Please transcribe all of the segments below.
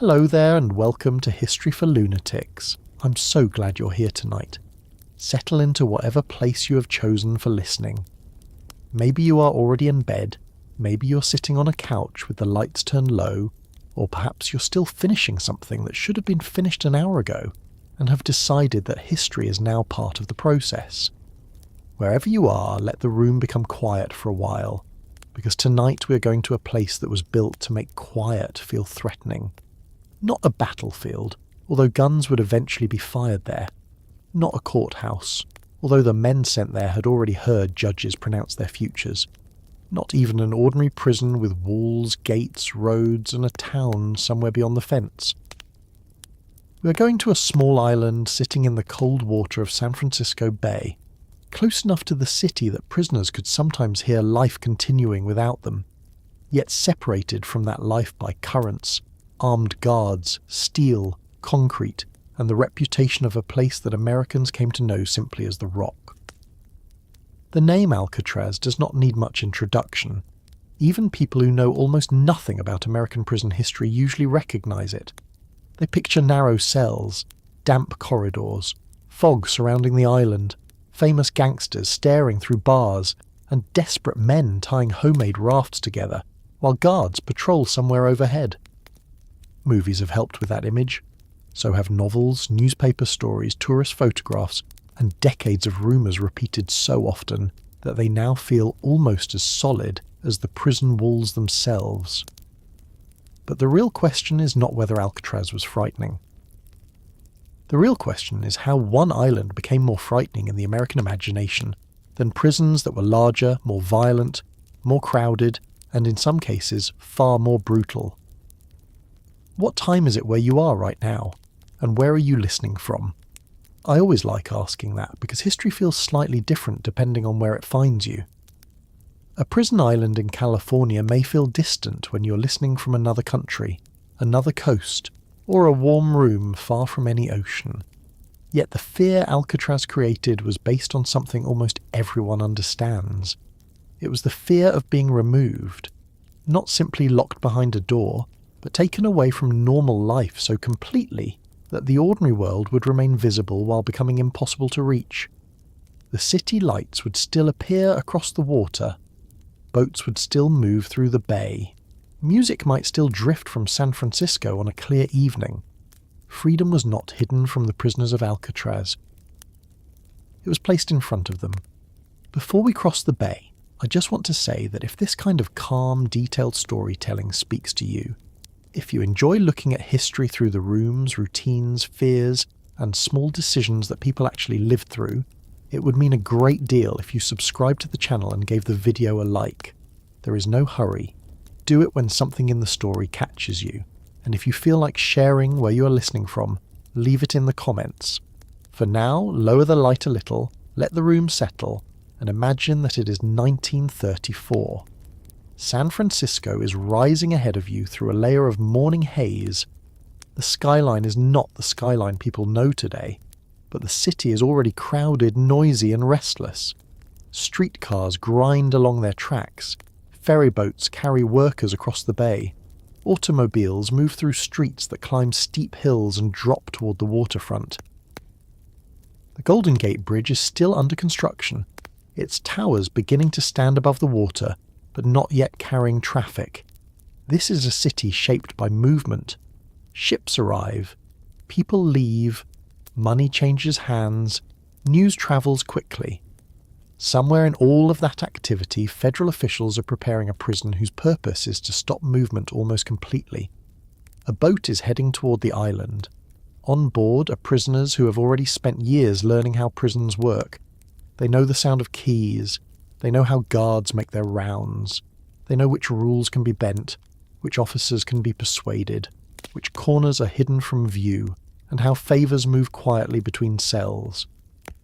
Hello there and welcome to History for Lunatics. I'm so glad you're here tonight. Settle into whatever place you have chosen for listening. Maybe you are already in bed, maybe you're sitting on a couch with the lights turned low, or perhaps you're still finishing something that should have been finished an hour ago and have decided that history is now part of the process. Wherever you are, let the room become quiet for a while, because tonight we're going to a place that was built to make quiet feel threatening. Not a battlefield, although guns would eventually be fired there. Not a courthouse, although the men sent there had already heard judges pronounce their futures. Not even an ordinary prison with walls, gates, roads, and a town somewhere beyond the fence. We are going to a small island sitting in the cold water of San Francisco Bay, close enough to the city that prisoners could sometimes hear life continuing without them, yet separated from that life by currents, armed guards, steel, concrete, and the reputation of a place that Americans came to know simply as the Rock. The name Alcatraz does not need much introduction. Even people who know almost nothing about American prison history usually recognize it. They picture narrow cells, damp corridors, fog surrounding the island, famous gangsters staring through bars, and desperate men tying homemade rafts together, while guards patrol somewhere overhead. Movies have helped with that image. So have novels, newspaper stories, tourist photographs, and decades of rumours repeated so often that they now feel almost as solid as the prison walls themselves. But the real question is not whether Alcatraz was frightening. The real question is how one island became more frightening in the American imagination than prisons that were larger, more violent, more crowded, and in some cases far more brutal. What time is it where you are right now? And where are you listening from? I always like asking that because history feels slightly different depending on where it finds you. A prison island in California may feel distant when you're listening from another country, another coast, or a warm room far from any ocean. Yet the fear Alcatraz created was based on something almost everyone understands. It was the fear of being removed, not simply locked behind a door, but taken away from normal life so completely that the ordinary world would remain visible while becoming impossible to reach. The city lights would still appear across the water, boats would still move through the bay, music might still drift from San Francisco on a clear evening. Freedom was not hidden from the prisoners of Alcatraz. It was placed in front of them. Before we cross the bay, I just want to say that if this kind of calm, detailed storytelling speaks to you, if you enjoy looking at history through the rooms, routines, fears, and small decisions that people actually lived through, it would mean a great deal if you subscribed to the channel and gave the video a like. There is no hurry. Do it when something in the story catches you, and if you feel like sharing where you are listening from, leave it in the comments. For now, lower the light a little, let the room settle, and imagine that it is 1934. San Francisco is rising ahead of you through a layer of morning haze. The skyline is not the skyline people know today, but the city is already crowded, noisy, and restless. Streetcars grind along their tracks. Ferryboats carry workers across the bay. Automobiles move through streets that climb steep hills and drop toward the waterfront. The Golden Gate Bridge is still under construction, its towers beginning to stand above the water, but not yet carrying traffic. This is a city shaped by movement. Ships arrive, people leave, money changes hands, news travels quickly. Somewhere in all of that activity, federal officials are preparing a prison whose purpose is to stop movement almost completely. A boat is heading toward the island. On board are prisoners who have already spent years learning how prisons work. They know the sound of keys. They know how guards make their rounds. They know which rules can be bent, which officers can be persuaded, which corners are hidden from view, and how favours move quietly between cells.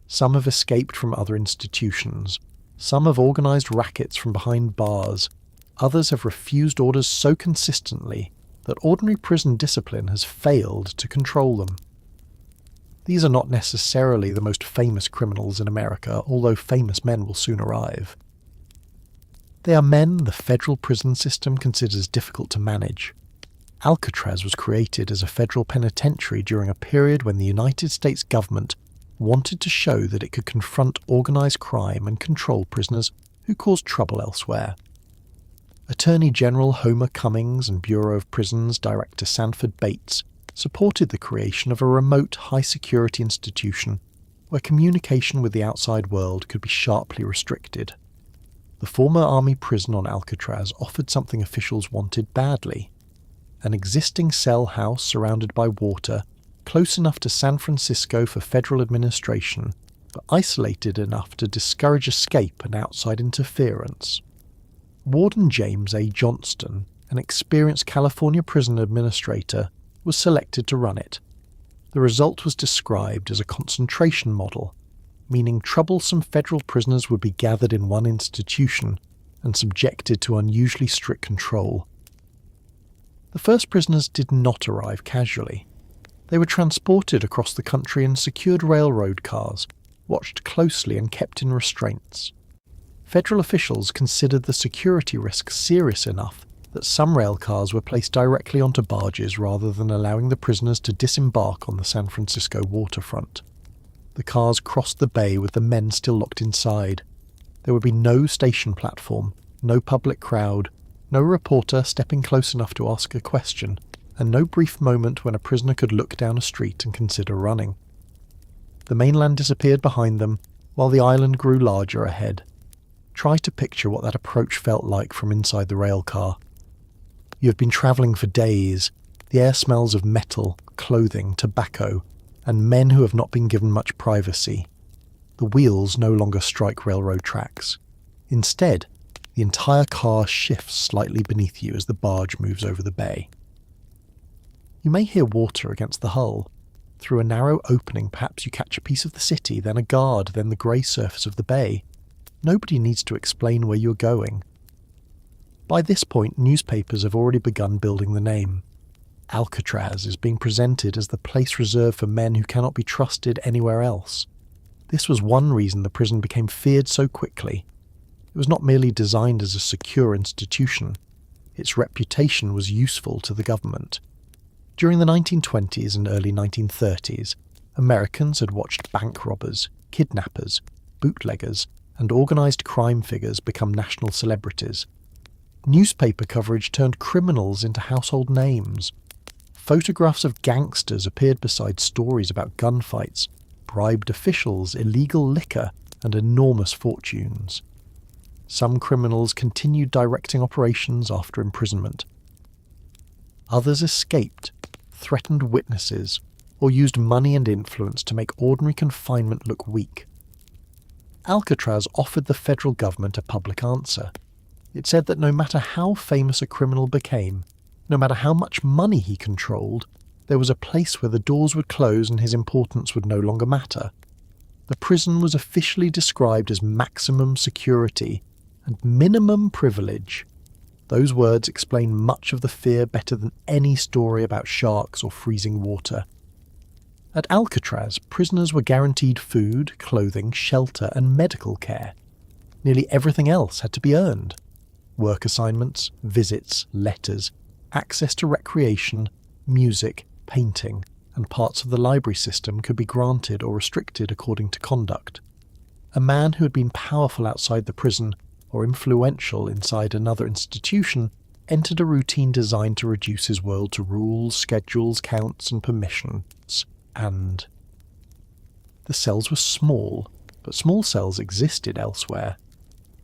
Some have escaped from other institutions. Some have organised rackets from behind bars. Others have refused orders so consistently that ordinary prison discipline has failed to control them. These are not necessarily the most famous criminals in America, although famous men will soon arrive. They are men the federal prison system considers difficult to manage. Alcatraz was created as a federal penitentiary during a period when the United States government wanted to show that it could confront organised crime and control prisoners who caused trouble elsewhere. Attorney General Homer Cummings and Bureau of Prisons Director Sanford Bates supported the creation of a remote, high-security institution where communication with the outside world could be sharply restricted. The former army prison on Alcatraz offered something officials wanted badly: an existing cell house surrounded by water, close enough to San Francisco for federal administration, but isolated enough to discourage escape and outside interference. Warden James A. Johnston, an experienced California prison administrator, was selected to run it. The result was described as a concentration model, meaning troublesome federal prisoners would be gathered in one institution and subjected to unusually strict control. The first prisoners did not arrive casually. They were transported across the country in secured railroad cars, watched closely and kept in restraints. Federal officials considered the security risk serious enough that some rail cars were placed directly onto barges rather than allowing the prisoners to disembark on the San Francisco waterfront. The cars crossed the bay with the men still locked inside. There would be no station platform, no public crowd, no reporter stepping close enough to ask a question, and no brief moment when a prisoner could look down a street and consider running. The mainland disappeared behind them, while the island grew larger ahead. Try to picture what that approach felt like from inside the rail car. You have been travelling for days. The air smells of metal, clothing, tobacco, and men who have not been given much privacy. The wheels no longer strike railroad tracks. Instead, the entire car shifts slightly beneath you as the barge moves over the bay. You may hear water against the hull. Through a narrow opening, perhaps you catch a piece of the city, then a guard, then the grey surface of the bay. Nobody needs to explain where you're going. By this point, newspapers have already begun building the name. Alcatraz is being presented as the place reserved for men who cannot be trusted anywhere else. This was one reason the prison became feared so quickly. It was not merely designed as a secure institution. Its reputation was useful to the government. During the 1920s and early 1930s, Americans had watched bank robbers, kidnappers, bootleggers, and organised crime figures become national celebrities. Newspaper coverage turned criminals into household names. Photographs of gangsters appeared beside stories about gunfights, bribed officials, illegal liquor, and enormous fortunes. Some criminals continued directing operations after imprisonment. Others escaped, threatened witnesses, or used money and influence to make ordinary confinement look weak. Alcatraz offered the federal government a public answer. It said that no matter how famous a criminal became, no matter how much money he controlled, there was a place where the doors would close and his importance would no longer matter. The prison was officially described as maximum security and minimum privilege. Those words explain much of the fear better than any story about sharks or freezing water. At Alcatraz, prisoners were guaranteed food, clothing, shelter, and medical care. Nearly everything else had to be earned. Work assignments, visits, letters, access to recreation, music, painting, and parts of the library system could be granted or restricted according to conduct. A man who had been powerful outside the prison or influential inside another institution entered a routine designed to reduce his world to rules, schedules, counts, and permissions. And the cells were small, but small cells existed elsewhere.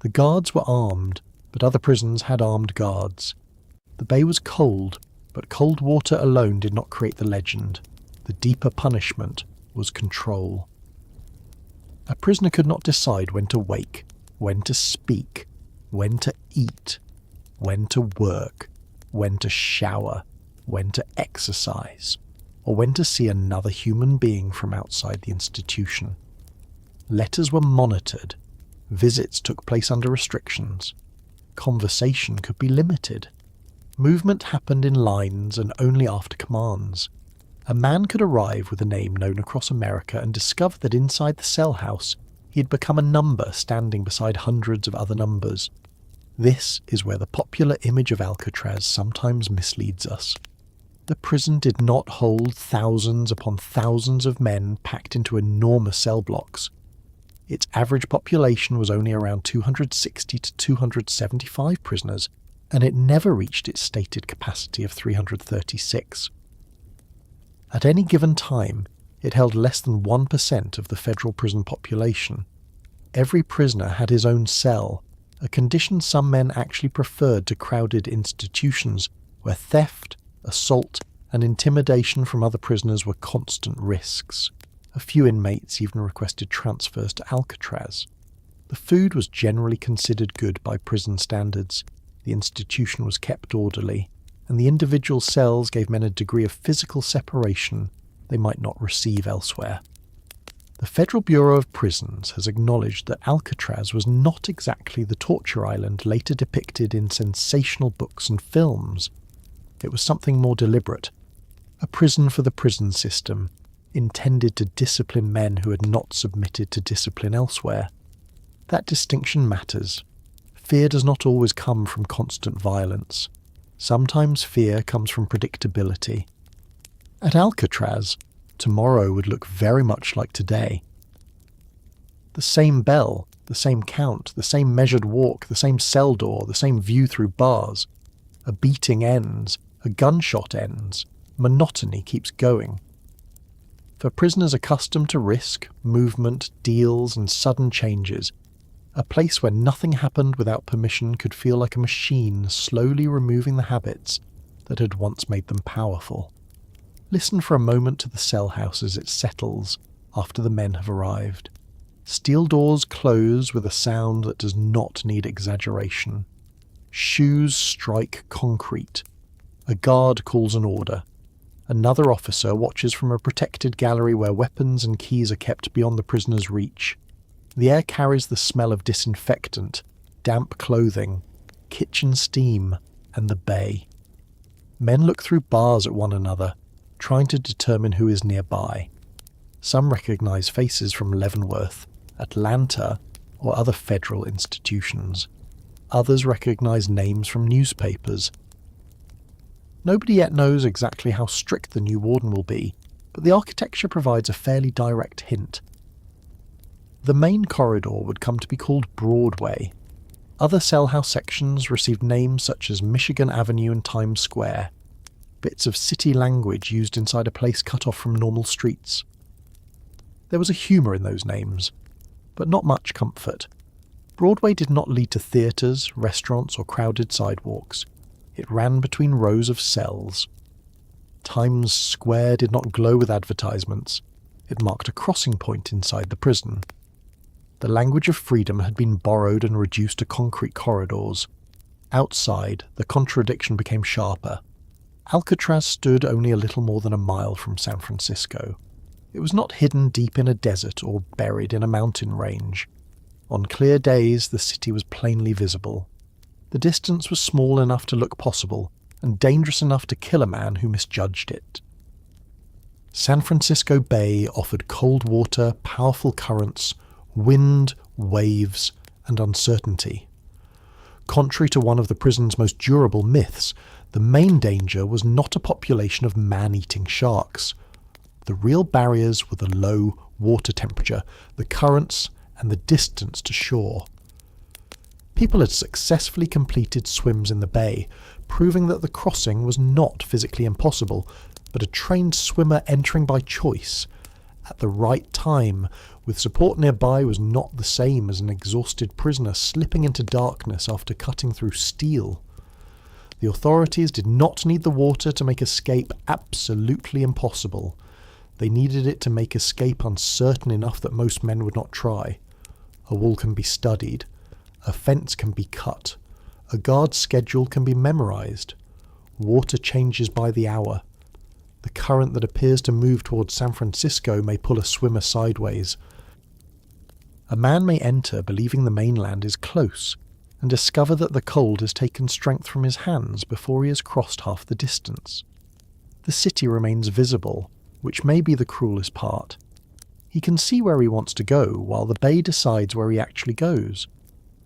The guards were armed, but other prisons had armed guards. The bay was cold, but cold water alone did not create the legend. The deeper punishment was control. A prisoner could not decide when to wake, when to speak, when to eat, when to work, when to shower, when to exercise, or when to see another human being from outside the institution. Letters were monitored. Visits took place under restrictions. Conversation could be limited. Movement happened in lines and only after commands. A man could arrive with a name known across America and discover that inside the cell house he had become a number standing beside hundreds of other numbers. This is where the popular image of Alcatraz sometimes misleads us. The prison did not hold thousands upon thousands of men packed into enormous cell blocks. Its average population was only around 260 to 275 prisoners, and it never reached its stated capacity of 336. At any given time, it held less than 1% of the federal prison population. Every prisoner had his own cell, a condition some men actually preferred to crowded institutions where theft, assault, and intimidation from other prisoners were constant risks. A few inmates even requested transfers to Alcatraz. The food was generally considered good by prison standards, the institution was kept orderly, and the individual cells gave men a degree of physical separation they might not receive elsewhere. The Federal Bureau of Prisons has acknowledged that Alcatraz was not exactly the torture island later depicted in sensational books and films. It was something more deliberate, a prison for the prison system, intended to discipline men who had not submitted to discipline elsewhere. That distinction matters. Fear does not always come from constant violence. Sometimes fear comes from predictability. At Alcatraz, tomorrow would look very much like today. The same bell, the same count, the same measured walk, the same cell door, the same view through bars. A beating ends, a gunshot ends, monotony keeps going. For prisoners accustomed to risk, movement, deals, and sudden changes, a place where nothing happened without permission could feel like a machine slowly removing the habits that had once made them powerful. Listen for a moment to the cell house as it settles after the men have arrived. Steel doors close with a sound that does not need exaggeration. Shoes strike concrete. A guard calls an order. Another officer watches from a protected gallery where weapons and keys are kept beyond the prisoner's reach. The air carries the smell of disinfectant, damp clothing, kitchen steam, and the bay. Men look through bars at one another, trying to determine who is nearby. Some recognize faces from Leavenworth, Atlanta, or other federal institutions. Others recognize names from newspapers. Nobody yet knows exactly how strict the new warden will be, but the architecture provides a fairly direct hint. The main corridor would come to be called Broadway. Other cell house sections received names such as Michigan Avenue and Times Square, bits of city language used inside a place cut off from normal streets. There was a humour in those names, but not much comfort. Broadway did not lead to theatres, restaurants, or crowded sidewalks. It ran between rows of cells. Times Square did not glow with advertisements. It marked a crossing point inside the prison. The language of freedom had been borrowed and reduced to concrete corridors. Outside, the contradiction became sharper. Alcatraz stood only a little more than a mile from San Francisco. It was not hidden deep in a desert or buried in a mountain range. On clear days, the city was plainly visible. The distance was small enough to look possible, and dangerous enough to kill a man who misjudged it. San Francisco Bay offered cold water, powerful currents, wind, waves, and uncertainty. Contrary to one of the prison's most durable myths, the main danger was not a population of man-eating sharks. The real barriers were the low water temperature, the currents, and the distance to shore. People had successfully completed swims in the bay, proving that the crossing was not physically impossible, but a trained swimmer entering by choice, at the right time, with support nearby, was not the same as an exhausted prisoner slipping into darkness after cutting through steel. The authorities did not need the water to make escape absolutely impossible. They needed it to make escape uncertain enough that most men would not try. A wall can be studied. A fence can be cut. A guard's schedule can be memorized. Water changes by the hour. The current that appears to move towards San Francisco may pull a swimmer sideways. A man may enter believing the mainland is close, and discover that the cold has taken strength from his hands before he has crossed half the distance. The city remains visible, which may be the cruelest part. He can see where he wants to go, while the bay decides where he actually goes.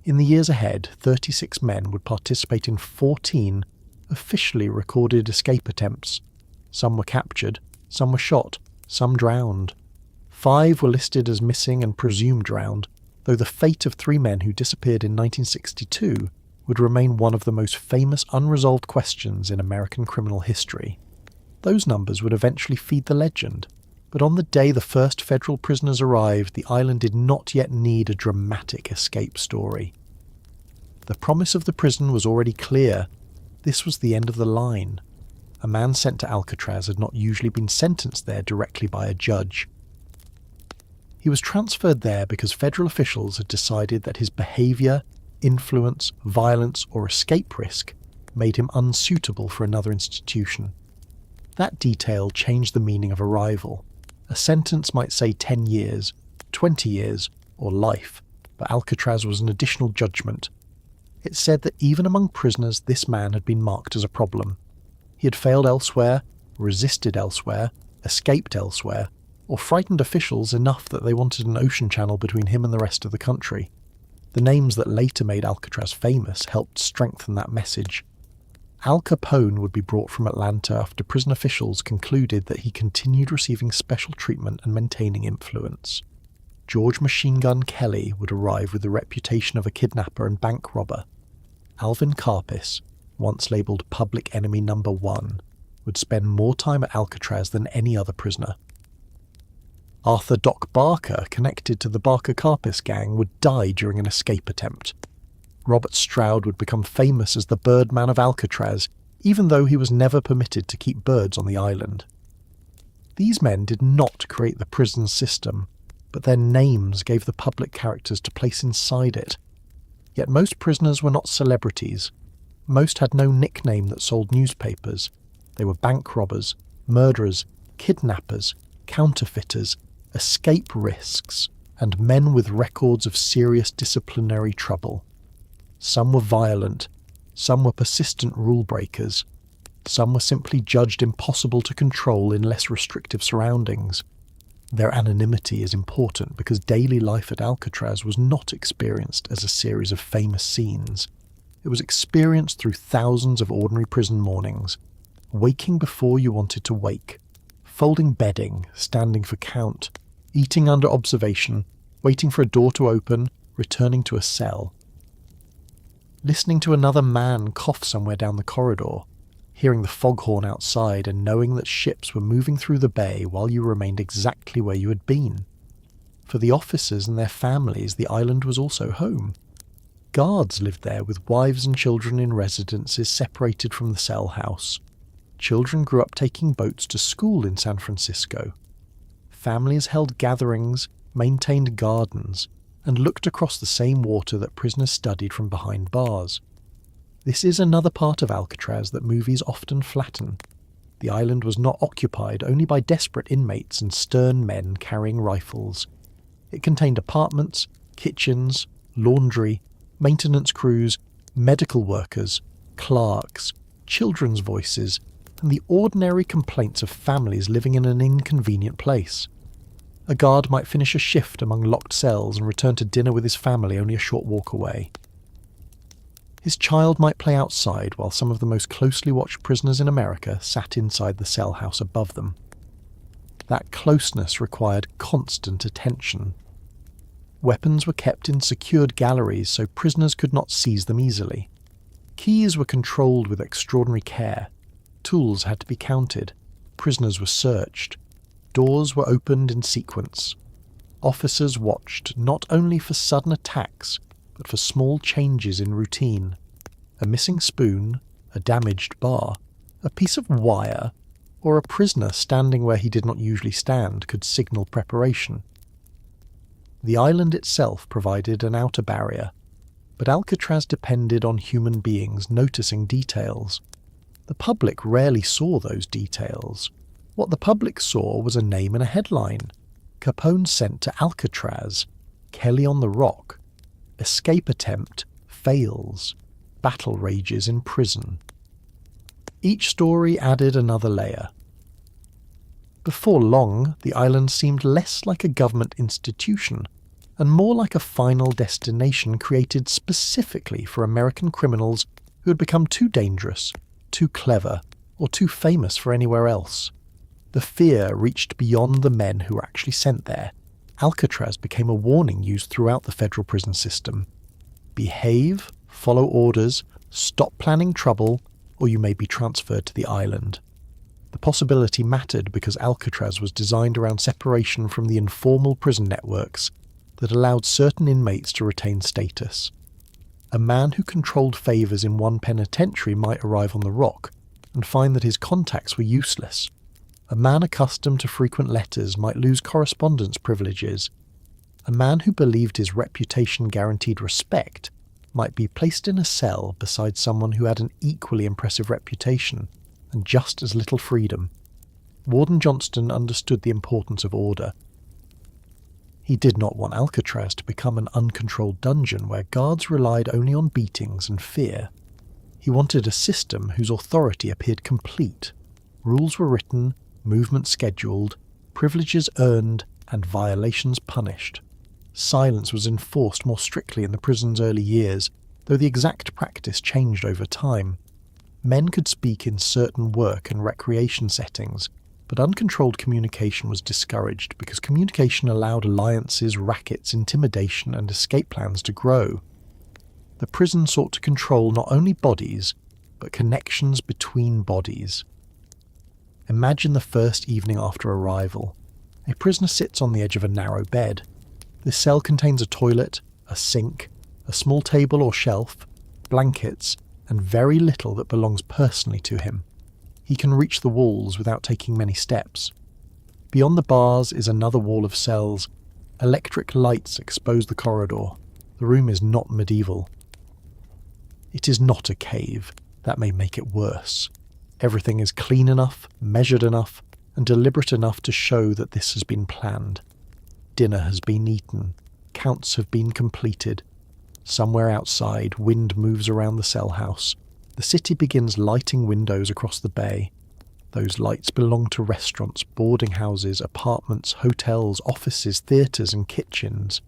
In the years ahead, 36 men would participate in 14 officially recorded escape attempts. Some were captured, some were shot, some drowned. 5 were listed as missing and presumed drowned, though the fate of 3 men who disappeared in 1962 would remain one of the most famous unresolved questions in American criminal history. Those numbers would eventually feed the legend, but on the day the first federal prisoners arrived, the island did not yet need a dramatic escape story. The promise of the prison was already clear. This was the end of the line. A man sent to Alcatraz had not usually been sentenced there directly by a judge. He was transferred there because federal officials had decided that his behaviour, influence, violence, or escape risk made him unsuitable for another institution. That detail changed the meaning of arrival. A sentence might say 10 years, 20 years, or life, but Alcatraz was an additional judgment. It said that even among prisoners, this man had been marked as a problem. He had failed elsewhere, resisted elsewhere, escaped elsewhere, or frightened officials enough that they wanted an ocean channel between him and the rest of the country. The names that later made Alcatraz famous helped strengthen that message. Al Capone would be brought from Atlanta after prison officials concluded that he continued receiving special treatment and maintaining influence. George Machine Gun Kelly would arrive with the reputation of a kidnapper and bank robber. Alvin Karpis, once labelled Public Enemy Number 1, would spend more time at Alcatraz than any other prisoner. Arthur Doc Barker, connected to the Barker-Karpis gang, would die during an escape attempt. Robert Stroud would become famous as the Birdman of Alcatraz, even though he was never permitted to keep birds on the island. These men did not create the prison system, but their names gave the public characters to place inside it. Yet most prisoners were not celebrities. Most had no nickname that sold newspapers. They were bank robbers, murderers, kidnappers, counterfeiters, escape risks, and men with records of serious disciplinary trouble. Some were violent, some were persistent rule breakers, some were simply judged impossible to control in less restrictive surroundings. Their anonymity is important because daily life at Alcatraz was not experienced as a series of famous scenes. It was experienced through thousands of ordinary prison mornings, waking before you wanted to wake, folding bedding, standing for count, eating under observation, waiting for a door to open, returning to a cell. Listening to another man cough somewhere down the corridor, hearing the foghorn outside and knowing that ships were moving through the bay while you remained exactly where you had been. For the officers and their families, the island was also home. Guards lived there with wives and children in residences separated from the cell house. Children grew up taking boats to school in San Francisco. Families held gatherings, maintained gardens, and looked across the same water that prisoners studied from behind bars. This is another part of Alcatraz that movies often flatten. The island was not occupied only by desperate inmates and stern men carrying rifles. It contained apartments, kitchens, laundry, maintenance crews, medical workers, clerks, children's voices, and the ordinary complaints of families living in an inconvenient place. A guard might finish a shift among locked cells and return to dinner with his family only a short walk away. His child might play outside while some of the most closely watched prisoners in America sat inside the cell house above them. That closeness required constant attention. Weapons were kept in secured galleries so prisoners could not seize them easily. Keys were controlled with extraordinary care. Tools had to be counted. Prisoners were searched. Doors were opened in sequence. Officers watched not only for sudden attacks, but for small changes in routine. A missing spoon, a damaged bar, a piece of wire, or a prisoner standing where he did not usually stand could signal preparation. The island itself provided an outer barrier, but Alcatraz depended on human beings noticing details. The public rarely saw those details. What the public saw was a name and a headline. Capone sent to Alcatraz. Kelly on the Rock. Escape attempt fails. Battle rages in prison. Each story added another layer. Before long, the island seemed less like a government institution and more like a final destination created specifically for American criminals who had become too dangerous, too clever, or too famous for anywhere else. The fear reached beyond the men who were actually sent there. Alcatraz became a warning used throughout the federal prison system. Behave, follow orders, stop planning trouble, or you may be transferred to the island. The possibility mattered because Alcatraz was designed around separation from the informal prison networks that allowed certain inmates to retain status. A man who controlled favours in one penitentiary might arrive on the Rock and find that his contacts were useless. A man accustomed to frequent letters might lose correspondence privileges. A man who believed his reputation guaranteed respect might be placed in a cell beside someone who had an equally impressive reputation and just as little freedom. Warden Johnston understood the importance of order. He did not want Alcatraz to become an uncontrolled dungeon where guards relied only on beatings and fear. He wanted a system whose authority appeared complete. Rules were written, movements scheduled, privileges earned, and violations punished. Silence was enforced more strictly in the prison's early years, though the exact practice changed over time. Men could speak in certain work and recreation settings, but uncontrolled communication was discouraged because communication allowed alliances, rackets, intimidation, and escape plans to grow. The prison sought to control not only bodies, but connections between bodies. Imagine the first evening after arrival. A prisoner sits on the edge of a narrow bed. This cell contains a toilet, a sink, a small table or shelf, blankets, and very little that belongs personally to him. He can reach the walls without taking many steps. Beyond the bars is another wall of cells. Electric lights expose the corridor. The room is not medieval. It is not a cave. That may make it worse. Everything is clean enough, measured enough, and deliberate enough to show that this has been planned. Dinner has been eaten. Counts have been completed. Somewhere outside, wind moves around the cell house. The city begins lighting windows across the bay. Those lights belong to restaurants, boarding houses, apartments, hotels, offices, theatres and kitchens.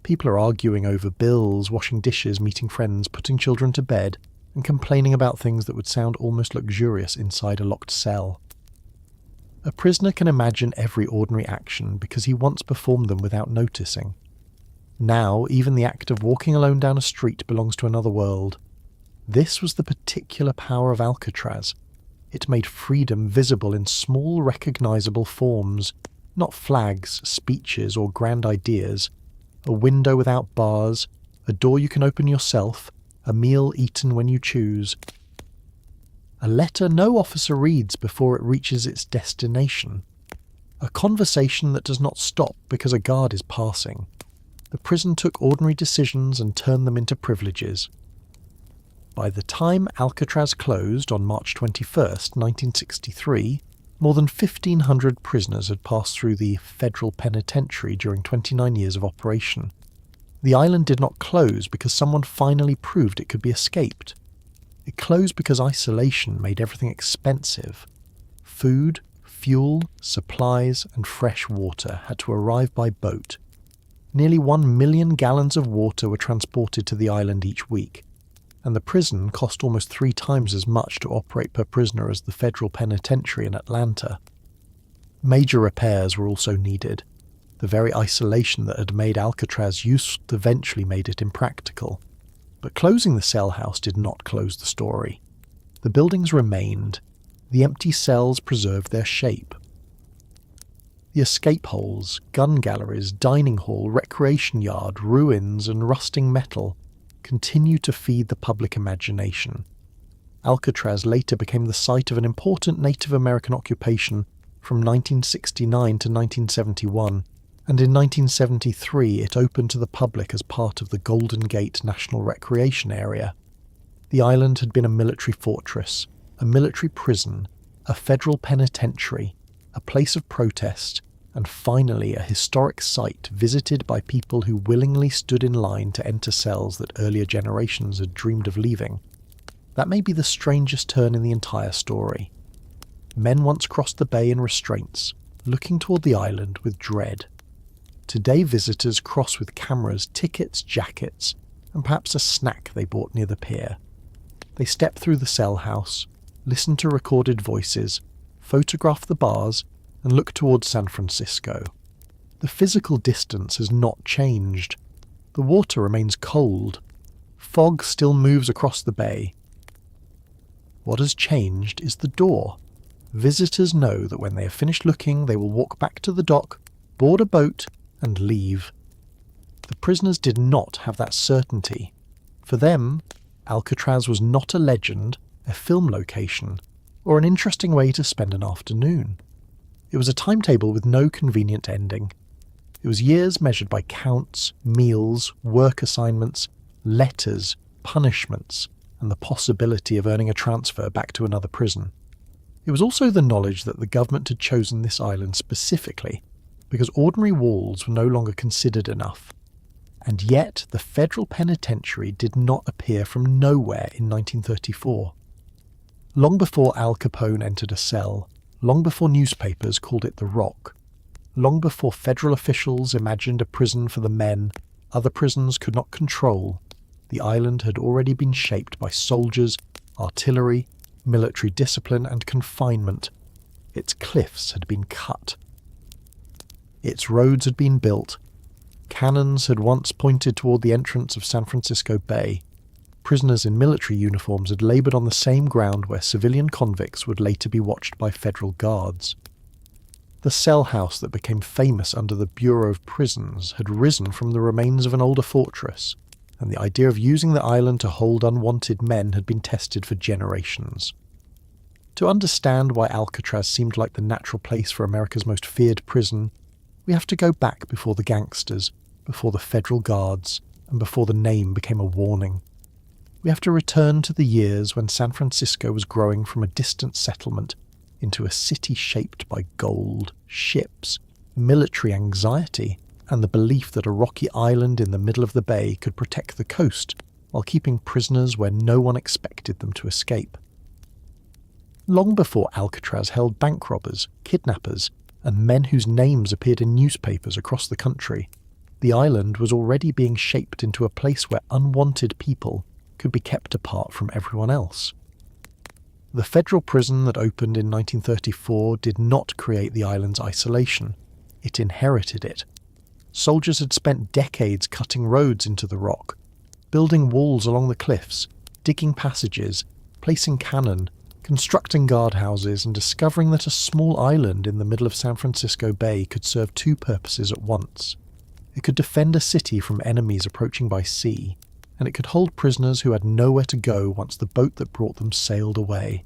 People are arguing over bills, washing dishes, meeting friends, putting children to bed, and complaining about things that would sound almost luxurious inside a locked cell. A prisoner can imagine every ordinary action because he once performed them without noticing. Now, even the act of walking alone down a street belongs to another world. This was the particular power of Alcatraz. It made freedom visible in small, recognizable forms, not flags, speeches, or grand ideas. A window without bars, a door you can open yourself, a meal eaten when you choose. A letter no officer reads before it reaches its destination. A conversation that does not stop because a guard is passing. The prison took ordinary decisions and turned them into privileges. By the time Alcatraz closed on March 21st, 1963, more than 1,500 prisoners had passed through the Federal Penitentiary during 29 years of operation. The island did not close because someone finally proved it could be escaped. It closed because isolation made everything expensive. Food, fuel, supplies, and fresh water had to arrive by boat. Nearly 1 million gallons of water were transported to the island each week, and the prison cost almost 3 times as much to operate per prisoner as the Federal Penitentiary in Atlanta. Major repairs were also needed. The very isolation that had made Alcatraz useful eventually made it impractical. But closing the cell house did not close the story. The buildings remained. The empty cells preserved their shape. The escape holes, gun galleries, dining hall, recreation yard, ruins, and rusting metal continue to feed the public imagination. Alcatraz later became the site of an important Native American occupation from 1969 to 1971, and in 1973 it opened to the public as part of the Golden Gate National Recreation Area. The island had been a military fortress, a military prison, a federal penitentiary, a place of protest, and finally a historic site visited by people who willingly stood in line to enter cells that earlier generations had dreamed of leaving. That may be the strangest turn in the entire story. Men once crossed the bay in restraints, looking toward the island with dread. Today visitors cross with cameras, tickets, jackets, and perhaps a snack they bought near the pier. They step through the cell house, listen to recorded voices, photograph the bars, and look towards San Francisco. The physical distance has not changed. The water remains cold. Fog still moves across the bay. What has changed is the door. Visitors know that when they have finished looking, they will walk back to the dock, board a boat, and leave. The prisoners did not have that certainty. For them, Alcatraz was not a legend, a film location, or an interesting way to spend an afternoon. It was a timetable with no convenient ending. It was years measured by counts, meals, work assignments, letters, punishments, and the possibility of earning a transfer back to another prison. It was also the knowledge that the government had chosen this island specifically because ordinary walls were no longer considered enough. And yet the federal penitentiary did not appear from nowhere in 1934. Long before Al Capone entered a cell, long before newspapers called it the Rock, long before federal officials imagined a prison for the men other prisons could not control, the island had already been shaped by soldiers, artillery, military discipline and confinement. Its cliffs had been cut. Its roads had been built. Cannons had once pointed toward the entrance of San Francisco Bay. Prisoners in military uniforms had laboured on the same ground where civilian convicts would later be watched by federal guards. The cell house that became famous under the Bureau of Prisons had risen from the remains of an older fortress, and the idea of using the island to hold unwanted men had been tested for generations. To understand why Alcatraz seemed like the natural place for America's most feared prison, we have to go back before the gangsters, before the federal guards, and before the name became a warning. We have to return to the years when San Francisco was growing from a distant settlement into a city shaped by gold, ships, military anxiety, and the belief that a rocky island in the middle of the bay could protect the coast while keeping prisoners where no one expected them to escape. Long before Alcatraz held bank robbers, kidnappers, and men whose names appeared in newspapers across the country, the island was already being shaped into a place where unwanted people could be kept apart from everyone else. The federal prison that opened in 1934 did not create the island's isolation. It inherited it. Soldiers had spent decades cutting roads into the rock, building walls along the cliffs, digging passages, placing cannon, constructing guardhouses, and discovering that a small island in the middle of San Francisco Bay could serve two purposes at once. It could defend a city from enemies approaching by sea, and it could hold prisoners who had nowhere to go once the boat that brought them sailed away.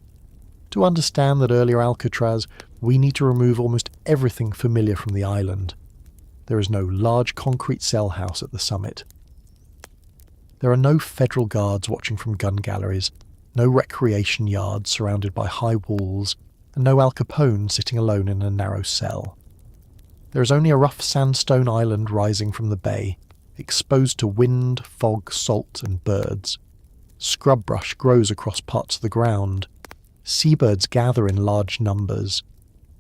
To understand that earlier Alcatraz, we need to remove almost everything familiar from the island. There is no large concrete cell house at the summit. There are no federal guards watching from gun galleries, no recreation yards surrounded by high walls, and no Al Capone sitting alone in a narrow cell. There is only a rough sandstone island rising from the bay, exposed to wind, fog, salt, and birds. Scrub brush grows across parts of the ground. Seabirds gather in large numbers.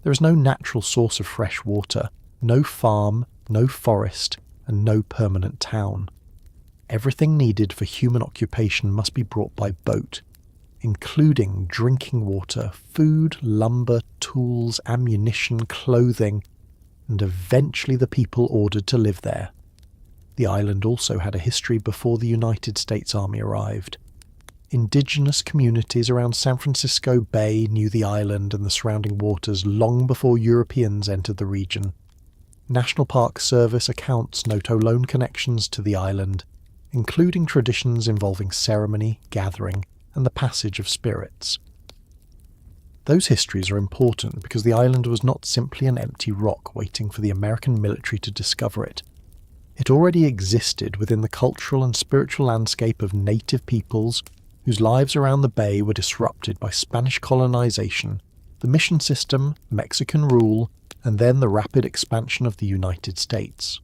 There is no natural source of fresh water, no farm, no forest, and no permanent town. Everything needed for human occupation must be brought by boat, including drinking water, food, lumber, tools, ammunition, clothing, and eventually the people ordered to live there. The island also had a history before the United States Army arrived. Indigenous communities around San Francisco Bay knew the island and the surrounding waters long before Europeans entered the region. National Park Service accounts note alone connections to the island, including traditions involving ceremony, gathering, and the passage of spirits. Those histories are important because the island was not simply an empty rock waiting for the American military to discover it. It already existed within the cultural and spiritual landscape of native peoples whose lives around the bay were disrupted by Spanish colonization, the mission system, Mexican rule, and then the rapid expansion of the United States.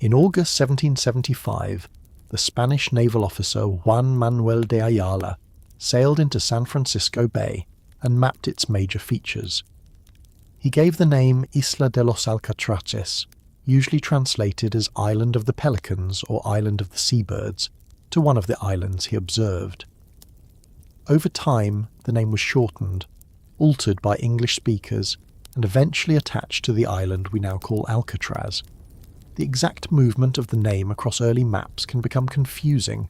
In August 1775, the Spanish naval officer Juan Manuel de Ayala sailed into San Francisco Bay and mapped its major features. He gave the name Isla de los Alcatraces, usually translated as Island of the Pelicans or Island of the Seabirds, to one of the islands he observed. Over time, the name was shortened, altered by English speakers, and eventually attached to the island we now call Alcatraz. The exact movement of the name across early maps can become confusing,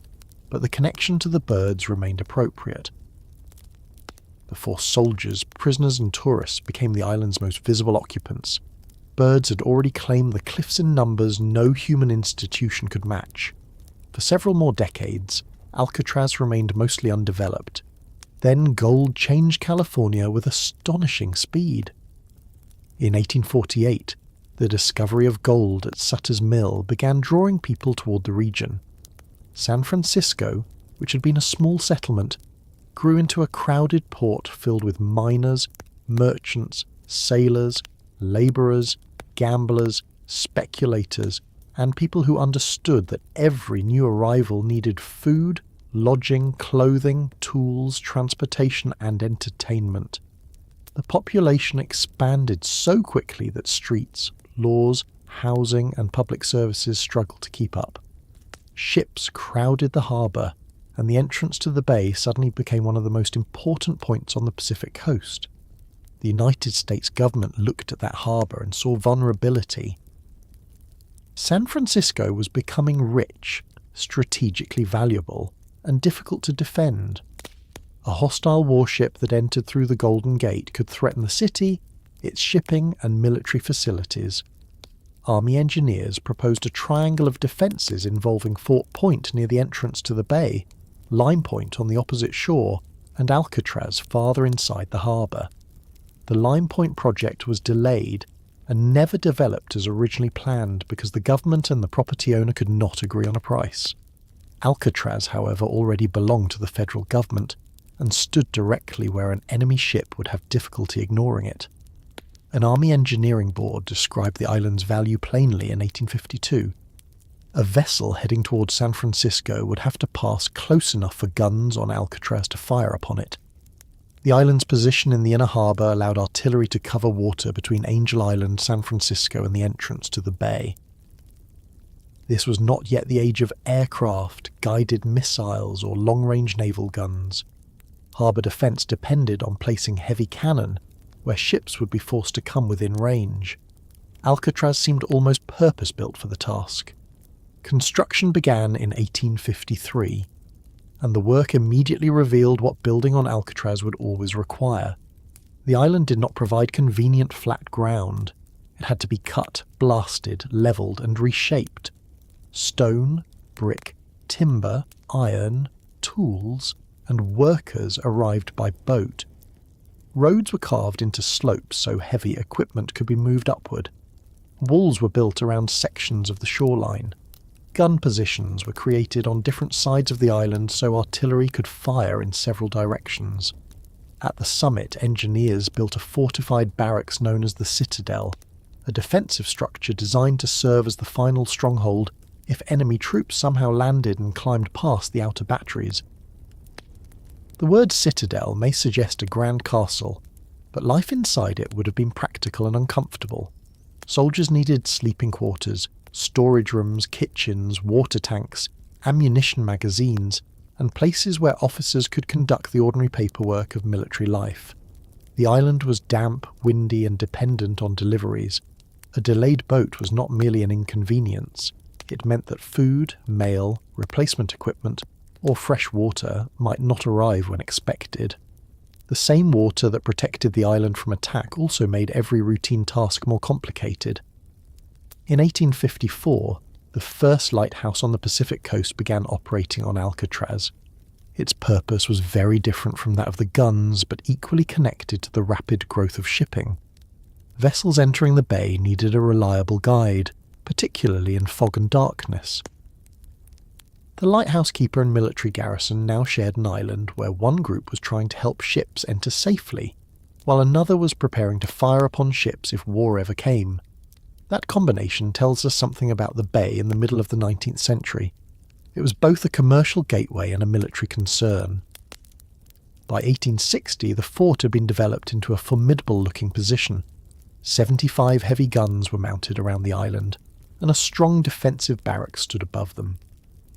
but the connection to the birds remained appropriate. Before soldiers, prisoners and tourists became the island's most visible occupants, birds had already claimed the cliffs in numbers no human institution could match. For several more decades, Alcatraz remained mostly undeveloped. Then gold changed California with astonishing speed. In 1848, the discovery of gold at Sutter's Mill began drawing people toward the region. San Francisco, which had been a small settlement, grew into a crowded port filled with miners, merchants, sailors, labourers, gamblers, speculators, and people who understood that every new arrival needed food, lodging, clothing, tools, transportation, and entertainment. The population expanded so quickly that streets, laws, housing, and public services struggled to keep up. Ships crowded the harbour, and the entrance to the bay suddenly became one of the most important points on the Pacific coast. The United States government looked at that harbour and saw vulnerability. San Francisco was becoming rich, strategically valuable, and difficult to defend. A hostile warship that entered through the Golden Gate could threaten the city, its shipping and military facilities. Army engineers proposed a triangle of defences involving Fort Point near the entrance to the bay, Lime Point on the opposite shore, and Alcatraz farther inside the harbour. The Lime Point project was delayed and never developed as originally planned because the government and the property owner could not agree on a price. Alcatraz, however, already belonged to the federal government and stood directly where an enemy ship would have difficulty ignoring it. An Army engineering board described the island's value plainly in 1852. A vessel heading towards San Francisco would have to pass close enough for guns on Alcatraz to fire upon it. The island's position in the inner harbour allowed artillery to cover water between Angel Island, San Francisco, and the entrance to the bay. This was not yet the age of aircraft, guided missiles, or long-range naval guns. Harbour defence depended on placing heavy cannon where ships would be forced to come within range. Alcatraz seemed almost purpose-built for the task. Construction began in 1853, and the work immediately revealed what building on Alcatraz would always require. The island did not provide convenient flat ground. It had to be cut, blasted, levelled, and reshaped. Stone, brick, timber, iron, tools, and workers arrived by boat. Roads were carved into slopes so heavy equipment could be moved upward. Walls were built around sections of the shoreline. Gun positions were created on different sides of the island so artillery could fire in several directions. At the summit, engineers built a fortified barracks known as the Citadel, a defensive structure designed to serve as the final stronghold if enemy troops somehow landed and climbed past the outer batteries. The word citadel may suggest a grand castle, but life inside it would have been practical and uncomfortable. Soldiers needed sleeping quarters, storage rooms, kitchens, water tanks, ammunition magazines, and places where officers could conduct the ordinary paperwork of military life. The island was damp, windy, and dependent on deliveries. A delayed boat was not merely an inconvenience. It meant that food, mail, replacement equipment, or fresh water might not arrive when expected. The same water that protected the island from attack also made every routine task more complicated. In 1854, the first lighthouse on the Pacific coast began operating on Alcatraz. Its purpose was very different from that of the guns, but equally connected to the rapid growth of shipping. Vessels entering the bay needed a reliable guide, particularly in fog and darkness. The lighthouse keeper and military garrison now shared an island where one group was trying to help ships enter safely, while another was preparing to fire upon ships if war ever came. That combination tells us something about the bay in the middle of the 19th century. It was both a commercial gateway and a military concern. By 1860, the fort had been developed into a formidable-looking position. 75 heavy guns were mounted around the island, and a strong defensive barracks stood above them.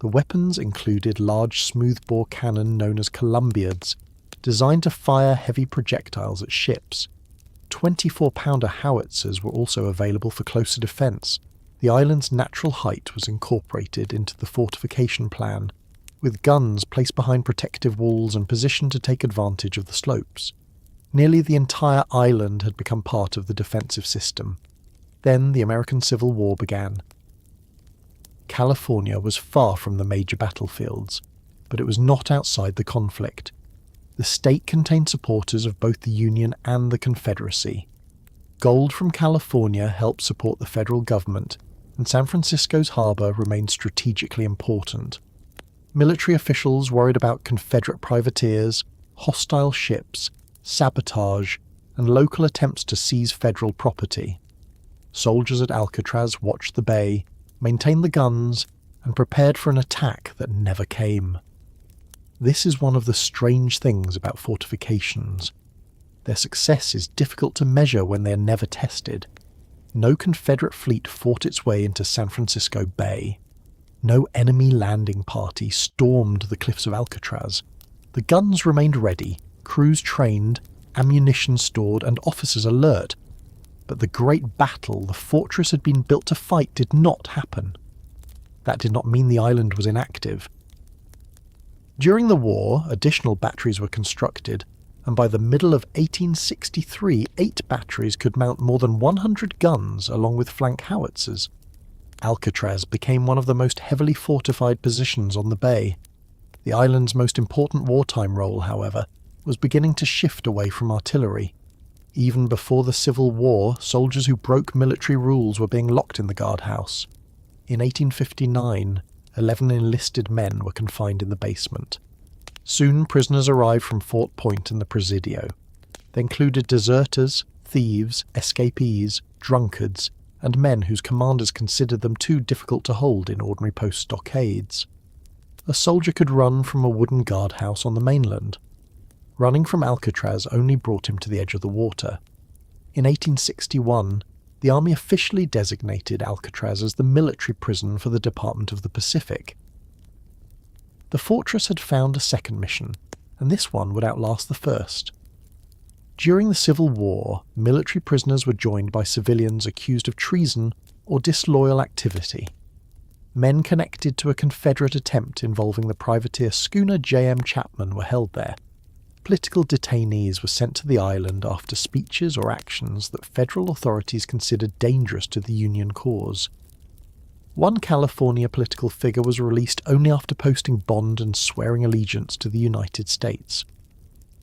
The weapons included large smoothbore cannon known as columbiads designed to fire heavy projectiles at ships. 24-pounder howitzers were also available for closer defence. The island's natural height was incorporated into the fortification plan, with guns placed behind protective walls and positioned to take advantage of the slopes. Nearly the entire island had become part of the defensive system. Then the American Civil War began. California was far from the major battlefields, but it was not outside the conflict. The state contained supporters of both the Union and the Confederacy. Gold from California helped support the federal government, and San Francisco's harbour remained strategically important. Military officials worried about Confederate privateers, hostile ships, sabotage, and local attempts to seize federal property. Soldiers at Alcatraz watched the bay, maintained the guns, and prepared for an attack that never came. This is one of the strange things about fortifications. Their success is difficult to measure when they are never tested. No Confederate fleet fought its way into San Francisco Bay. No enemy landing party stormed the cliffs of Alcatraz. The guns remained ready, crews trained, ammunition stored, and officers alert. But the great battle the fortress had been built to fight did not happen. That did not mean the island was inactive. During the war, additional batteries were constructed, and by the middle of 1863, 8 batteries could mount more than 100 guns along with flank howitzers. Alcatraz became one of the most heavily fortified positions on the bay. The island's most important wartime role, however, was beginning to shift away from artillery. Even before the Civil War, soldiers who broke military rules were being locked in the guardhouse. In 1859, 11 enlisted men were confined in the basement. Soon prisoners arrived from Fort Point and the Presidio. They included deserters, thieves, escapees, drunkards, and men whose commanders considered them too difficult to hold in ordinary post stockades. A soldier could run from a wooden guardhouse on the mainland. Running from Alcatraz only brought him to the edge of the water. In 1861, the Army officially designated Alcatraz as the military prison for the Department of the Pacific. The fortress had found a second mission, and this one would outlast the first. During the Civil War, military prisoners were joined by civilians accused of treason or disloyal activity. Men connected to a Confederate attempt involving the privateer schooner J.M. Chapman were held there. Political detainees were sent to the island after speeches or actions that federal authorities considered dangerous to the Union cause. One California political figure was released only after posting bond and swearing allegiance to the United States.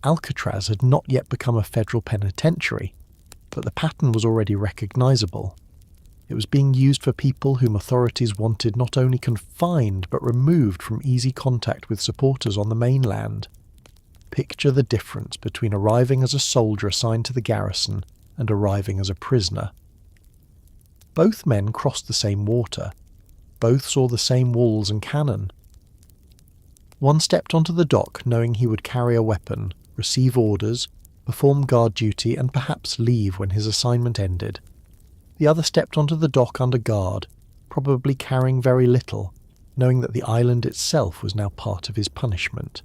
Alcatraz had not yet become a federal penitentiary, but the pattern was already recognizable. It was being used for people whom authorities wanted not only confined but removed from easy contact with supporters on the mainland. Picture the difference between arriving as a soldier assigned to the garrison and arriving as a prisoner. Both men crossed the same water. Both saw the same walls and cannon. One stepped onto the dock knowing he would carry a weapon, receive orders, perform guard duty, and perhaps leave when his assignment ended. The other stepped onto the dock under guard, probably carrying very little, knowing that the island itself was now part of his punishment.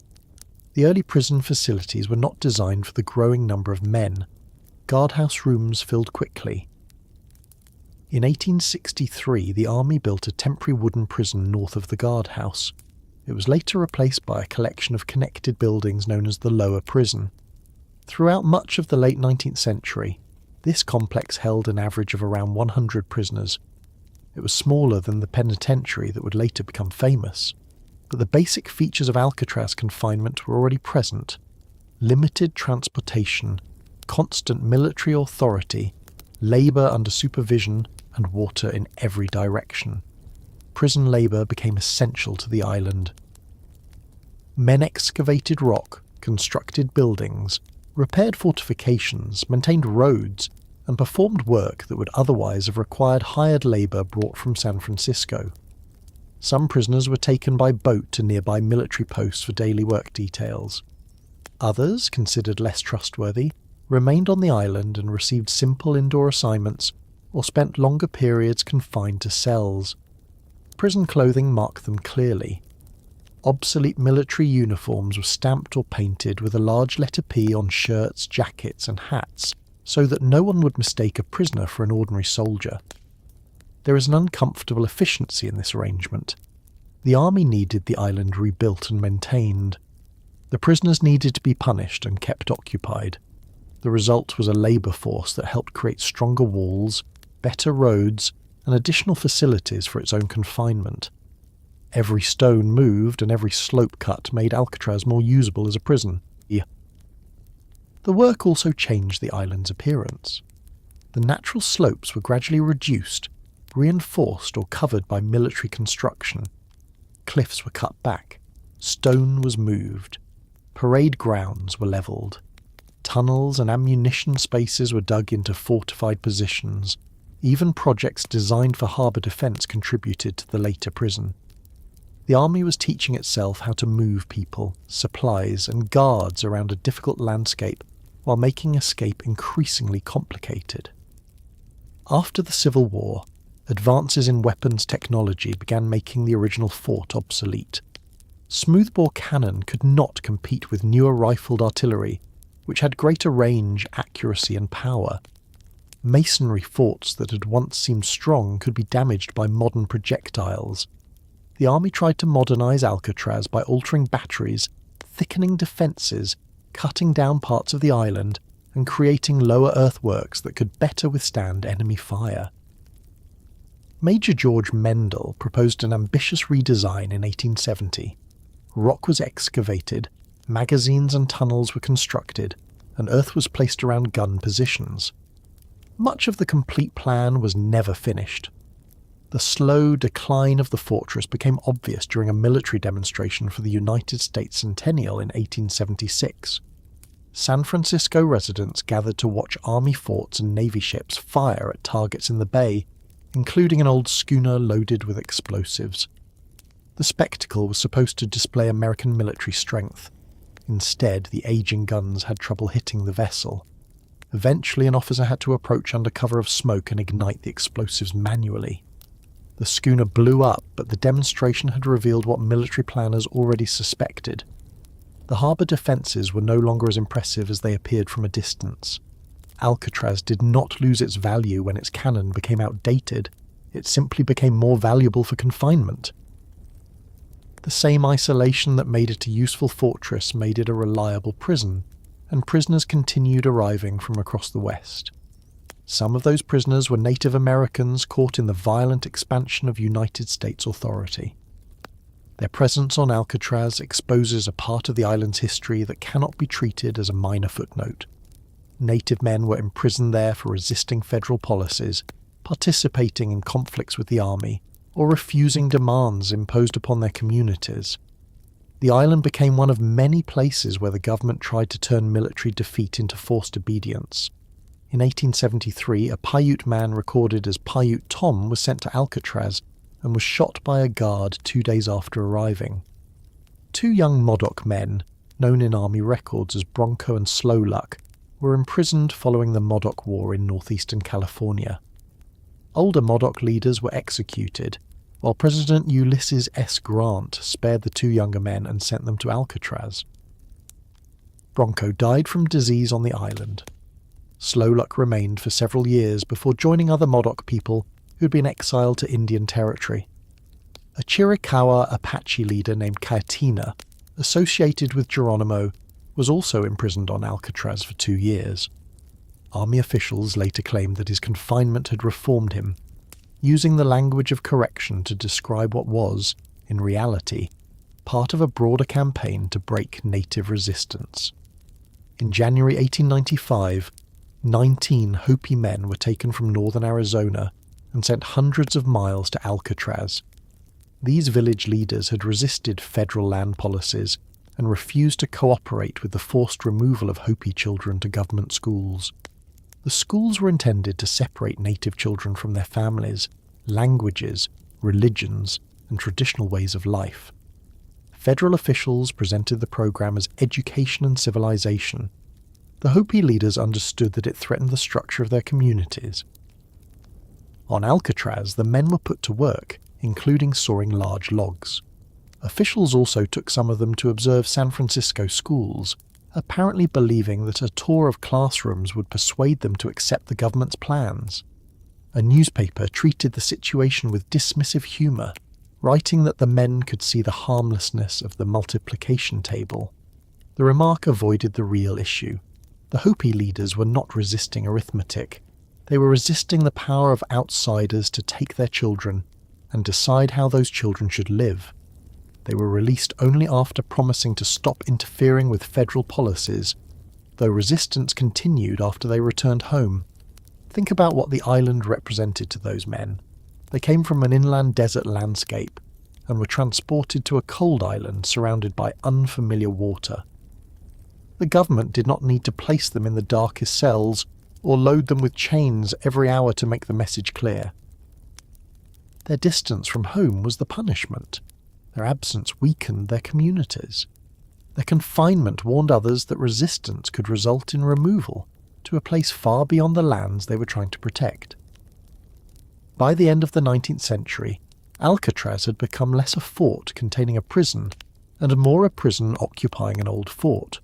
The early prison facilities were not designed for the growing number of men. Guardhouse rooms filled quickly. In 1863, the Army built a temporary wooden prison north of the guardhouse. It was later replaced by a collection of connected buildings known as the Lower Prison. Throughout much of the late 19th century, this complex held an average of around 100 prisoners. It was smaller than the penitentiary that would later become famous. But the basic features of Alcatraz confinement were already present. Limited transportation, constant military authority, labour under supervision, and water in every direction. Prison labour became essential to the island. Men excavated rock, constructed buildings, repaired fortifications, maintained roads, and performed work that would otherwise have required hired labour brought from San Francisco. Some prisoners were taken by boat to nearby military posts for daily work details. Others, considered less trustworthy, remained on the island and received simple indoor assignments or spent longer periods confined to cells. Prison clothing marked them clearly. Obsolete military uniforms were stamped or painted with a large letter P on shirts, jackets and hats, so that no one would mistake a prisoner for an ordinary soldier. There is an uncomfortable efficiency in this arrangement. The army needed the island rebuilt and maintained. The prisoners needed to be punished and kept occupied. The result was a labour force that helped create stronger walls, better roads, and additional facilities for its own confinement. Every stone moved and every slope cut made Alcatraz more usable as a prison. The work also changed the island's appearance. The natural slopes were gradually reduced, reinforced or covered by military construction. Cliffs were cut back, stone was moved, parade grounds were levelled, tunnels and ammunition spaces were dug into fortified positions. Even projects designed for harbour defence contributed to the later prison. The army was teaching itself how to move people, supplies and guards around a difficult landscape while making escape increasingly complicated. After the Civil War, advances in weapons technology began making the original fort obsolete. Smoothbore cannon could not compete with newer rifled artillery, which had greater range, accuracy and power. Masonry forts that had once seemed strong could be damaged by modern projectiles. The army tried to modernise Alcatraz by altering batteries, thickening defences, cutting down parts of the island, and creating lower earthworks that could better withstand enemy fire. Major George Mendel proposed an ambitious redesign in 1870. Rock was excavated, magazines and tunnels were constructed, and earth was placed around gun positions. Much of the complete plan was never finished. The slow decline of the fortress became obvious during a military demonstration for the United States Centennial in 1876. San Francisco residents gathered to watch Army forts and Navy ships fire at targets in the bay, including an old schooner loaded with explosives. The spectacle was supposed to display American military strength. Instead, the aging guns had trouble hitting the vessel. Eventually, an officer had to approach under cover of smoke and ignite the explosives manually. The schooner blew up, but the demonstration had revealed what military planners already suspected. The harbour defences were no longer as impressive as they appeared from a distance. Alcatraz did not lose its value when its cannon became outdated. It simply became more valuable for confinement. The same isolation that made it a useful fortress made it a reliable prison, and prisoners continued arriving from across the West. Some of those prisoners were Native Americans caught in the violent expansion of United States authority. Their presence on Alcatraz exposes a part of the island's history that cannot be treated as a minor footnote. Native men were imprisoned there for resisting federal policies, participating in conflicts with the army, or refusing demands imposed upon their communities. The island became one of many places where the government tried to turn military defeat into forced obedience. In 1873, a Paiute man recorded as Paiute Tom was sent to Alcatraz and was shot by a guard 2 days after arriving. 2 young Modoc men, known in army records as Bronco and Slow Luck, were imprisoned following the Modoc War in northeastern California. Older Modoc leaders were executed, while President Ulysses S. Grant spared the 2 younger men and sent them to Alcatraz. Bronco died from disease on the island. Slow Luck remained for several years before joining other Modoc people who had been exiled to Indian Territory. A Chiricahua Apache leader named Kayatina, associated with Geronimo, was also imprisoned on Alcatraz for 2 years. Army officials later claimed that his confinement had reformed him, using the language of correction to describe what was, in reality, part of a broader campaign to break native resistance. In January 1895, 19 Hopi men were taken from northern Arizona and sent hundreds of miles to Alcatraz. These village leaders had resisted federal land policies and refused to cooperate with the forced removal of Hopi children to government schools. The schools were intended to separate native children from their families, languages, religions, and traditional ways of life. Federal officials presented the program as education and civilization. The Hopi leaders understood that it threatened the structure of their communities. On Alcatraz, the men were put to work, including sawing large logs. Officials also took some of them to observe San Francisco schools, apparently believing that a tour of classrooms would persuade them to accept the government's plans. A newspaper treated the situation with dismissive humour, writing that the men could see the harmlessness of the multiplication table. The remark avoided the real issue. The Hopi leaders were not resisting arithmetic. They were resisting the power of outsiders to take their children and decide how those children should live. They were released only after promising to stop interfering with federal policies, though resistance continued after they returned home. Think about what the island represented to those men. They came from an inland desert landscape and were transported to a cold island surrounded by unfamiliar water. The government did not need to place them in the darkest cells or load them with chains every hour to make the message clear. Their distance from home was the punishment. Their absence weakened their communities. Their confinement warned others that resistance could result in removal to a place far beyond the lands they were trying to protect. By the end of the 19th century, Alcatraz had become less a fort containing a prison and more a prison occupying an old fort.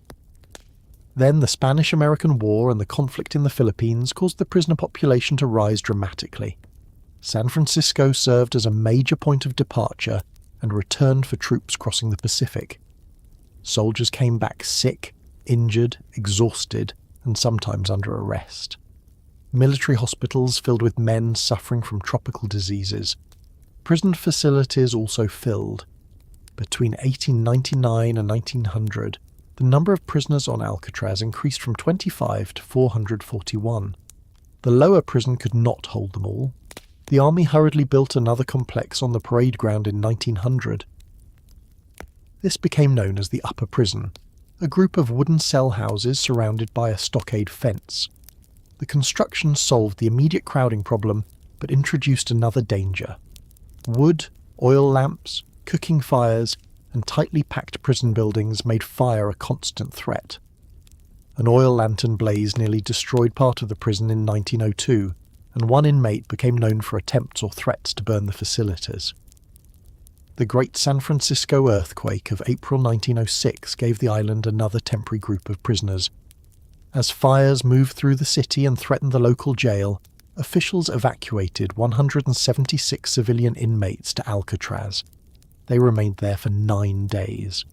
Then the Spanish-American War and the conflict in the Philippines caused the prisoner population to rise dramatically. San Francisco served as a major point of departure and returned for troops crossing the Pacific. Soldiers came back sick, injured, exhausted, and sometimes under arrest. Military hospitals filled with men suffering from tropical diseases. Prison facilities also filled. Between 1899 and 1900, the number of prisoners on Alcatraz increased from 25 to 441. The lower prison could not hold them all. The army hurriedly built another complex on the parade ground in 1900. This became known as the upper prison, a group of wooden cell houses surrounded by a stockade fence. The construction solved the immediate crowding problem, but introduced another danger. Wood, oil lamps, cooking fires, and tightly packed prison buildings made fire a constant threat. An oil lantern blaze nearly destroyed part of the prison in 1902, and one inmate became known for attempts or threats to burn the facilities. The Great San Francisco earthquake of April 1906 gave the island another temporary group of prisoners. As fires moved through the city and threatened the local jail, officials evacuated 176 civilian inmates to Alcatraz. They remained there for 9 days.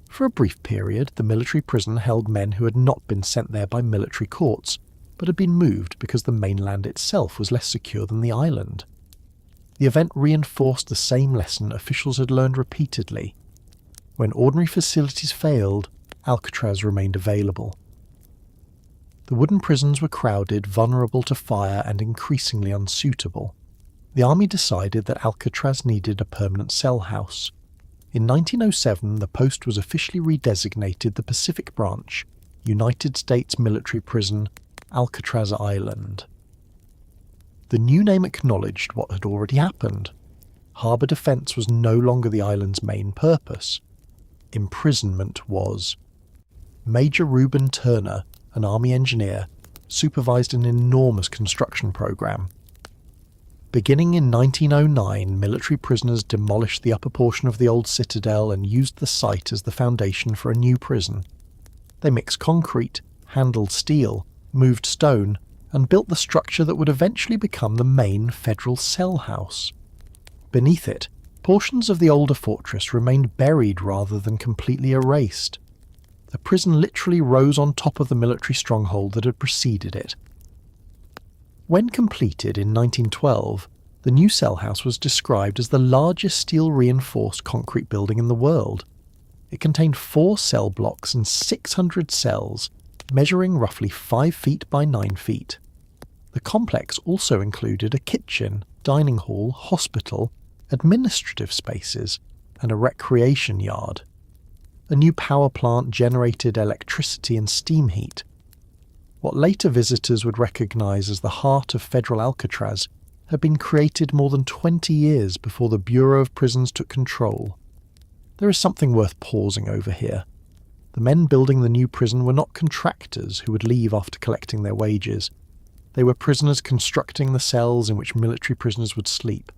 For a brief period, the military prison held men who had not been sent there by military courts, but had been moved because the mainland itself was less secure than the island. The event reinforced the same lesson officials had learned repeatedly. When ordinary facilities failed, Alcatraz remained available. The wooden prisons were crowded, vulnerable to fire, and increasingly unsuitable. The army decided that Alcatraz needed a permanent cell house. In 1907, the post was officially redesignated the Pacific Branch, United States Military Prison, Alcatraz Island. The new name acknowledged what had already happened. Harbour defence was no longer the island's main purpose. Imprisonment was. Major Reuben Turner, an army engineer, supervised an enormous construction program. Beginning in 1909, military prisoners demolished the upper portion of the old citadel and used the site as the foundation for a new prison. They mixed concrete, handled steel, moved stone, and built the structure that would eventually become the main federal cell house. Beneath it, portions of the older fortress remained buried rather than completely erased. The prison literally rose on top of the military stronghold that had preceded it. When completed in 1912, the new cell house was described as the largest steel-reinforced concrete building in the world. It contained 4 cell blocks and 600 cells, measuring roughly 5 feet by 9 feet. The complex also included a kitchen, dining hall, hospital, administrative spaces, and a recreation yard. A new power plant generated electricity and steam heat. What later visitors would recognise as the heart of federal Alcatraz had been created more than 20 years before the Bureau of Prisons took control. There is something worth pausing over here. The men building the new prison were not contractors who would leave after collecting their wages. They were prisoners constructing the cells in which military prisoners would sleep.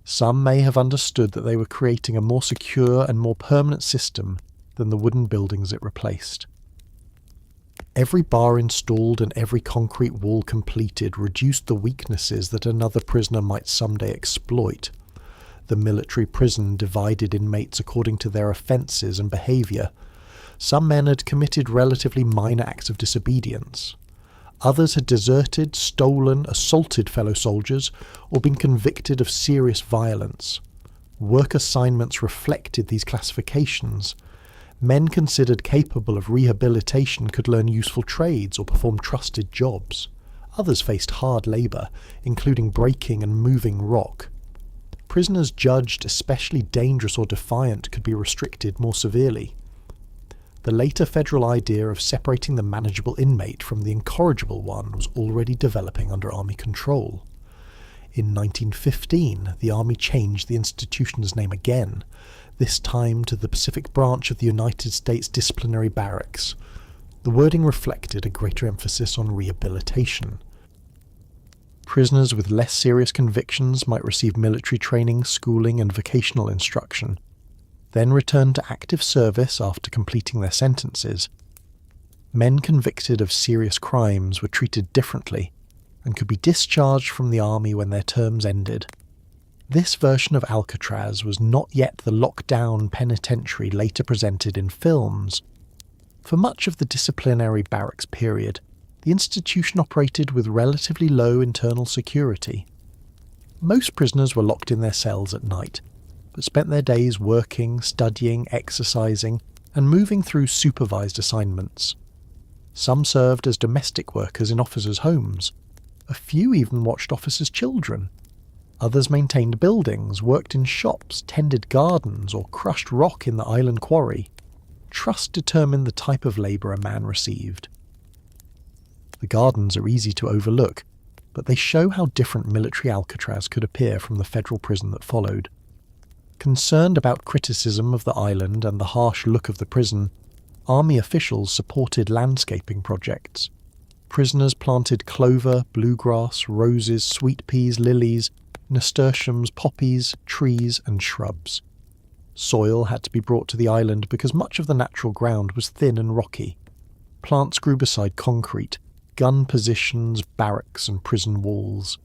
Some may have understood that they were creating a more secure and more permanent system than the wooden buildings it replaced. Every bar installed and every concrete wall completed reduced the weaknesses that another prisoner might someday exploit. The military prison divided inmates according to their offences and behaviour. Some men had committed relatively minor acts of disobedience. Others had deserted, stolen, assaulted fellow soldiers, or been convicted of serious violence. Work assignments reflected these classifications. Men considered capable of rehabilitation could learn useful trades or perform trusted jobs. Others faced hard labour, including breaking and moving rock. Prisoners judged especially dangerous or defiant could be restricted more severely. The later federal idea of separating the manageable inmate from the incorrigible one was already developing under Army control. In 1915, the Army changed the institution's name again, this time to the Pacific Branch of the United States Disciplinary Barracks. The wording reflected a greater emphasis on rehabilitation. Prisoners with less serious convictions might receive military training, schooling, and vocational instruction, then return to active service after completing their sentences. Men convicted of serious crimes were treated differently and could be discharged from the Army when their terms ended. This version of Alcatraz was not yet the lockdown penitentiary later presented in films. For much of the disciplinary barracks period, the institution operated with relatively low internal security. Most prisoners were locked in their cells at night, but spent their days working, studying, exercising, and moving through supervised assignments. Some served as domestic workers in officers' homes. A few even watched officers' children. Others maintained buildings, worked in shops, tended gardens, or crushed rock in the island quarry. Trust determined the type of labour a man received. The gardens are easy to overlook, but they show how different military Alcatraz could appear from the federal prison that followed. Concerned about criticism of the island and the harsh look of the prison, Army officials supported landscaping projects. Prisoners planted clover, bluegrass, roses, sweet peas, lilies, nasturtiums, poppies, trees, and shrubs. Soil had to be brought to the island because much of the natural ground was thin and rocky. Plants grew beside concrete, gun positions, barracks, and prison walls.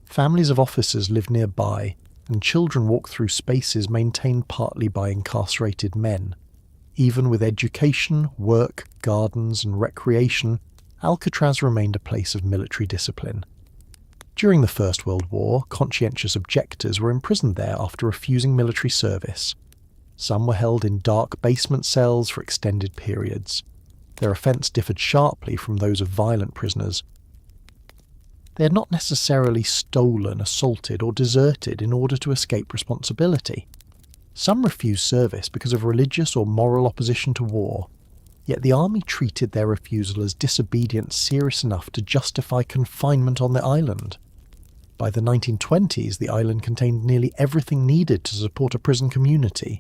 Families of officers lived nearby, and children walked through spaces maintained partly by incarcerated men. Even with education, work, gardens, and recreation, Alcatraz remained a place of military discipline. During the First World War, conscientious objectors were imprisoned there after refusing military service. Some were held in dark basement cells for extended periods. Their offence differed sharply from those of violent prisoners. They had not necessarily stolen, assaulted, or deserted in order to escape responsibility. Some refused service because of religious or moral opposition to war, yet the Army treated their refusal as disobedience serious enough to justify confinement on the island. By the 1920s, the island contained nearly everything needed to support a prison community: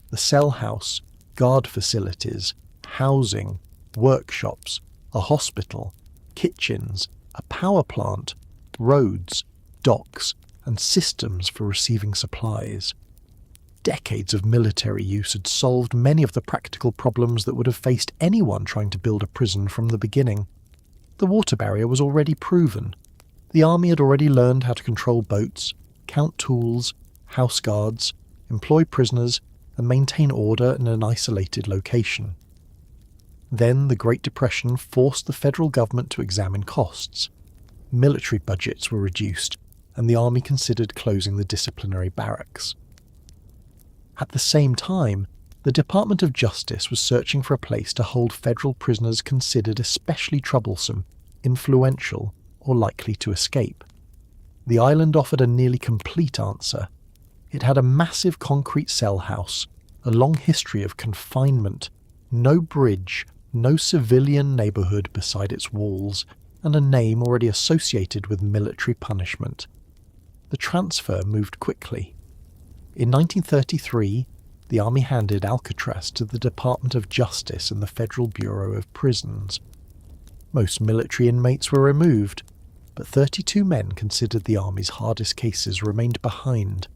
the cell house, guard facilities, housing, workshops, a hospital, kitchens, a power plant, roads, docks, and systems for receiving supplies. Decades of military use had solved many of the practical problems that would have faced anyone trying to build a prison from the beginning. The water barrier was already proven. The Army had already learned how to control boats, count tools, house guards, employ prisoners, and maintain order in an isolated location. Then the Great Depression forced the federal government to examine costs. Military budgets were reduced, and the Army considered closing the disciplinary barracks. At the same time, the Department of Justice was searching for a place to hold federal prisoners considered especially troublesome, influential, or likely to escape. The island offered a nearly complete answer. It had a massive concrete cell house, a long history of confinement, no bridge, no civilian neighbourhood beside its walls, and a name already associated with military punishment. The transfer moved quickly. In 1933, the Army handed Alcatraz to the Department of Justice and the Federal Bureau of Prisons. Most military inmates were removed, but 32 men considered the Army's hardest cases remained behind.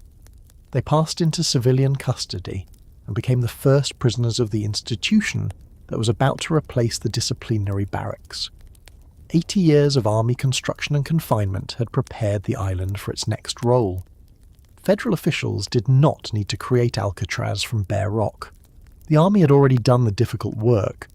They passed into civilian custody and became the first prisoners of the institution that was about to replace the disciplinary barracks. 80 years of army construction and confinement had prepared the island for its next role. Federal officials did not need to create Alcatraz from bare rock. The army had already done the difficult work.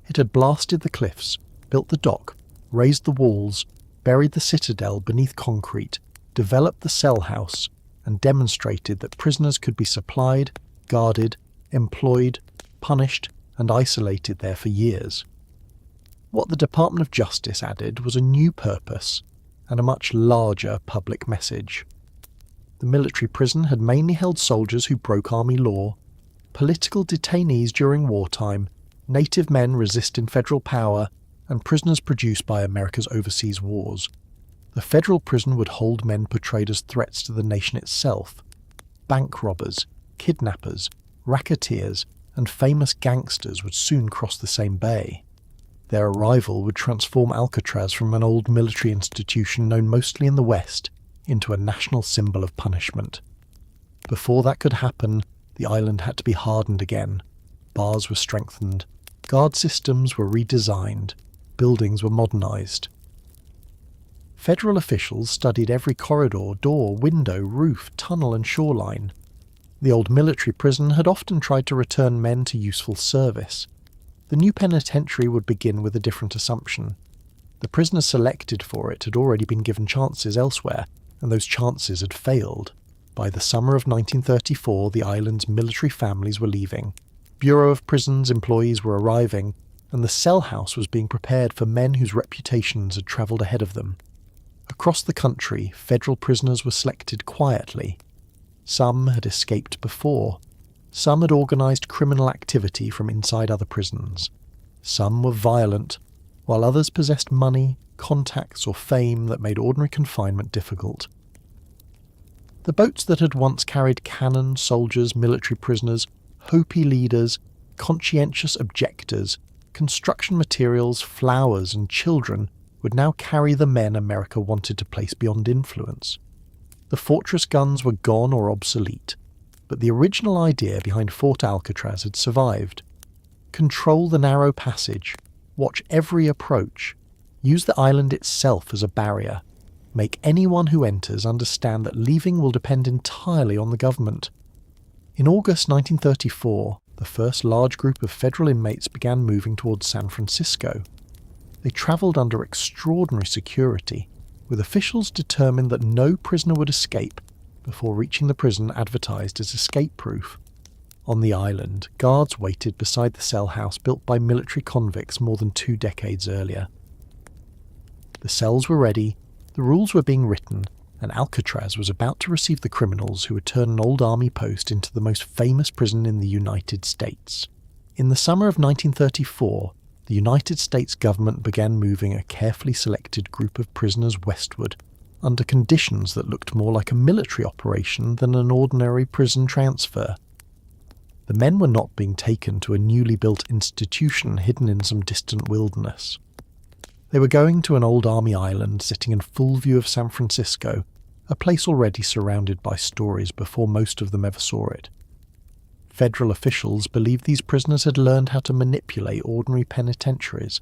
It had blasted the cliffs, built the dock, raised the walls, buried the citadel beneath concrete, developed the cell house, and demonstrated that prisoners could be supplied, guarded, employed, punished, and isolated there for years. What the Department of Justice added was a new purpose and a much larger public message. The military prison had mainly held soldiers who broke army law, political detainees during wartime, native men resisting federal power, and prisoners produced by America's overseas wars. The federal prison would hold men portrayed as threats to the nation itself. Bank robbers, kidnappers, racketeers, and famous gangsters would soon cross the same bay. Their arrival would transform Alcatraz from an old military institution known mostly in the West into a national symbol of punishment. Before that could happen, the island had to be hardened again. Bars were strengthened, guard systems were redesigned, buildings were modernized. Federal officials studied every corridor, door, window, roof, tunnel and shoreline. The old military prison had often tried to return men to useful service. The new penitentiary would begin with a different assumption. The prisoners selected for it had already been given chances elsewhere, and those chances had failed. By the summer of 1934, the island's military families were leaving. Bureau of Prisons employees were arriving, and the cell house was being prepared for men whose reputations had travelled ahead of them. Across the country, federal prisoners were selected quietly. Some had escaped before. Some had organised criminal activity from inside other prisons. Some were violent, while others possessed money, contacts or fame that made ordinary confinement difficult. The boats that had once carried cannon, soldiers, military prisoners, Hopi leaders, conscientious objectors, construction materials, flowers and children would now carry the men America wanted to place beyond influence. The fortress guns were gone or obsolete, but the original idea behind Fort Alcatraz had survived. Control the narrow passage, watch every approach, use the island itself as a barrier, make anyone who enters understand that leaving will depend entirely on the government. In August 1934, the first large group of federal inmates began moving towards San Francisco. They travelled under extraordinary security, with officials determined that no prisoner would escape before reaching the prison advertised as escape-proof. On the island, guards waited beside the cell house built by military convicts more than 2 decades earlier. The cells were ready, the rules were being written, and Alcatraz was about to receive the criminals who would turn an old army post into the most famous prison in the United States. In the summer of 1934, the United States government began moving a carefully selected group of prisoners westward, under conditions that looked more like a military operation than an ordinary prison transfer. The men were not being taken to a newly built institution hidden in some distant wilderness. They were going to an old army island sitting in full view of San Francisco, a place already surrounded by stories before most of them ever saw it. Federal officials believed these prisoners had learned how to manipulate ordinary penitentiaries.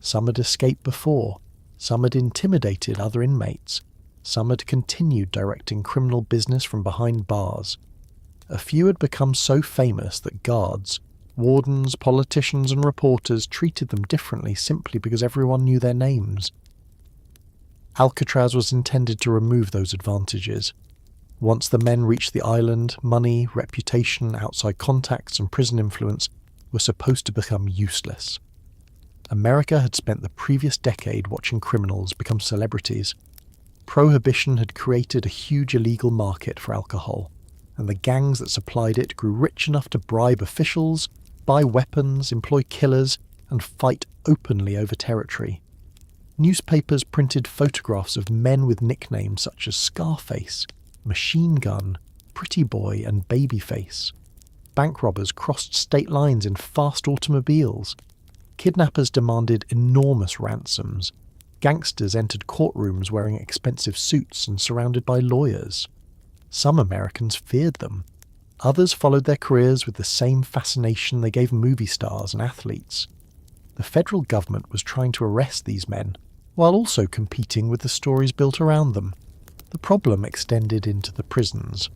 Some had escaped before, some had intimidated other inmates, some had continued directing criminal business from behind bars. A few had become so famous that guards, wardens, politicians and reporters treated them differently simply because everyone knew their names. Alcatraz was intended to remove those advantages. Once the men reached the island, money, reputation, outside contacts and prison influence were supposed to become useless. America had spent the previous decade watching criminals become celebrities. Prohibition had created a huge illegal market for alcohol, and the gangs that supplied it grew rich enough to bribe officials, buy weapons, employ killers, and fight openly over territory. Newspapers printed photographs of men with nicknames such as Scarface, Machine Gun, Pretty Boy, and Babyface. Bank robbers crossed state lines in fast automobiles. Kidnappers demanded enormous ransoms. Gangsters entered courtrooms wearing expensive suits and surrounded by lawyers. Some Americans feared them. Others followed their careers with the same fascination they gave movie stars and athletes. The federal government was trying to arrest these men, while also competing with the stories built around them. The problem extended into the prisons.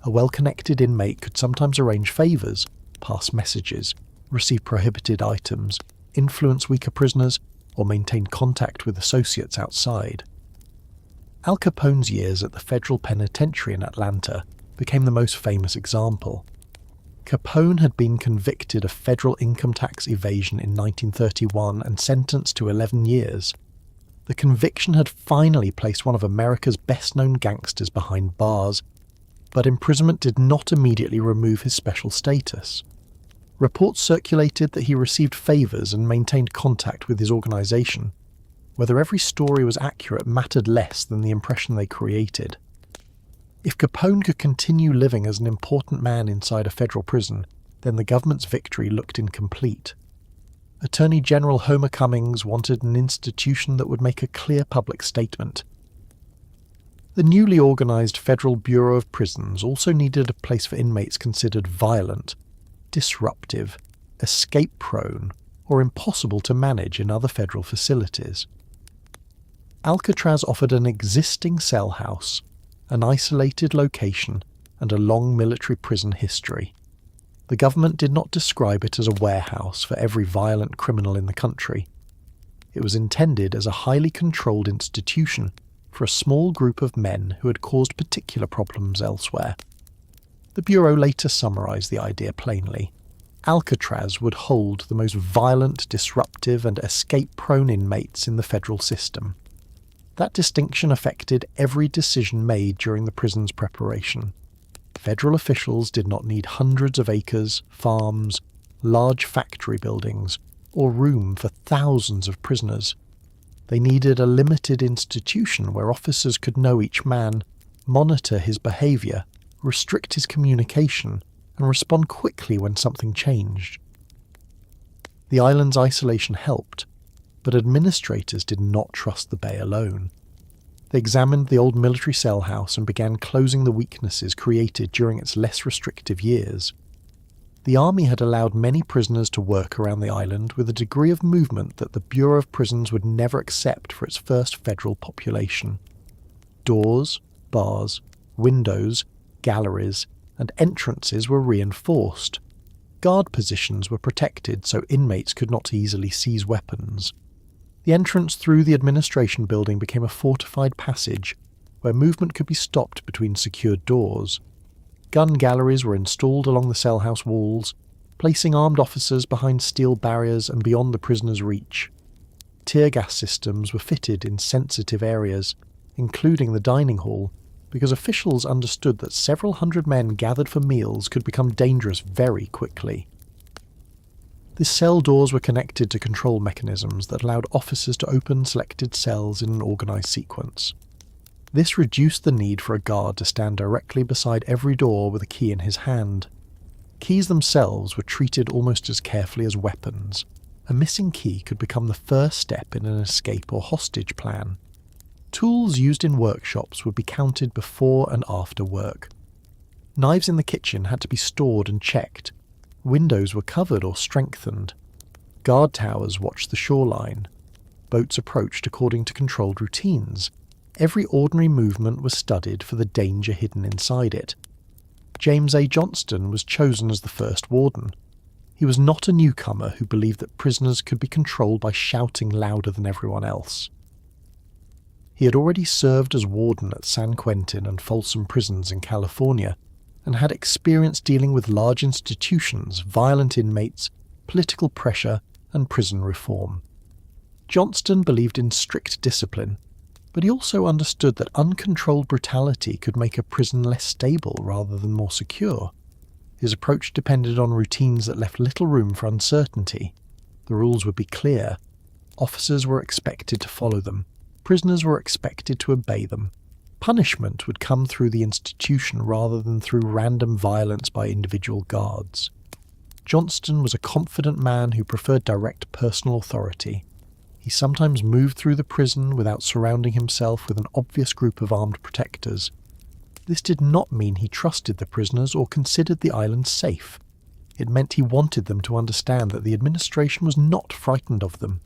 A well-connected inmate could sometimes arrange favours, pass messages, receive prohibited items, influence weaker prisoners, or maintain contact with associates outside. Al Capone's years at the Federal Penitentiary in Atlanta became the most famous example. Capone had been convicted of federal income tax evasion in 1931 and sentenced to 11 years. The conviction had finally placed one of America's best-known gangsters behind bars, but imprisonment did not immediately remove his special status. Reports circulated that he received favours and maintained contact with his organisation. Whether every story was accurate mattered less than the impression they created. If Capone could continue living as an important man inside a federal prison, then the government's victory looked incomplete. Attorney General Homer Cummings wanted an institution that would make a clear public statement. The newly organised Federal Bureau of Prisons also needed a place for inmates considered violent, disruptive, escape-prone, or impossible to manage in other federal facilities. Alcatraz offered an existing cell house, an isolated location, and a long military prison history. The government did not describe it as a warehouse for every violent criminal in the country. It was intended as a highly controlled institution for a small group of men who had caused particular problems elsewhere. The Bureau later summarized the idea plainly. Alcatraz would hold the most violent, disruptive, and escape-prone inmates in the federal system. That distinction affected every decision made during the prison's preparation. Federal officials did not need hundreds of acres, farms, large factory buildings, or room for thousands of prisoners. They needed a limited institution where officers could know each man, monitor his behaviour, restrict his communication, and respond quickly when something changed. The island's isolation helped, but administrators did not trust the bay alone. They examined the old military cell house and began closing the weaknesses created during its less restrictive years. The army had allowed many prisoners to work around the island with a degree of movement that the Bureau of Prisons would never accept for its first federal population. Doors, bars, windows, galleries, and entrances were reinforced. Guard positions were protected so inmates could not easily seize weapons. The entrance through the administration building became a fortified passage where movement could be stopped between secured doors. Gun galleries were installed along the cell house walls, placing armed officers behind steel barriers and beyond the prisoners' reach. Tear gas systems were fitted in sensitive areas, including the dining hall, because officials understood that several hundred men gathered for meals could become dangerous very quickly. The cell doors were connected to control mechanisms that allowed officers to open selected cells in an organised sequence. This reduced the need for a guard to stand directly beside every door with a key in his hand. Keys themselves were treated almost as carefully as weapons. A missing key could become the first step in an escape or hostage plan. Tools used in workshops would be counted before and after work. Knives in the kitchen had to be stored and checked. Windows were covered or strengthened. Guard towers watched the shoreline. Boats approached according to controlled routines. Every ordinary movement was studied for the danger hidden inside it. James A. Johnston was chosen as the first warden. He was not a newcomer who believed that prisoners could be controlled by shouting louder than everyone else. He had already served as warden at San Quentin and Folsom prisons in California, and had experience dealing with large institutions, violent inmates, political pressure, and prison reform. Johnston believed in strict discipline, but he also understood that uncontrolled brutality could make a prison less stable rather than more secure. His approach depended on routines that left little room for uncertainty. The rules would be clear. Officers were expected to follow them. Prisoners were expected to obey them. Punishment would come through the institution rather than through random violence by individual guards. Johnston was a confident man who preferred direct personal authority. He sometimes moved through the prison without surrounding himself with an obvious group of armed protectors. This did not mean he trusted the prisoners or considered the island safe. It meant he wanted them to understand that the administration was not frightened of them.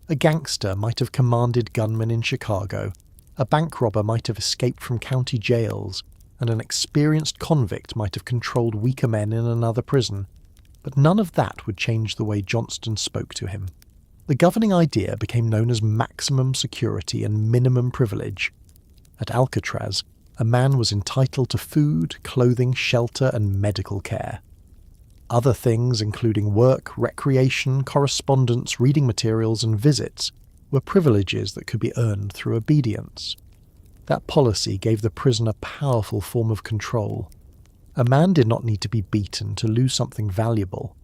A gangster might have commanded gunmen in Chicago, a bank robber might have escaped from county jails, and an experienced convict might have controlled weaker men in another prison, but none of that would change the way Johnston spoke to him. The governing idea became known as maximum security and minimum privilege. At Alcatraz, a man was entitled to food, clothing, shelter, and medical care. Other things, including work, recreation, correspondence, reading materials, and visits, were privileges that could be earned through obedience. That policy gave the prison a powerful form of control. A man did not need to be beaten to lose something valuable.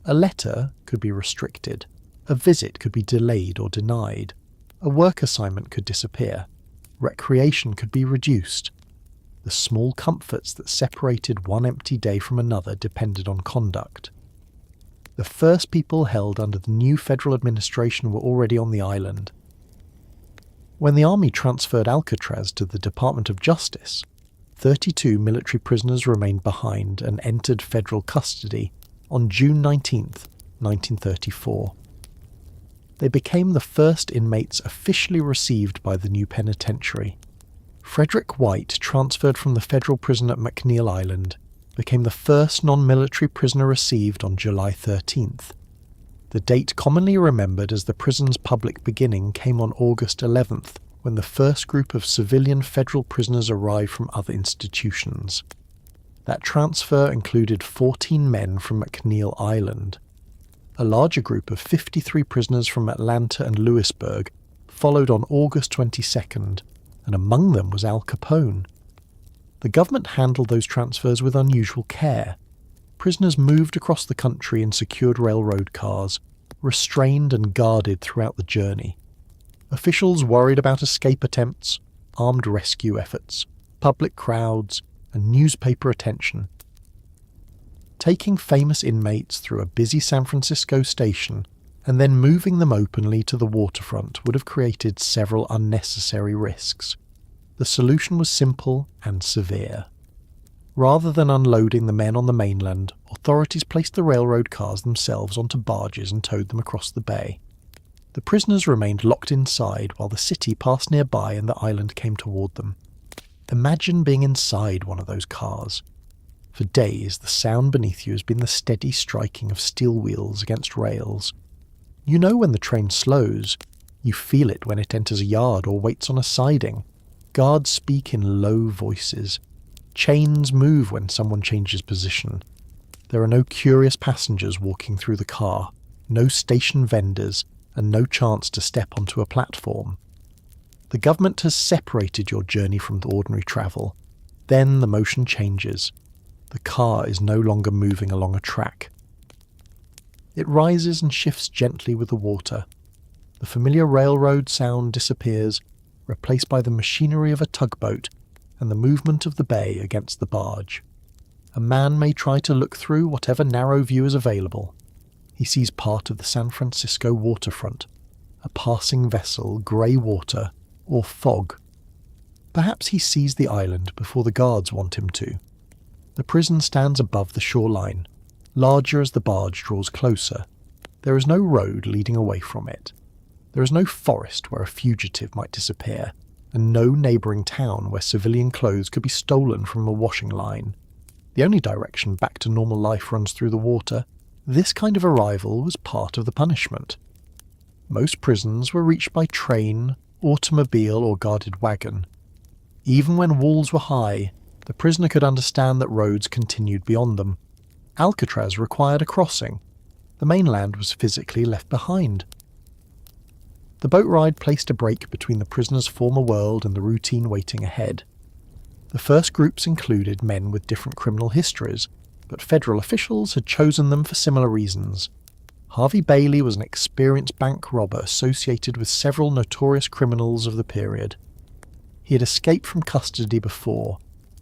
A letter could be restricted. A visit could be delayed or denied. A work assignment could disappear. Recreation could be reduced. The small comforts that separated one empty day from another depended on conduct. The first people held under the new federal administration were already on the island. When the army transferred Alcatraz to the Department of Justice, 32 military prisoners remained behind and entered federal custody on June 19, 1934. They became the first inmates officially received by the new penitentiary. Frederick White, transferred from the federal prison at McNeil Island, became the first non-military prisoner received on July 13th. The date commonly remembered as the prison's public beginning came on August 11th, when the first group of civilian federal prisoners arrived from other institutions. That transfer included 14 men from McNeil Island. A larger group of 53 prisoners from Atlanta and Lewisburg followed on August 22nd, and among them was Al Capone. The government handled those transfers with unusual care. Prisoners moved across the country in secured railroad cars, restrained and guarded throughout the journey. Officials worried about escape attempts, armed rescue efforts, public crowds, and newspaper attention. Taking famous inmates through a busy San Francisco station and then moving them openly to the waterfront would have created several unnecessary risks. The solution was simple and severe. Rather than unloading the men on the mainland, authorities placed the railroad cars themselves onto barges and towed them across the bay. The prisoners remained locked inside while the city passed nearby and the island came toward them. Imagine being inside one of those cars. For days, the sound beneath you has been the steady striking of steel wheels against rails. You know when the train slows. You feel it when it enters a yard or waits on a siding. Guards speak in low voices. Chains move when someone changes position. There are no curious passengers walking through the car, no station vendors, and no chance to step onto a platform. The government has separated your journey from the ordinary travel. Then the motion changes. The car is no longer moving along a track. It rises and shifts gently with the water. The familiar railroad sound disappears, replaced by the machinery of a tugboat and the movement of the bay against the barge. A man may try to look through whatever narrow view is available. He sees part of the San Francisco waterfront, a passing vessel, grey water, or fog. Perhaps he sees the island before the guards want him to. The prison stands above the shoreline, larger as the barge draws closer. There is no road leading away from it. There is no forest where a fugitive might disappear, and no neighbouring town where civilian clothes could be stolen from a washing line. The only direction back to normal life runs through the water. This kind of arrival was part of the punishment. Most prisons were reached by train, automobile, or guarded wagon. Even when walls were high, the prisoner could understand that roads continued beyond them. Alcatraz required a crossing. The mainland was physically left behind. The boat ride placed a break between the prisoner's former world and the routine waiting ahead. The first groups included men with different criminal histories, but federal officials had chosen them for similar reasons. Harvey Bailey was an experienced bank robber associated with several notorious criminals of the period. He had escaped from custody before,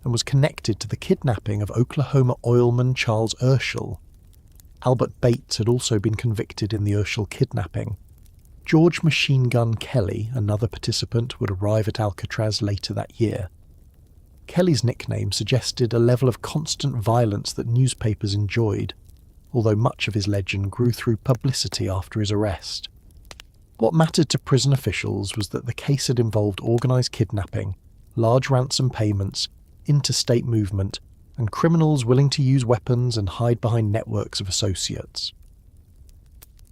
and was connected to the kidnapping of Oklahoma oilman Charles Urschel. Albert Bates had also been convicted in the Urschel kidnapping. George Machine Gun Kelly, another participant, would arrive at Alcatraz later that year. Kelly's nickname suggested a level of constant violence that newspapers enjoyed, although much of his legend grew through publicity after his arrest. What mattered to prison officials was that the case had involved organised kidnapping, large ransom payments, interstate movement, and criminals willing to use weapons and hide behind networks of associates.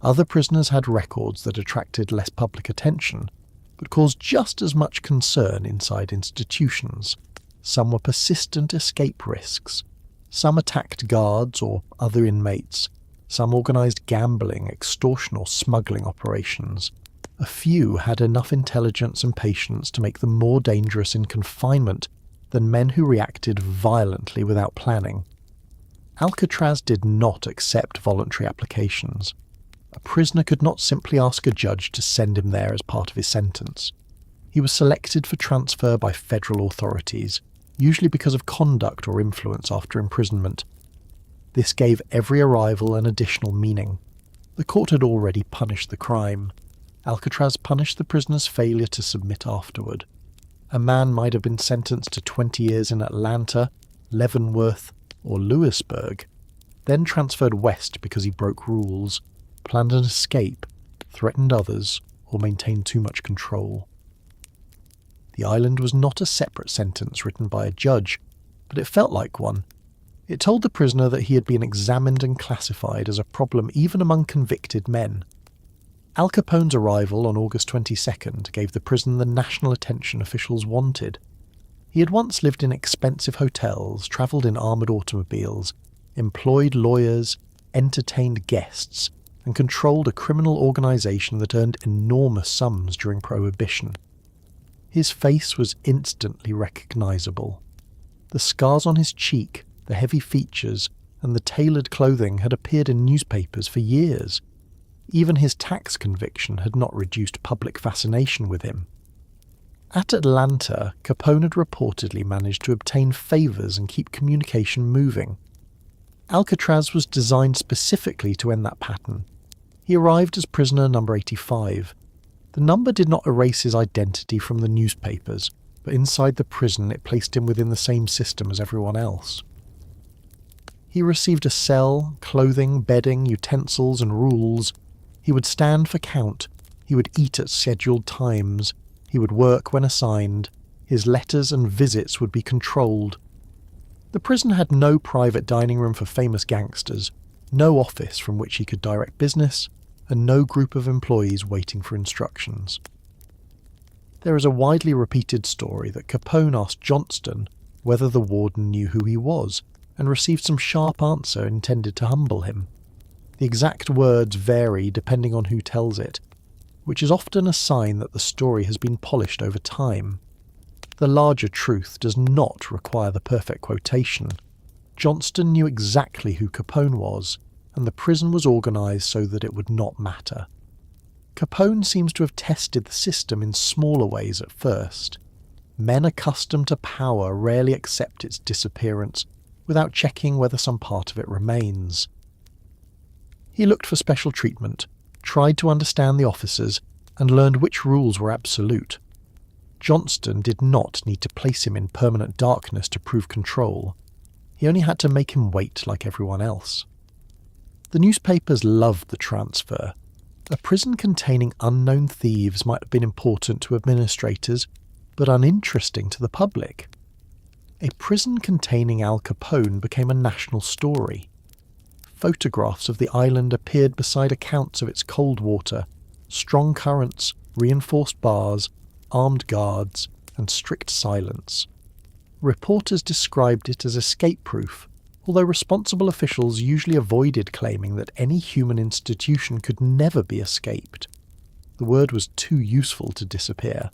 Other prisoners had records that attracted less public attention, but caused just as much concern inside institutions. Some were persistent escape risks. Some attacked guards or other inmates. Some organised gambling, extortion or smuggling operations. A few had enough intelligence and patience to make them more dangerous in confinement than men who reacted violently without planning. Alcatraz did not accept voluntary applications. A prisoner could not simply ask a judge to send him there as part of his sentence. He was selected for transfer by federal authorities, usually because of conduct or influence after imprisonment. This gave every arrival an additional meaning. The court had already punished the crime. Alcatraz punished the prisoner's failure to submit afterward. A man might have been sentenced to 20 years in Atlanta, Leavenworth, or Lewisburg, then transferred west because he broke rules, planned an escape, threatened others, or maintained too much control. The island was not a separate sentence written by a judge, but it felt like one. It told the prisoner that he had been examined and classified as a problem even among convicted men. Al Capone's arrival on August 22nd gave the prison the national attention officials wanted. He had once lived in expensive hotels, travelled in armoured automobiles, employed lawyers, entertained guests, and controlled a criminal organisation that earned enormous sums during Prohibition. His face was instantly recognisable. The scars on his cheek, the heavy features, and the tailored clothing had appeared in newspapers for years. Even his tax conviction had not reduced public fascination with him. At Atlanta, Capone had reportedly managed to obtain favours and keep communication moving. Alcatraz was designed specifically to end that pattern. He arrived as prisoner number 85. The number did not erase his identity from the newspapers, but inside the prison it placed him within the same system as everyone else. He received a cell, clothing, bedding, utensils and rules. He would stand for count. He would eat at scheduled times. He would work when assigned. His letters and visits would be controlled. The prison had no private dining room for famous gangsters, no office from which he could direct business, and no group of employees waiting for instructions. There is a widely repeated story that Capone asked Johnston whether the warden knew who he was, and received some sharp answer intended to humble him. The exact words vary depending on who tells it, which is often a sign that the story has been polished over time. The larger truth does not require the perfect quotation. Johnston knew exactly who Capone was, and the prison was organised so that it would not matter. Capone seems to have tested the system in smaller ways at first. Men accustomed to power rarely accept its disappearance without checking whether some part of it remains. He looked for special treatment, tried to understand the officers, and learned which rules were absolute. Johnston did not need to place him in permanent darkness to prove control. He only had to make him wait like everyone else. The newspapers loved the transfer. A prison containing unknown thieves might have been important to administrators, but uninteresting to the public. A prison containing Al Capone became a national story. Photographs of the island appeared beside accounts of its cold water, strong currents, reinforced bars, armed guards, and strict silence. Reporters described it as escape-proof, although responsible officials usually avoided claiming that any human institution could never be escaped. The word was too useful to disappear.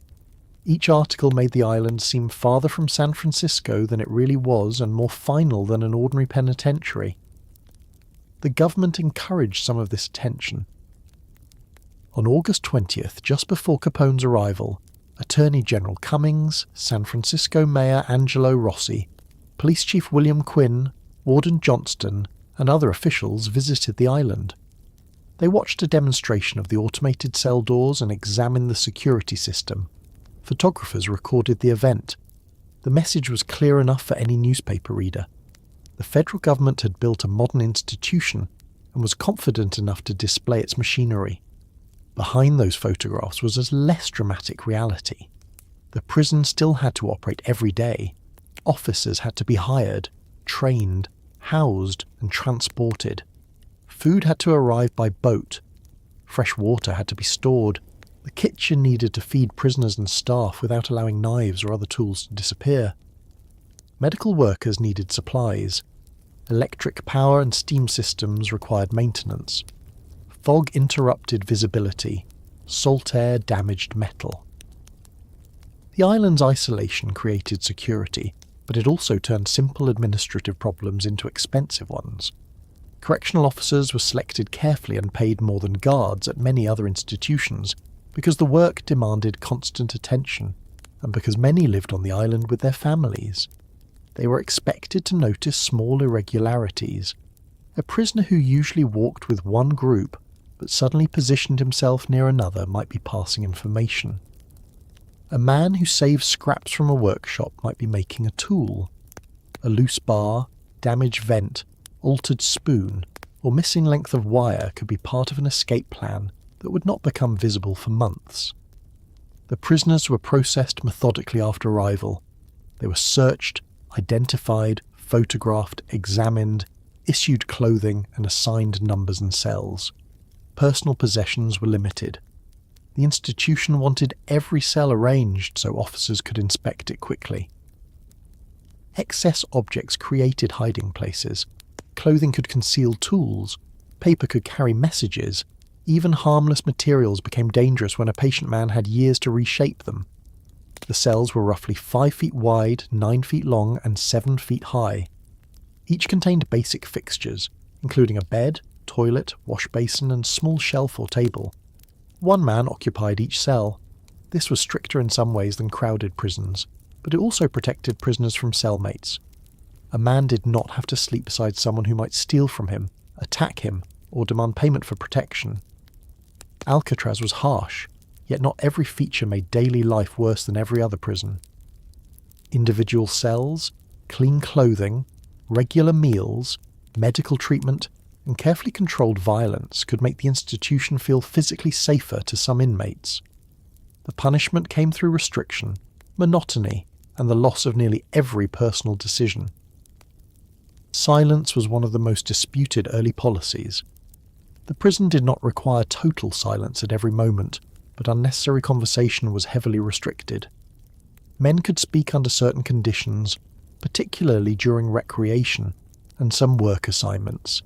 Each article made the island seem farther from San Francisco than it really was and more final than an ordinary penitentiary. The government encouraged some of this attention. On August 20th, just before Capone's arrival, Attorney General Cummings, San Francisco Mayor Angelo Rossi, Police Chief William Quinn, Warden Johnston, and other officials visited the island. They watched a demonstration of the automated cell doors and examined the security system. Photographers recorded the event. The message was clear enough for any newspaper reader. The federal government had built a modern institution and was confident enough to display its machinery. Behind those photographs was a less dramatic reality. The prison still had to operate every day. Officers had to be hired, trained, housed and transported. Food had to arrive by boat. Fresh water had to be stored. The kitchen needed to feed prisoners and staff without allowing knives or other tools to disappear. Medical workers needed supplies. Electric power and steam systems required maintenance. Fog interrupted visibility. Salt air damaged metal. The island's isolation created security, but it also turned simple administrative problems into expensive ones. Correctional officers were selected carefully and paid more than guards at many other institutions because the work demanded constant attention and because many lived on the island with their families. They were expected to notice small irregularities. A prisoner who usually walked with one group but suddenly positioned himself near another might be passing information. A man who saved scraps from a workshop might be making a tool. A loose bar, damaged vent, altered spoon, or missing length of wire could be part of an escape plan that would not become visible for months. The prisoners were processed methodically after arrival. They were searched, identified, photographed, examined, issued clothing, and assigned numbers and cells. Personal possessions were limited. The institution wanted every cell arranged so officers could inspect it quickly. Excess objects created hiding places. Clothing could conceal tools. Paper could carry messages. Even harmless materials became dangerous when a patient man had years to reshape them. The cells were roughly 5 feet wide, 9 feet long, and 7 feet high. Each contained basic fixtures, including a bed, toilet, wash basin, and small shelf or table. One man occupied each cell. This was stricter in some ways than crowded prisons, but it also protected prisoners from cellmates. A man did not have to sleep beside someone who might steal from him, attack him, or demand payment for protection. Alcatraz was harsh, yet not every feature made daily life worse than every other prison. Individual cells, clean clothing, regular meals, medical treatment, and carefully controlled violence could make the institution feel physically safer to some inmates. The punishment came through restriction, monotony, and the loss of nearly every personal decision. Silence was one of the most disputed early policies. The prison did not require total silence at every moment, but unnecessary conversation was heavily restricted. Men could speak under certain conditions, particularly during recreation and some work assignments.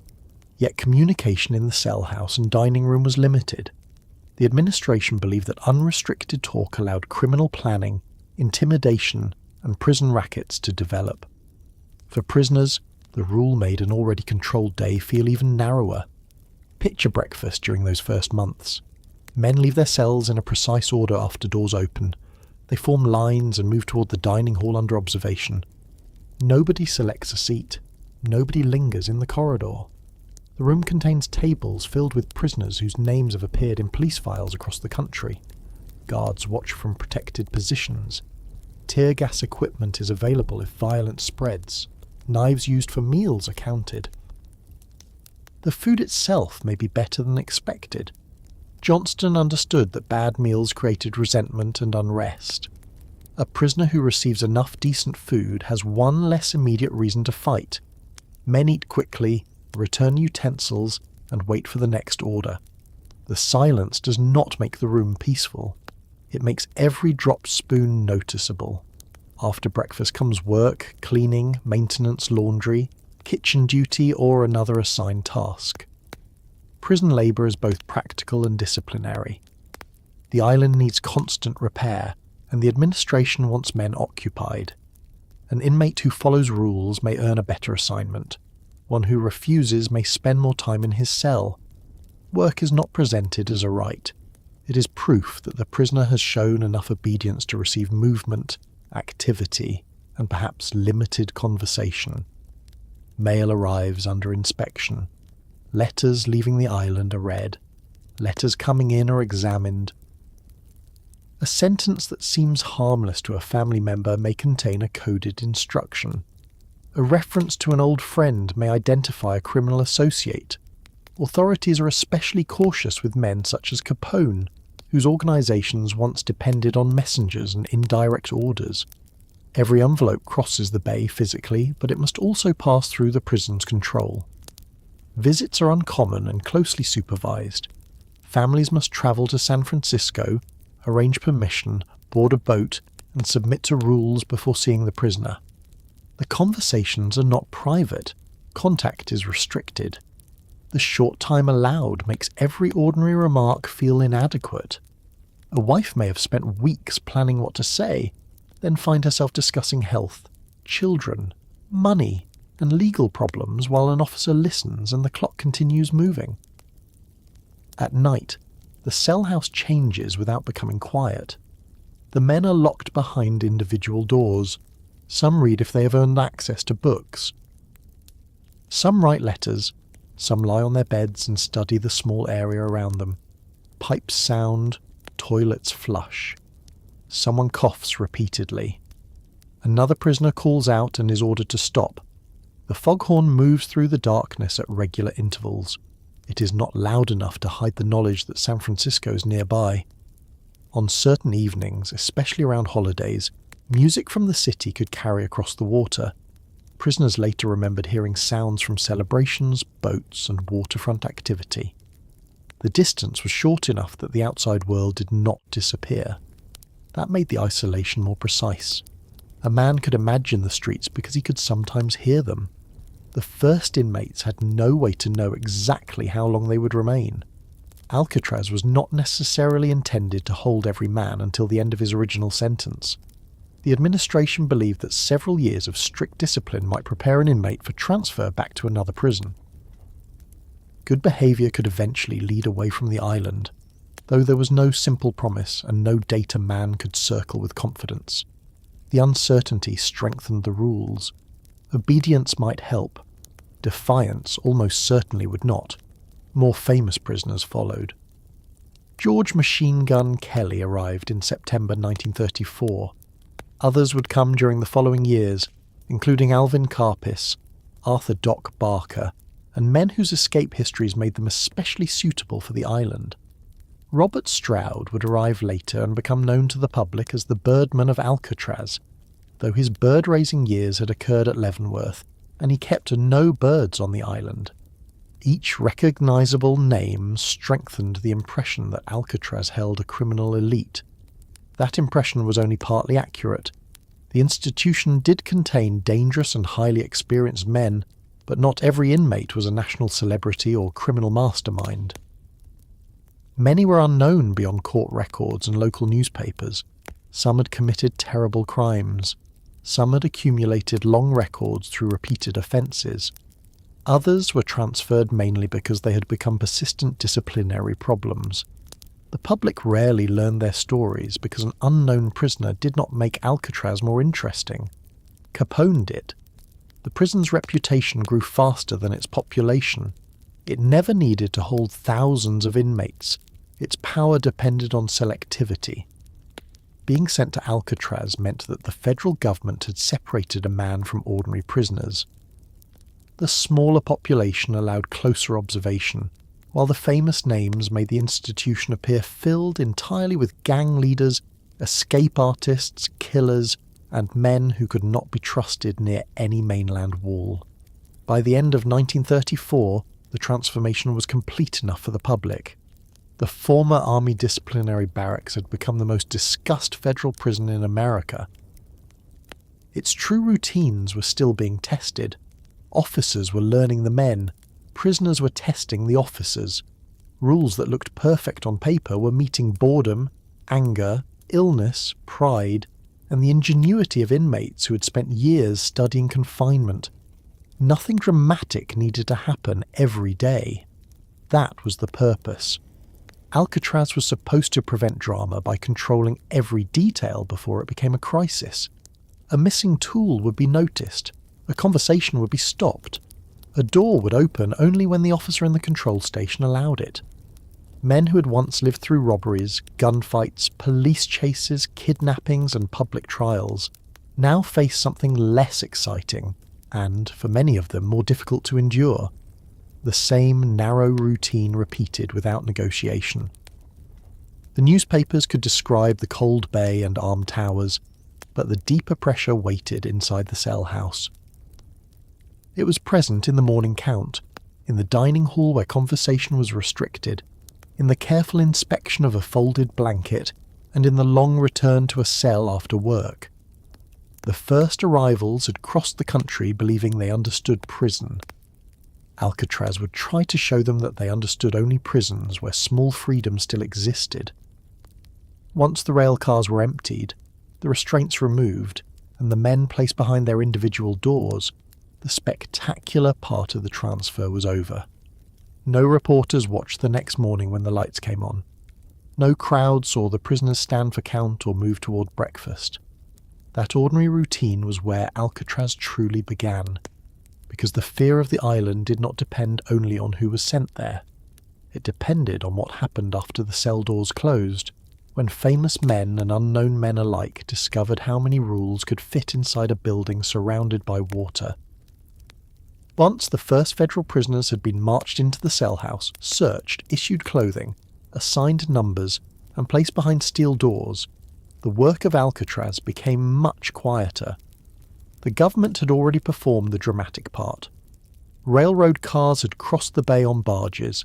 Yet communication in the cell house and dining room was limited. The administration believed that unrestricted talk allowed criminal planning, intimidation, and prison rackets to develop. For prisoners, the rule made an already controlled day feel even narrower. Picture breakfast during those first months. Men leave their cells in a precise order after doors open. They form lines and move toward the dining hall under observation. Nobody selects a seat. Nobody lingers in the corridor. The room contains tables filled with prisoners whose names have appeared in police files across the country. Guards watch from protected positions. Tear gas equipment is available if violence spreads. Knives used for meals are counted. The food itself may be better than expected. Johnston understood that bad meals created resentment and unrest. A prisoner who receives enough decent food has one less immediate reason to fight. Men eat quickly, return utensils, and wait for the next order. The silence does not make the room peaceful. It makes every dropped spoon noticeable. After breakfast comes work, cleaning, maintenance, laundry, kitchen duty, or another assigned task. Prison labour is both practical and disciplinary. The island needs constant repair, and the administration wants men occupied. An inmate who follows rules may earn a better assignment. One who refuses may spend more time in his cell. Work is not presented as a right. It is proof that the prisoner has shown enough obedience to receive movement, activity, and perhaps limited conversation. Mail arrives under inspection. Letters leaving the island are read. Letters coming in are examined. A A sentence that seems harmless to a family member may contain a coded instruction. A reference to an old friend may identify a criminal associate. Authorities are especially cautious with men such as Capone, whose organisations once depended on messengers and indirect orders. Every envelope crosses the bay physically, but it must also pass through the prison's control. Visits are uncommon and closely supervised. Families must travel to San Francisco, arrange permission, board a boat, and submit to rules before seeing the prisoner. The conversations are not private. Contact is restricted. The short time allowed makes every ordinary remark feel inadequate. A wife may have spent weeks planning what to say, then find herself discussing health, children, money, and legal problems while an officer listens and the clock continues moving. At night, the cell house changes without becoming quiet. The men are locked behind individual doors. Some read if they have earned access to books. Some write letters. Some lie on their beds and study the small area around them. Pipes sound, toilets flush. Someone coughs repeatedly. Another prisoner calls out and is ordered to stop. The foghorn moves through the darkness at regular intervals. It is not loud enough to hide the knowledge that San Francisco is nearby. On certain evenings, especially around holidays, music from the city could carry across the water. Prisoners later remembered hearing sounds from celebrations, boats, and waterfront activity. The distance was short enough that the outside world did not disappear. That made the isolation more precise. A man could imagine the streets because he could sometimes hear them. The first inmates had no way to know exactly how long they would remain. Alcatraz was not necessarily intended to hold every man until the end of his original sentence. The administration believed that several years of strict discipline might prepare an inmate for transfer back to another prison. Good behaviour could eventually lead away from the island, though there was no simple promise and no date a man could circle with confidence. The uncertainty strengthened the rules. Obedience might help. Defiance almost certainly would not. More famous prisoners followed. George Machine Gun Kelly arrived in September 1934. Others would come during the following years, including Alvin Karpis, Arthur Doc Barker, and men whose escape histories made them especially suitable for the island. Robert Stroud would arrive later and become known to the public as the Birdman of Alcatraz, though his bird-raising years had occurred at Leavenworth, and he kept no birds on the island. Each recognisable name strengthened the impression that Alcatraz held a criminal elite. That impression was only partly accurate. The institution did contain dangerous and highly experienced men, but not every inmate was a national celebrity or criminal mastermind. Many were unknown beyond court records and local newspapers. Some had committed terrible crimes. Some had accumulated long records through repeated offences. Others were transferred mainly because they had become persistent disciplinary problems. The public rarely learned their stories because an unknown prisoner did not make Alcatraz more interesting. Capone did. The prison's reputation grew faster than its population. It never needed to hold thousands of inmates. Its power depended on selectivity. Being sent to Alcatraz meant that the federal government had separated a man from ordinary prisoners. The smaller population allowed closer observation, while the famous names made the institution appear filled entirely with gang leaders, escape artists, killers, and men who could not be trusted near any mainland wall. By the end of 1934, the transformation was complete enough for the public. The former Army disciplinary barracks had become the most discussed federal prison in America. Its true routines were still being tested. Officers were learning the men. Prisoners were testing the officers. Rules that looked perfect on paper were meeting boredom, anger, illness, pride, and the ingenuity of inmates who had spent years studying confinement. Nothing dramatic needed to happen every day. That was the purpose. Alcatraz was supposed to prevent drama by controlling every detail before it became a crisis. A missing tool would be noticed. A conversation would be stopped. A door would open only when the officer in the control station allowed it. Men who had once lived through robberies, gunfights, police chases, kidnappings and public trials now faced something less exciting and, for many of them, more difficult to endure. The same narrow routine repeated without negotiation. The newspapers could describe the cold bay and armed towers, but the deeper pressure waited inside the cell house. It was present in the morning count, in the dining hall where conversation was restricted, in the careful inspection of a folded blanket, and in the long return to a cell after work. The first arrivals had crossed the country believing they understood prison. Alcatraz would try to show them that they understood only prisons where small freedom still existed. Once the rail cars were emptied, the restraints removed, and the men placed behind their individual doors, the spectacular part of the transfer was over. No reporters watched the next morning when the lights came on. No crowd saw the prisoners stand for count or move toward breakfast. That ordinary routine was where Alcatraz truly began, because the fear of the island did not depend only on who was sent there. It depended on what happened after the cell doors closed, when famous men and unknown men alike discovered how many rules could fit inside a building surrounded by water. Once the first federal prisoners had been marched into the cell house, searched, issued clothing, assigned numbers, and placed behind steel doors, the work of Alcatraz became much quieter. The government had already performed the dramatic part. Railroad cars had crossed the bay on barges.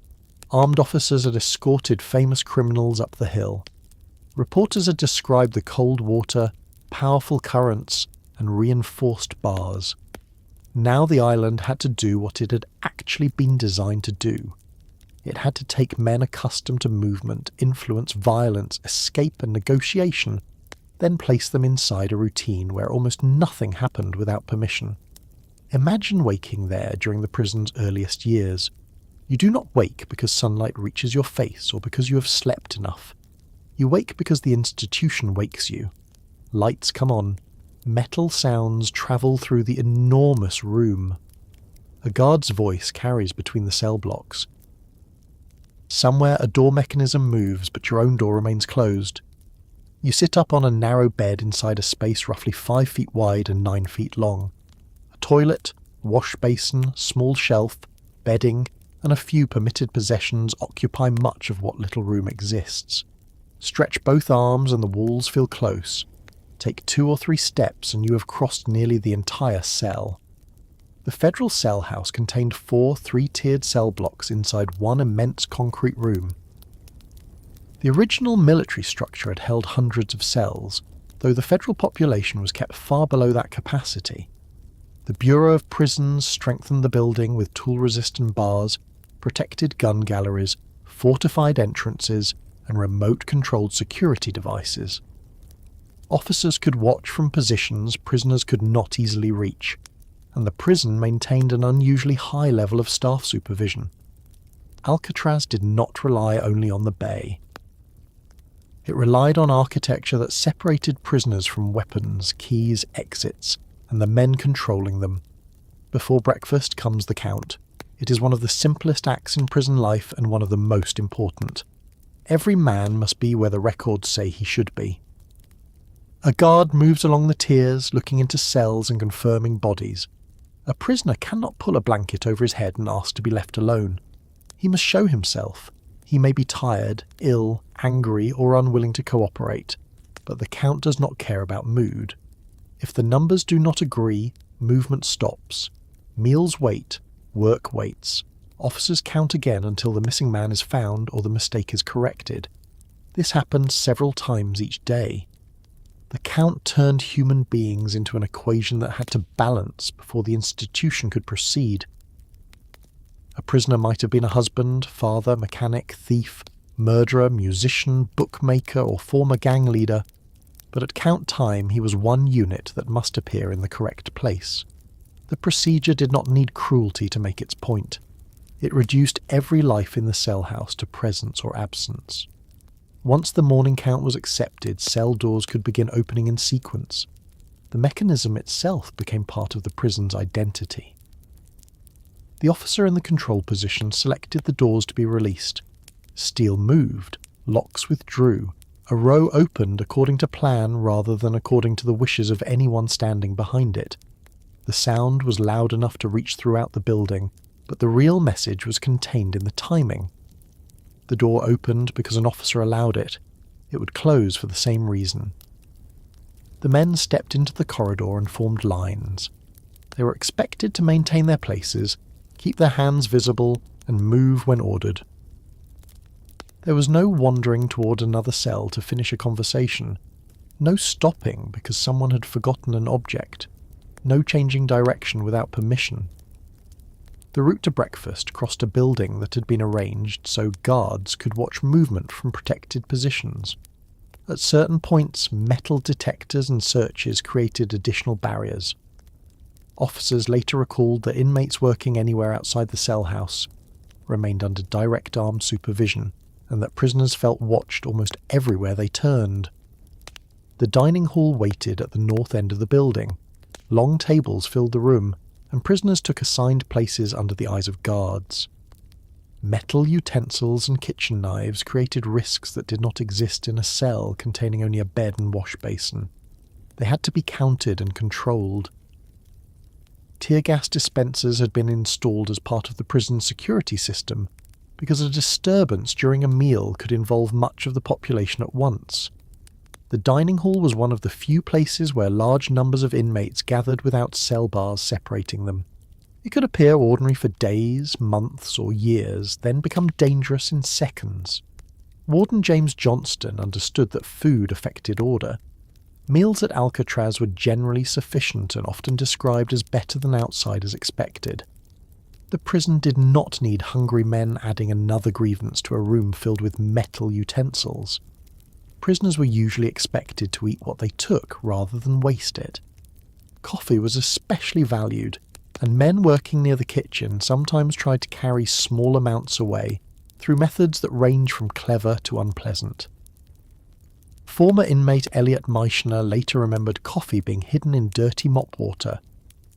Armed officers had escorted famous criminals up the hill. Reporters had described the cold water, powerful currents, and reinforced bars. Now the island had to do what it had actually been designed to do. It had to take men accustomed to movement, influence, violence, escape and negotiation, then place them inside a routine where almost nothing happened without permission. Imagine waking there during the prison's earliest years. You do not wake because sunlight reaches your face or because you have slept enough. You wake because the institution wakes you. Lights come on. Metal sounds travel through the enormous room. A guard's voice carries between the cell blocks. Somewhere a door mechanism moves, but your own door remains closed. You sit up on a narrow bed inside a space roughly 5 feet wide and 9 feet long. A toilet, wash basin, small shelf, bedding, and a few permitted possessions occupy much of what little room exists. Stretch both arms and the walls feel close. Take 2 or 3 steps and you have crossed nearly the entire cell. The federal cell house contained 4 3-tiered cell blocks inside one immense concrete room. The original military structure had held hundreds of cells, though the federal population was kept far below that capacity. The Bureau of Prisons strengthened the building with tool-resistant bars, protected gun galleries, fortified entrances, and remote-controlled security devices. Officers could watch from positions prisoners could not easily reach, and the prison maintained an unusually high level of staff supervision. Alcatraz did not rely only on the bay. It relied on architecture that separated prisoners from weapons, keys, exits, and the men controlling them. Before breakfast comes the count. It is one of the simplest acts in prison life and one of the most important. Every man must be where the records say he should be. A guard moves along the tiers, looking into cells and confirming bodies. A prisoner cannot pull a blanket over his head and ask to be left alone. He must show himself. He may be tired, ill, angry, or unwilling to cooperate, but the count does not care about mood. If the numbers do not agree, movement stops. Meals wait, work waits. Officers count again until the missing man is found or the mistake is corrected. This happens several times each day. The count turned human beings into an equation that had to balance before the institution could proceed. A prisoner might have been a husband, father, mechanic, thief, murderer, musician, bookmaker, or former gang leader, but at count time he was one unit that must appear in the correct place. The procedure did not need cruelty to make its point. It reduced every life in the cell house to presence or absence. Once the morning count was accepted, cell doors could begin opening in sequence. The mechanism itself became part of the prison's identity. The officer in the control position selected the doors to be released. Steel moved, locks withdrew, a row opened according to plan rather than according to the wishes of anyone standing behind it. The sound was loud enough to reach throughout the building, but the real message was contained in the timing. The door opened because an officer allowed it. It would close for the same reason. The men stepped into the corridor and formed lines. They were expected to maintain their places, keep their hands visible, and move when ordered. There was no wandering toward another cell to finish a conversation, no stopping because someone had forgotten an object, no changing direction without permission. The route to breakfast crossed a building that had been arranged so guards could watch movement from protected positions. At certain points, metal detectors and searches created additional barriers. Officers later recalled that inmates working anywhere outside the cell house remained under direct armed supervision, and that prisoners felt watched almost everywhere they turned. The dining hall waited at the north end of the building. Long tables filled the room, and prisoners took assigned places under the eyes of guards. Metal utensils and kitchen knives created risks that did not exist in a cell containing only a bed and wash basin. They had to be counted and controlled. Tear gas dispensers had been installed as part of the prison's security system, because a disturbance during a meal could involve much of the population at once. The dining hall was one of the few places where large numbers of inmates gathered without cell bars separating them. It could appear ordinary for days, months, or years, then become dangerous in seconds. Warden James Johnston understood that food affected order. Meals at Alcatraz were generally sufficient and often described as better than outsiders expected. The prison did not need hungry men adding another grievance to a room filled with metal utensils. Prisoners were usually expected to eat what they took rather than waste it. Coffee was especially valued, and men working near the kitchen sometimes tried to carry small amounts away through methods that range from clever to unpleasant. Former inmate Elliot Meichner later remembered coffee being hidden in dirty mop water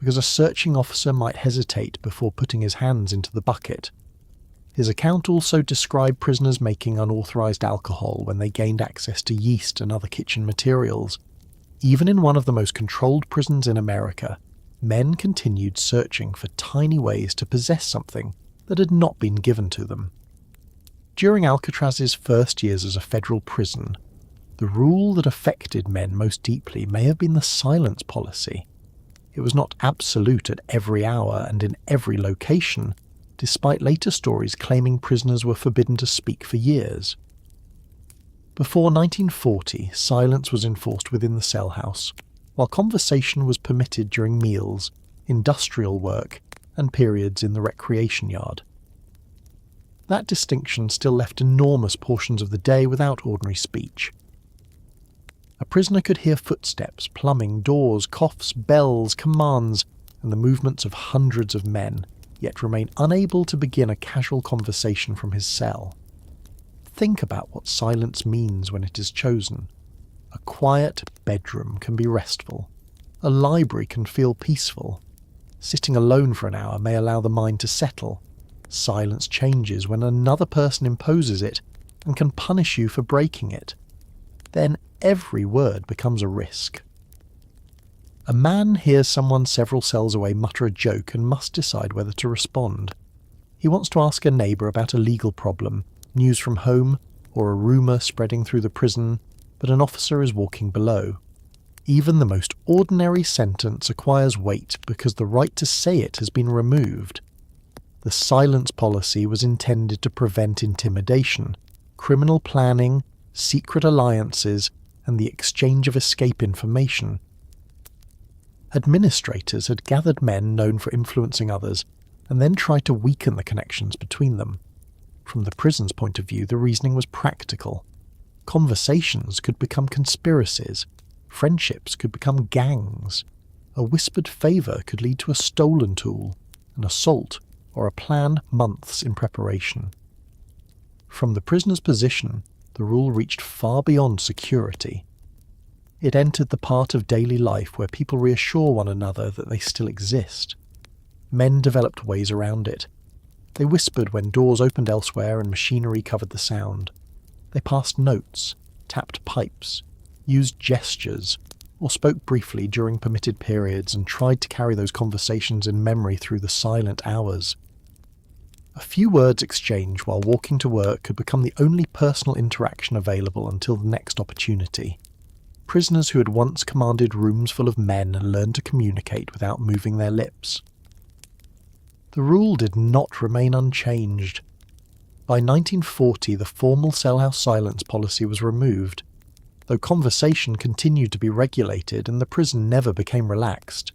because a searching officer might hesitate before putting his hands into the bucket. His account also described prisoners making unauthorized alcohol when they gained access to yeast and other kitchen materials. Even in one of the most controlled prisons in America, men continued searching for tiny ways to possess something that had not been given to them. During Alcatraz's first years as a federal prison, the rule that affected men most deeply may have been the silence policy. It was not absolute at every hour and in every location, despite later stories claiming prisoners were forbidden to speak for years. Before 1940, silence was enforced within the cell house, while conversation was permitted during meals, industrial work, and periods in the recreation yard. That distinction still left enormous portions of the day without ordinary speech. A prisoner could hear footsteps, plumbing, doors, coughs, bells, commands, and the movements of hundreds of men, yet remain unable to begin a casual conversation from his cell. Think about what silence means when it is chosen. A quiet bedroom can be restful. A library can feel peaceful. Sitting alone for an hour may allow the mind to settle. Silence changes when another person imposes it and can punish you for breaking it. Then every word becomes a risk. A man hears someone several cells away mutter a joke and must decide whether to respond. He wants to ask a neighbour about a legal problem, news from home, or a rumour spreading through the prison, but an officer is walking below. Even the most ordinary sentence acquires weight because the right to say it has been removed. The silence policy was intended to prevent intimidation, criminal planning, secret alliances, and the exchange of escape information. Administrators had gathered men known for influencing others and then tried to weaken the connections between them. From the prison's point of view, the reasoning was practical. Conversations could become conspiracies. Friendships could become gangs. A whispered favour could lead to a stolen tool, an assault, or a plan months in preparation. From the prisoner's position, the rule reached far beyond security. It entered the part of daily life where people reassure one another that they still exist. Men developed ways around it. They whispered when doors opened elsewhere and machinery covered the sound. They passed notes, tapped pipes, used gestures, or spoke briefly during permitted periods and tried to carry those conversations in memory through the silent hours. A few words exchanged while walking to work could become the only personal interaction available until the next opportunity. Prisoners who had once commanded rooms full of men learned to communicate without moving their lips. The rule did not remain unchanged. By 1940, the formal cellhouse silence policy was removed, though conversation continued to be regulated and the prison never became relaxed.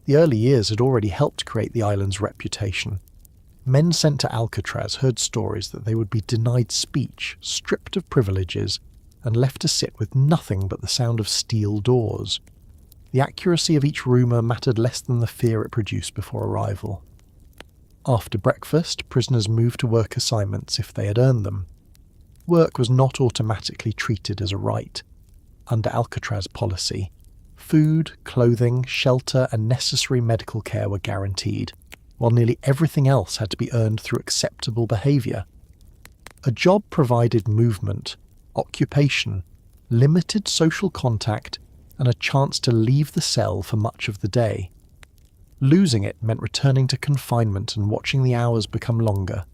The early years had already helped create the island's reputation. Men sent to Alcatraz heard stories that they would be denied speech, stripped of privileges, and left to sit with nothing but the sound of steel doors. The accuracy of each rumour mattered less than the fear it produced before arrival. After breakfast, prisoners moved to work assignments if they had earned them. Work was not automatically treated as a right. Under Alcatraz policy, food, clothing, shelter and necessary medical care were guaranteed, while nearly everything else had to be earned through acceptable behaviour. A job provided movement, occupation, limited social contact, and a chance to leave the cell for much of the day. Losing it meant returning to confinement and watching the hours become longer.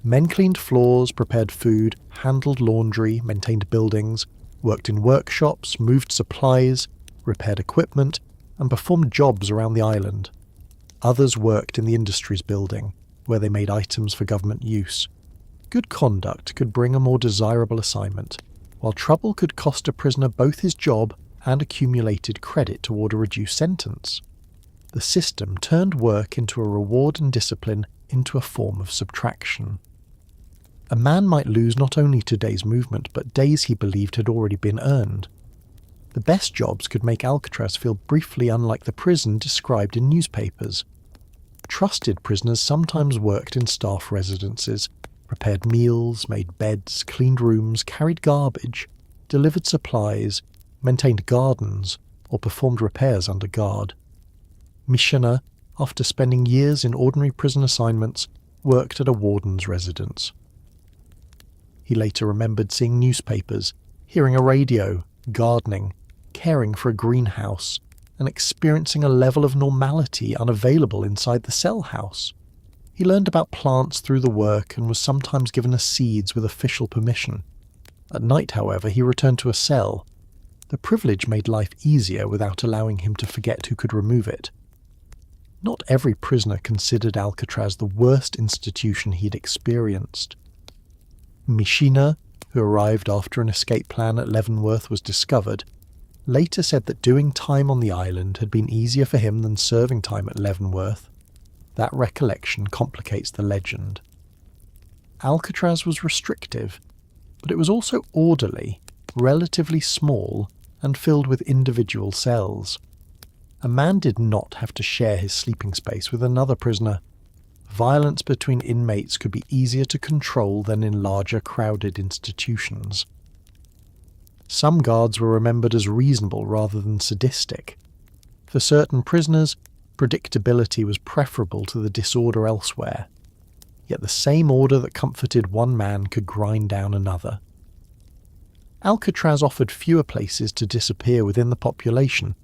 Men cleaned floors, prepared food, handled laundry, maintained buildings, worked in workshops, moved supplies, repaired equipment, and performed jobs around the island. Others worked in the industries building, where they made items for government use. Good conduct could bring a more desirable assignment, while trouble could cost a prisoner both his job and accumulated credit toward a reduced sentence. The system turned work into a reward and discipline into a form of subtraction. A man might lose not only today's movement, but days he believed had already been earned. The best jobs could make Alcatraz feel briefly unlike the prison described in newspapers. Trusted prisoners sometimes worked in staff residences, prepared meals, made beds, cleaned rooms, carried garbage, delivered supplies, maintained gardens, or performed repairs under guard. Mishana, after spending years in ordinary prison assignments, worked at a warden's residence. He later remembered seeing newspapers, hearing a radio, gardening, caring for a greenhouse, and experiencing a level of normality unavailable inside the cell house. He learned about plants through the work and was sometimes given a seeds with official permission. At night, however, he returned to a cell. The privilege made life easier without allowing him to forget who could remove it. Not every prisoner considered Alcatraz the worst institution he'd experienced. Mishina, who arrived after an escape plan at Leavenworth was discovered, later said that doing time on the island had been easier for him than serving time at Leavenworth. That recollection complicates the legend. Alcatraz was restrictive, but it was also orderly, relatively small, and filled with individual cells. A man did not have to share his sleeping space with another prisoner. Violence between inmates could be easier to control than in larger, crowded institutions. Some guards were remembered as reasonable rather than sadistic. For certain prisoners, predictability was preferable to the disorder elsewhere. Yet the same order that comforted one man could grind down another. Alcatraz offered fewer places to disappear within the population.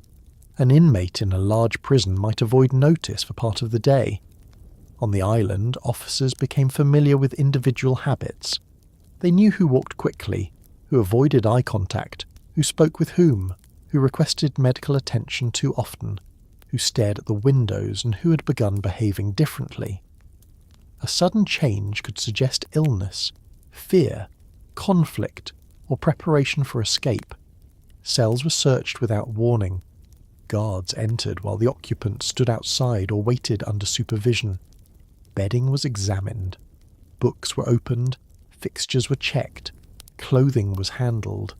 An inmate in a large prison might avoid notice for part of the day. On the island, officers became familiar with individual habits. They knew who walked quickly, who avoided eye contact, who spoke with whom, who requested medical attention too often, who stared at the windows, and who had begun behaving differently. A sudden change could suggest illness, fear, conflict, or preparation for escape. Cells were searched without warning. Guards entered while the occupants stood outside or waited under supervision. Bedding was examined. Books were opened. Fixtures were checked. Clothing was handled.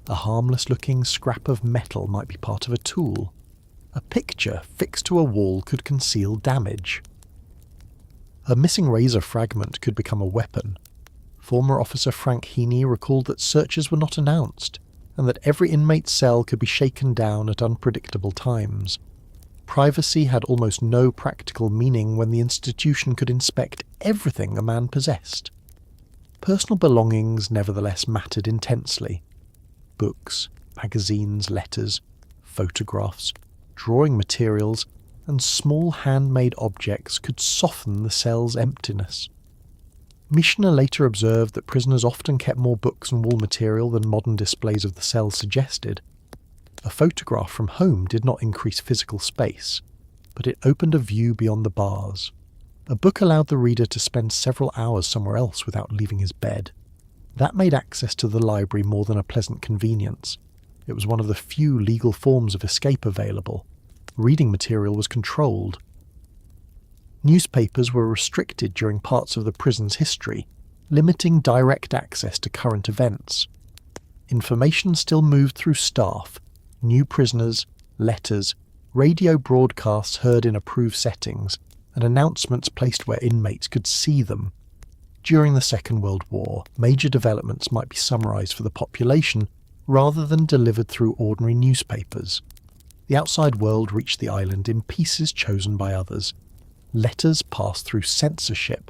A harmless-looking scrap of metal might be part of a tool. A picture fixed to a wall could conceal damage. A missing razor fragment could become a weapon. Former Officer Frank Heaney recalled that searches were not announced, and that every inmate's cell could be shaken down at unpredictable times. Privacy had almost no practical meaning when the institution could inspect everything a man possessed. Personal belongings nevertheless mattered intensely. Books, magazines, letters, photographs, drawing materials, and small handmade objects could soften the cell's emptiness. Michener later observed that prisoners often kept more books and wall material than modern displays of the cell suggested. A photograph from home did not increase physical space, but it opened a view beyond the bars. A book allowed the reader to spend several hours somewhere else without leaving his bed. That made access to the library more than a pleasant convenience. It was one of the few legal forms of escape available. Reading material was controlled. Newspapers were restricted during parts of the prison's history, limiting direct access to current events. Information still moved through staff, new prisoners, letters, radio broadcasts heard in approved settings, and announcements placed where inmates could see them. During the Second World War, major developments might be summarised for the population rather than delivered through ordinary newspapers. The outside world reached the island in pieces chosen by others. Letters passed through censorship.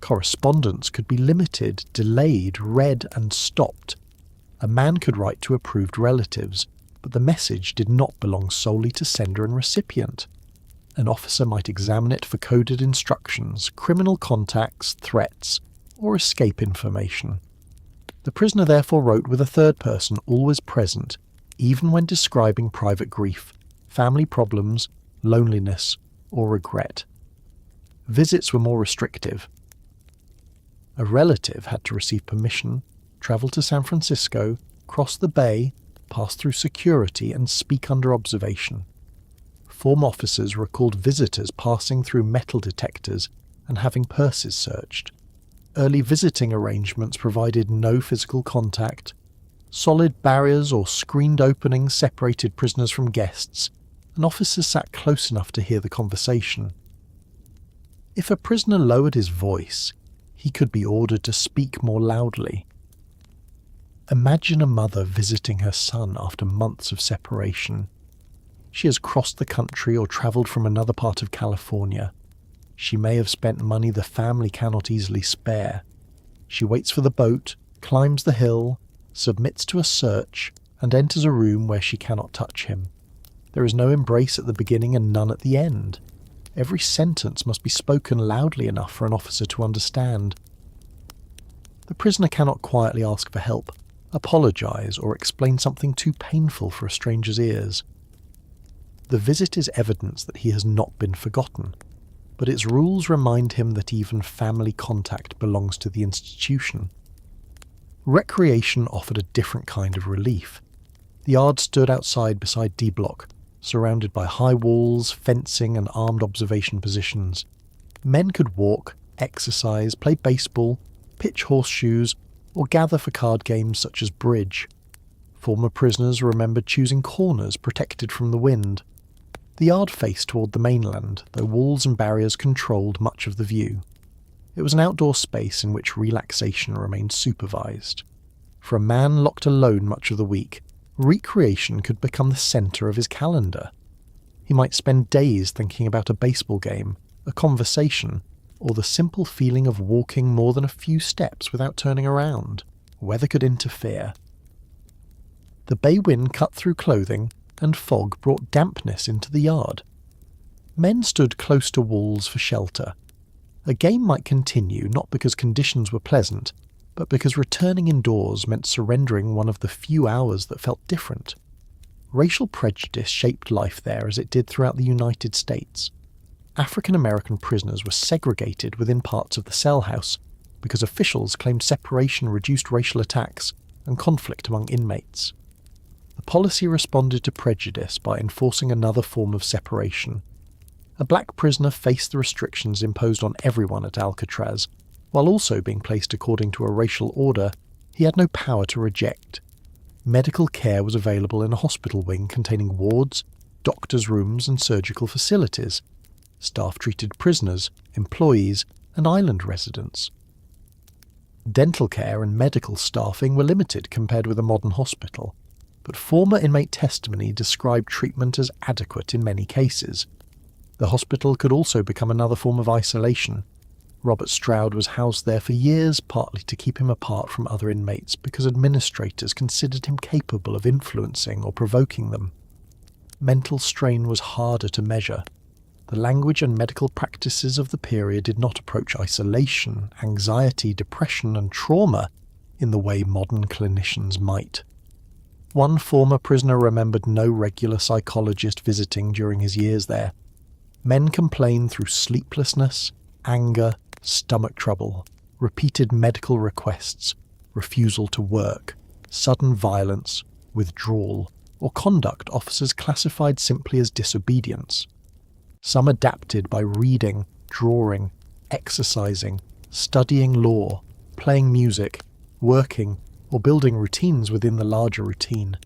Correspondence could be limited, delayed, read and stopped. A man could write to approved relatives, but the message did not belong solely to sender and recipient. An officer might examine it for coded instructions, criminal contacts, threats, or escape information. The prisoner therefore wrote with a third person always present, even when describing private grief, family problems, loneliness, or regret. Visits were more restrictive. A relative had to receive permission, travel to San Francisco, cross the bay, pass through security, and speak under observation. Former officers recalled visitors passing through metal detectors and having purses searched. Early visiting arrangements provided no physical contact. Solid barriers or screened openings separated prisoners from guests, and officers sat close enough to hear the conversation. If a prisoner lowered his voice, he could be ordered to speak more loudly. Imagine a mother visiting her son after months of separation. She has crossed the country or travelled from another part of California. She may have spent money the family cannot easily spare. She waits for the boat, climbs the hill, submits to a search, and enters a room where she cannot touch him. There is no embrace at the beginning and none at the end. Every sentence must be spoken loudly enough for an officer to understand. The prisoner cannot quietly ask for help, apologise, or explain something too painful for a stranger's ears. The visit is evidence that he has not been forgotten, but its rules remind him that even family contact belongs to the institution. Recreation offered a different kind of relief. The yard stood outside beside D Block, surrounded by high walls, fencing and armed observation positions. Men could walk, exercise, play baseball, pitch horseshoes, or gather for card games such as bridge. Former prisoners remembered choosing corners protected from the wind. The yard faced toward the mainland, though walls and barriers controlled much of the view. It was an outdoor space in which relaxation remained supervised. For a man locked alone much of the week, recreation could become the centre of his calendar. He might spend days thinking about a baseball game, a conversation, or the simple feeling of walking more than a few steps without turning around. Weather could interfere. The bay wind cut through clothing, and fog brought dampness into the yard. Men stood close to walls for shelter. A game might continue not because conditions were pleasant, but because returning indoors meant surrendering one of the few hours that felt different. Racial prejudice shaped life there as it did throughout the United States. African American prisoners were segregated within parts of the cell house because officials claimed separation reduced racial attacks and conflict among inmates. The policy responded to prejudice by enforcing another form of separation. A black prisoner faced the restrictions imposed on everyone at Alcatraz. While also being placed according to a racial order, he had no power to reject. Medical care was available in a hospital wing containing wards, doctors' rooms and surgical facilities. Staff treated prisoners, employees, and island residents. Dental care and medical staffing were limited compared with a modern hospital, but former inmate testimony described treatment as adequate in many cases. The hospital could also become another form of isolation. Robert Stroud was housed there for years, partly to keep him apart from other inmates because administrators considered him capable of influencing or provoking them. Mental strain was harder to measure. The language and medical practices of the period did not approach isolation, anxiety, depression, and trauma in the way modern clinicians might. One former prisoner remembered no regular psychologist visiting during his years there. Men complained through sleeplessness, anger, stomach trouble, repeated medical requests, refusal to work, sudden violence, withdrawal, or conduct officers classified simply as disobedience. Some adapted by reading, drawing, exercising, studying law, playing music, working, or building routines within the larger routine.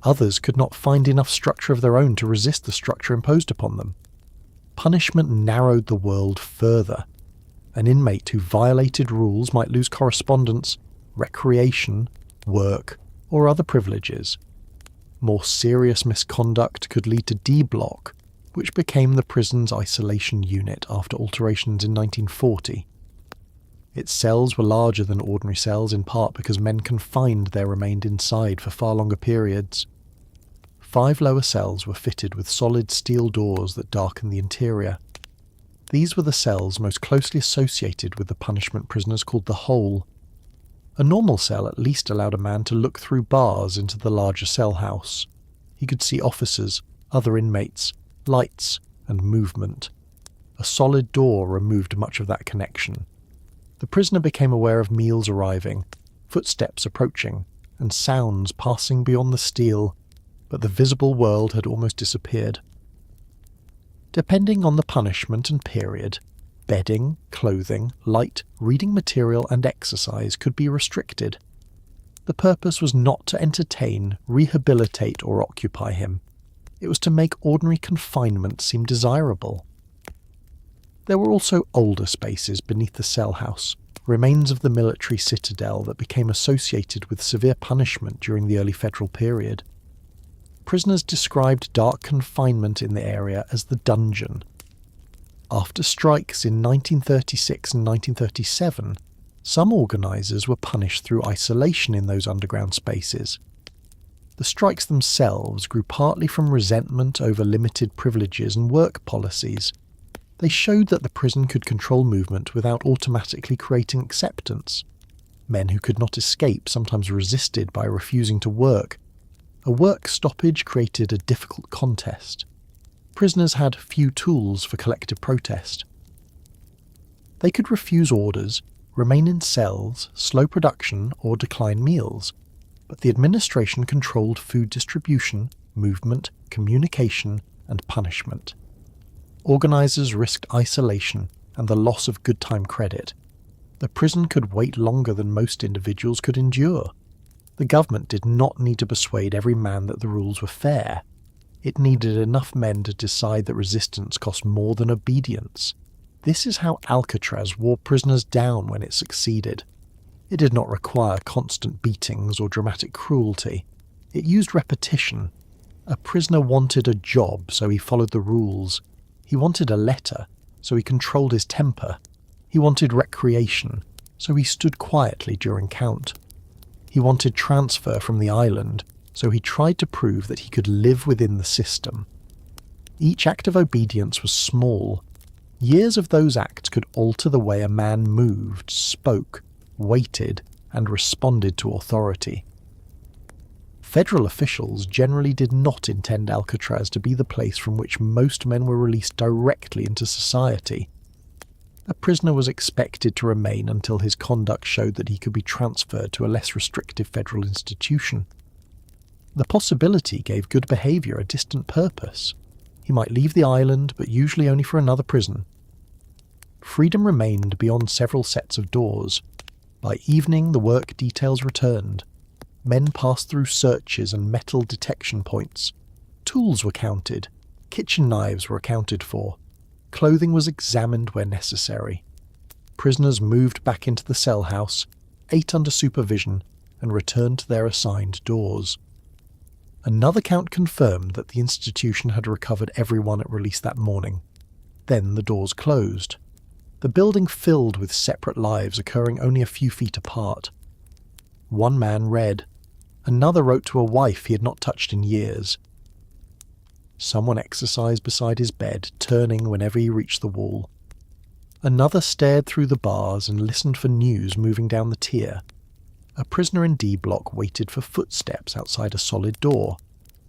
Others could not find enough structure of their own to resist the structure imposed upon them. Punishment narrowed the world further. An inmate who violated rules might lose correspondence, recreation, work, or other privileges. More serious misconduct could lead to D-Block, which became the prison's isolation unit after alterations in 1940. Its cells were larger than ordinary cells in part because men confined there remained inside for far longer periods. 5 lower cells were fitted with solid steel doors that darkened the interior. These were the cells most closely associated with the punishment prisoners called the hole. A normal cell at least allowed a man to look through bars into the larger cell house. He could see officers, other inmates, lights, and movement. A solid door removed much of that connection. The prisoner became aware of meals arriving, footsteps approaching, and sounds passing beyond the steel, but the visible world had almost disappeared. Depending on the punishment and period, bedding, clothing, light, reading material, and exercise could be restricted. The purpose was not to entertain, rehabilitate, or occupy him. It was to make ordinary confinement seem desirable. There were also older spaces beneath the cell house, remains of the military citadel that became associated with severe punishment during the early federal period. Prisoners described dark confinement in the area as the dungeon. After strikes in 1936 and 1937, some organisers were punished through isolation in those underground spaces. The strikes themselves grew partly from resentment over limited privileges and work policies. They showed that the prison could control movement without automatically creating acceptance. Men who could not escape sometimes resisted by refusing to work. A work stoppage created a difficult contest. Prisoners had few tools for collective protest. They could refuse orders, remain in cells, slow production, or decline meals, but the administration controlled food distribution, movement, communication, and punishment. Organisers risked isolation and the loss of good time credit. The prison could wait longer than most individuals could endure. The government did not need to persuade every man that the rules were fair. It needed enough men to decide that resistance cost more than obedience. This is how Alcatraz wore prisoners down when it succeeded. It did not require constant beatings or dramatic cruelty. It used repetition. A prisoner wanted a job, so he followed the rules. He wanted a letter, so he controlled his temper. He wanted recreation, so he stood quietly during count. He wanted transfer from the island, so he tried to prove that he could live within the system. Each act of obedience was small. Years of those acts could alter the way a man moved, spoke, waited, and responded to authority. Federal officials generally did not intend Alcatraz to be the place from which most men were released directly into society. A prisoner was expected to remain until his conduct showed that he could be transferred to a less restrictive federal institution. The possibility gave good behaviour a distant purpose. He might leave the island, but usually only for another prison. Freedom remained beyond several sets of doors. By evening, the work details returned. Men passed through searches and metal detection points. Tools were counted. Kitchen knives were accounted for. Clothing was examined where necessary. Prisoners moved back into the cell house, ate under supervision, and returned to their assigned doors. Another count confirmed that the institution had recovered everyone it released that morning. Then the doors closed. The building filled with separate lives occurring only a few feet apart. One man read. Another wrote to a wife he had not touched in years. Someone exercised beside his bed, turning whenever he reached the wall. Another stared through the bars and listened for news moving down the tier. A prisoner in D block waited for footsteps outside a solid door.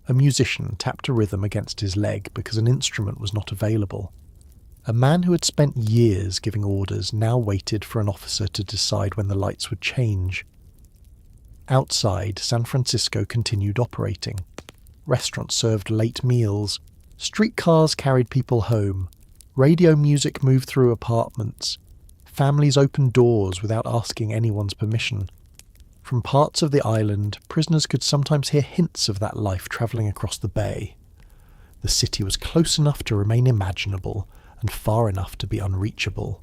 A musician tapped a rhythm against his leg because an instrument was not available. A man who had spent years giving orders now waited for an officer to decide when the lights would change. Outside, San Francisco continued operating. Restaurants served late meals. Streetcars carried people home. Radio music moved through apartments. Families opened doors without asking anyone's permission. From parts of the island, prisoners could sometimes hear hints of that life travelling across the bay. The city was close enough to remain imaginable, and far enough to be unreachable.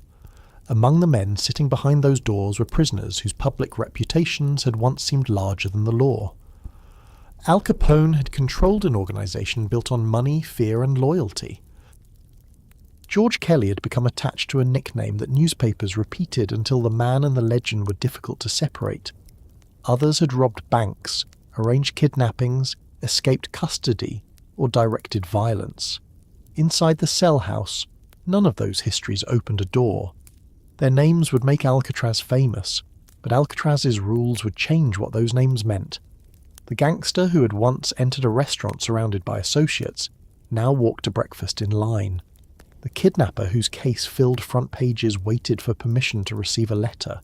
Among the men sitting behind those doors were prisoners whose public reputations had once seemed larger than the law. Al Capone had controlled an organisation built on money, fear and loyalty. George Kelly had become attached to a nickname that newspapers repeated until the man and the legend were difficult to separate. Others had robbed banks, arranged kidnappings, escaped custody, or directed violence. Inside the cell house, none of those histories opened a door. Their names would make Alcatraz famous, but Alcatraz's rules would change what those names meant. The gangster who had once entered a restaurant surrounded by associates now walked to breakfast in line. The kidnapper whose case filled front pages waited for permission to receive a letter.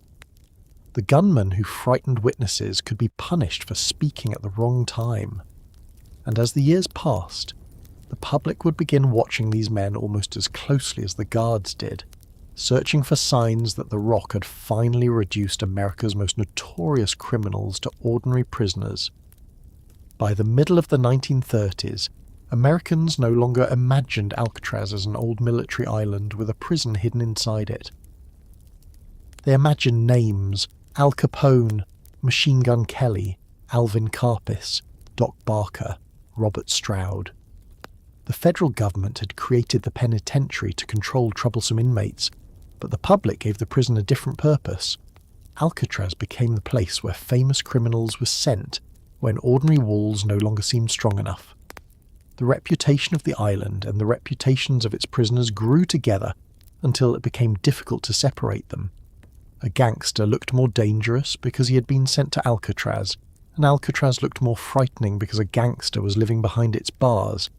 The gunman who frightened witnesses could be punished for speaking at the wrong time. And as the years passed, the public would begin watching these men almost as closely as the guards did, searching for signs that the Rock had finally reduced America's most notorious criminals to ordinary prisoners. By the middle of the 1930s, Americans no longer imagined Alcatraz as an old military island with a prison hidden inside it. They imagined names: Al Capone, Machine Gun Kelly, Alvin Karpis, Doc Barker, Robert Stroud. The federal government had created the penitentiary to control troublesome inmates, but the public gave the prison a different purpose. Alcatraz became the place where famous criminals were sent when ordinary walls no longer seemed strong enough. The reputation of the island and the reputations of its prisoners grew together until it became difficult to separate them. A gangster looked more dangerous because he had been sent to Alcatraz, and Alcatraz looked more frightening because a gangster was living behind its bars.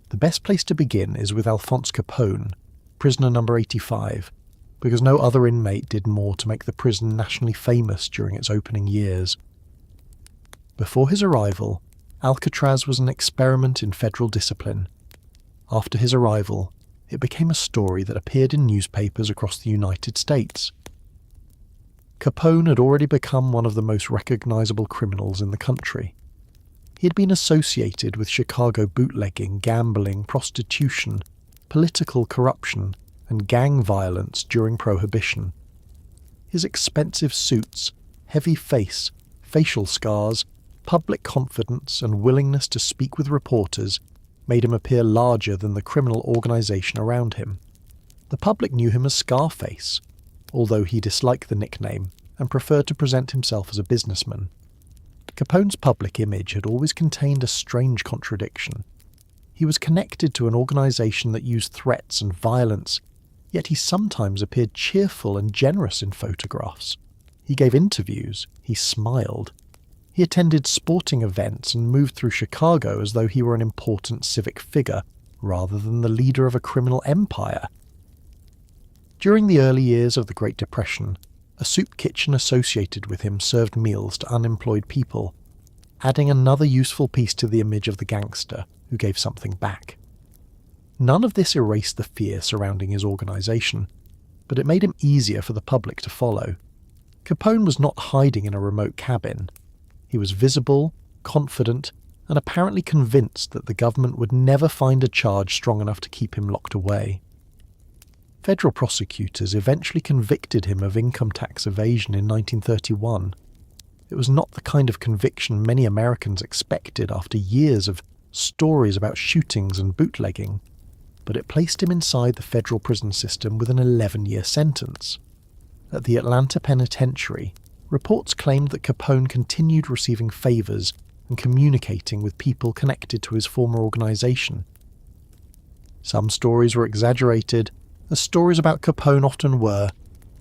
The best place to begin is with Alphonse Capone, prisoner number 85, because no other inmate did more to make the prison nationally famous during its opening years. Before his arrival, Alcatraz was an experiment in federal discipline. After his arrival, it became a story that appeared in newspapers across the United States. Capone had already become one of the most recognizable criminals in the country. He had been associated with Chicago bootlegging, gambling, prostitution, political corruption, and gang violence during Prohibition. His expensive suits, heavy face, facial scars, public confidence, and willingness to speak with reporters made him appear larger than the criminal organization around him. The public knew him as Scarface, although he disliked the nickname and preferred to present himself as a businessman. Capone's public image had always contained a strange contradiction. He was connected to an organization that used threats and violence, yet he sometimes appeared cheerful and generous in photographs. He gave interviews, he smiled. He attended sporting events and moved through Chicago as though he were an important civic figure, rather than the leader of a criminal empire. During the early years of the Great Depression, a soup kitchen associated with him served meals to unemployed people, adding another useful piece to the image of the gangster who gave something back. None of this erased the fear surrounding his organization, but it made him easier for the public to follow. Capone was not hiding in a remote cabin. He was visible, confident, and apparently convinced that the government would never find a charge strong enough to keep him locked away. Federal prosecutors eventually convicted him of income tax evasion in 1931. It was not the kind of conviction many Americans expected after years of stories about shootings and bootlegging, but it placed him inside the federal prison system with an 11-year sentence. At the Atlanta Penitentiary, reports claimed that Capone continued receiving favors and communicating with people connected to his former organization. Some stories were exaggerated, as stories about Capone often were,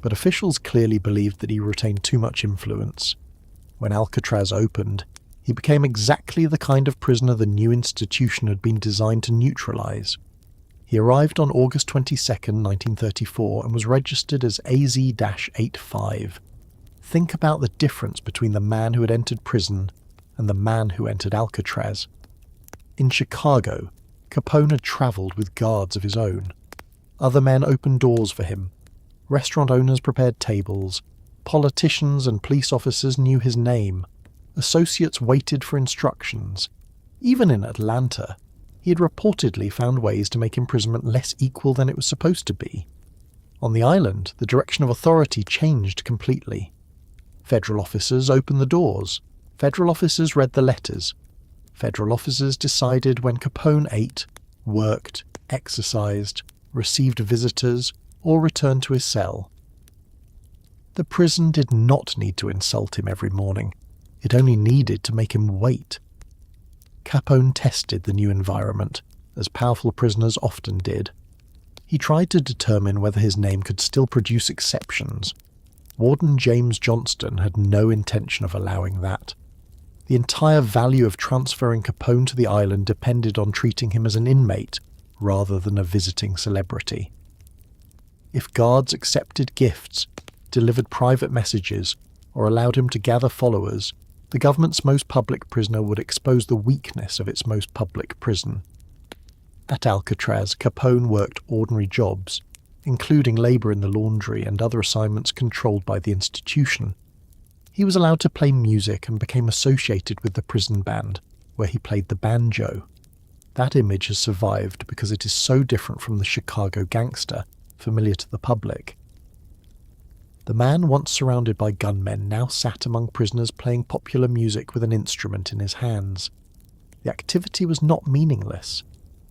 but officials clearly believed that he retained too much influence. When Alcatraz opened, he became exactly the kind of prisoner the new institution had been designed to neutralize. He arrived on August 22, 1934, and was registered as AZ-85. Think about the difference between the man who had entered prison and the man who entered Alcatraz. In Chicago, Capone had travelled with guards of his own. Other men opened doors for him. Restaurant owners prepared tables. Politicians and police officers knew his name. Associates waited for instructions. Even in Atlanta, he had reportedly found ways to make imprisonment less equal than it was supposed to be. On the island, the direction of authority changed completely. Federal officers opened the doors. Federal officers read the letters. Federal officers decided when Capone ate, worked, exercised, received visitors, or returned to his cell. The prison did not need to insult him every morning. It only needed to make him wait. Capone tested the new environment, as powerful prisoners often did. He tried to determine whether his name could still produce exceptions. Warden James Johnston had no intention of allowing that. The entire value of transferring Capone to the island depended on treating him as an inmate rather than a visiting celebrity. If guards accepted gifts, delivered private messages, or allowed him to gather followers, the government's most public prisoner would expose the weakness of its most public prison. At Alcatraz, Capone worked ordinary jobs, including labour in the laundry and other assignments controlled by the institution. He was allowed to play music and became associated with the prison band, where he played the banjo. That image has survived because it is so different from the Chicago gangster, familiar to the public. The man once surrounded by gunmen now sat among prisoners playing popular music with an instrument in his hands. The activity was not meaningless.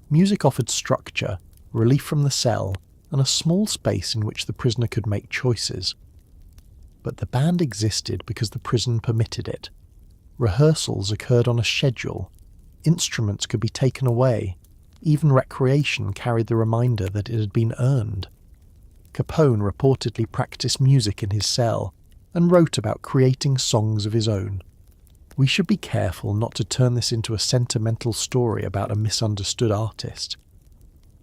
Music offered structure, relief from the cell, and a small space in which the prisoner could make choices. But the band existed because the prison permitted it. Rehearsals occurred on a schedule. Instruments could be taken away. Even recreation carried the reminder that it had been earned. Capone reportedly practiced music in his cell and wrote about creating songs of his own. We should be careful not to turn this into a sentimental story about a misunderstood artist.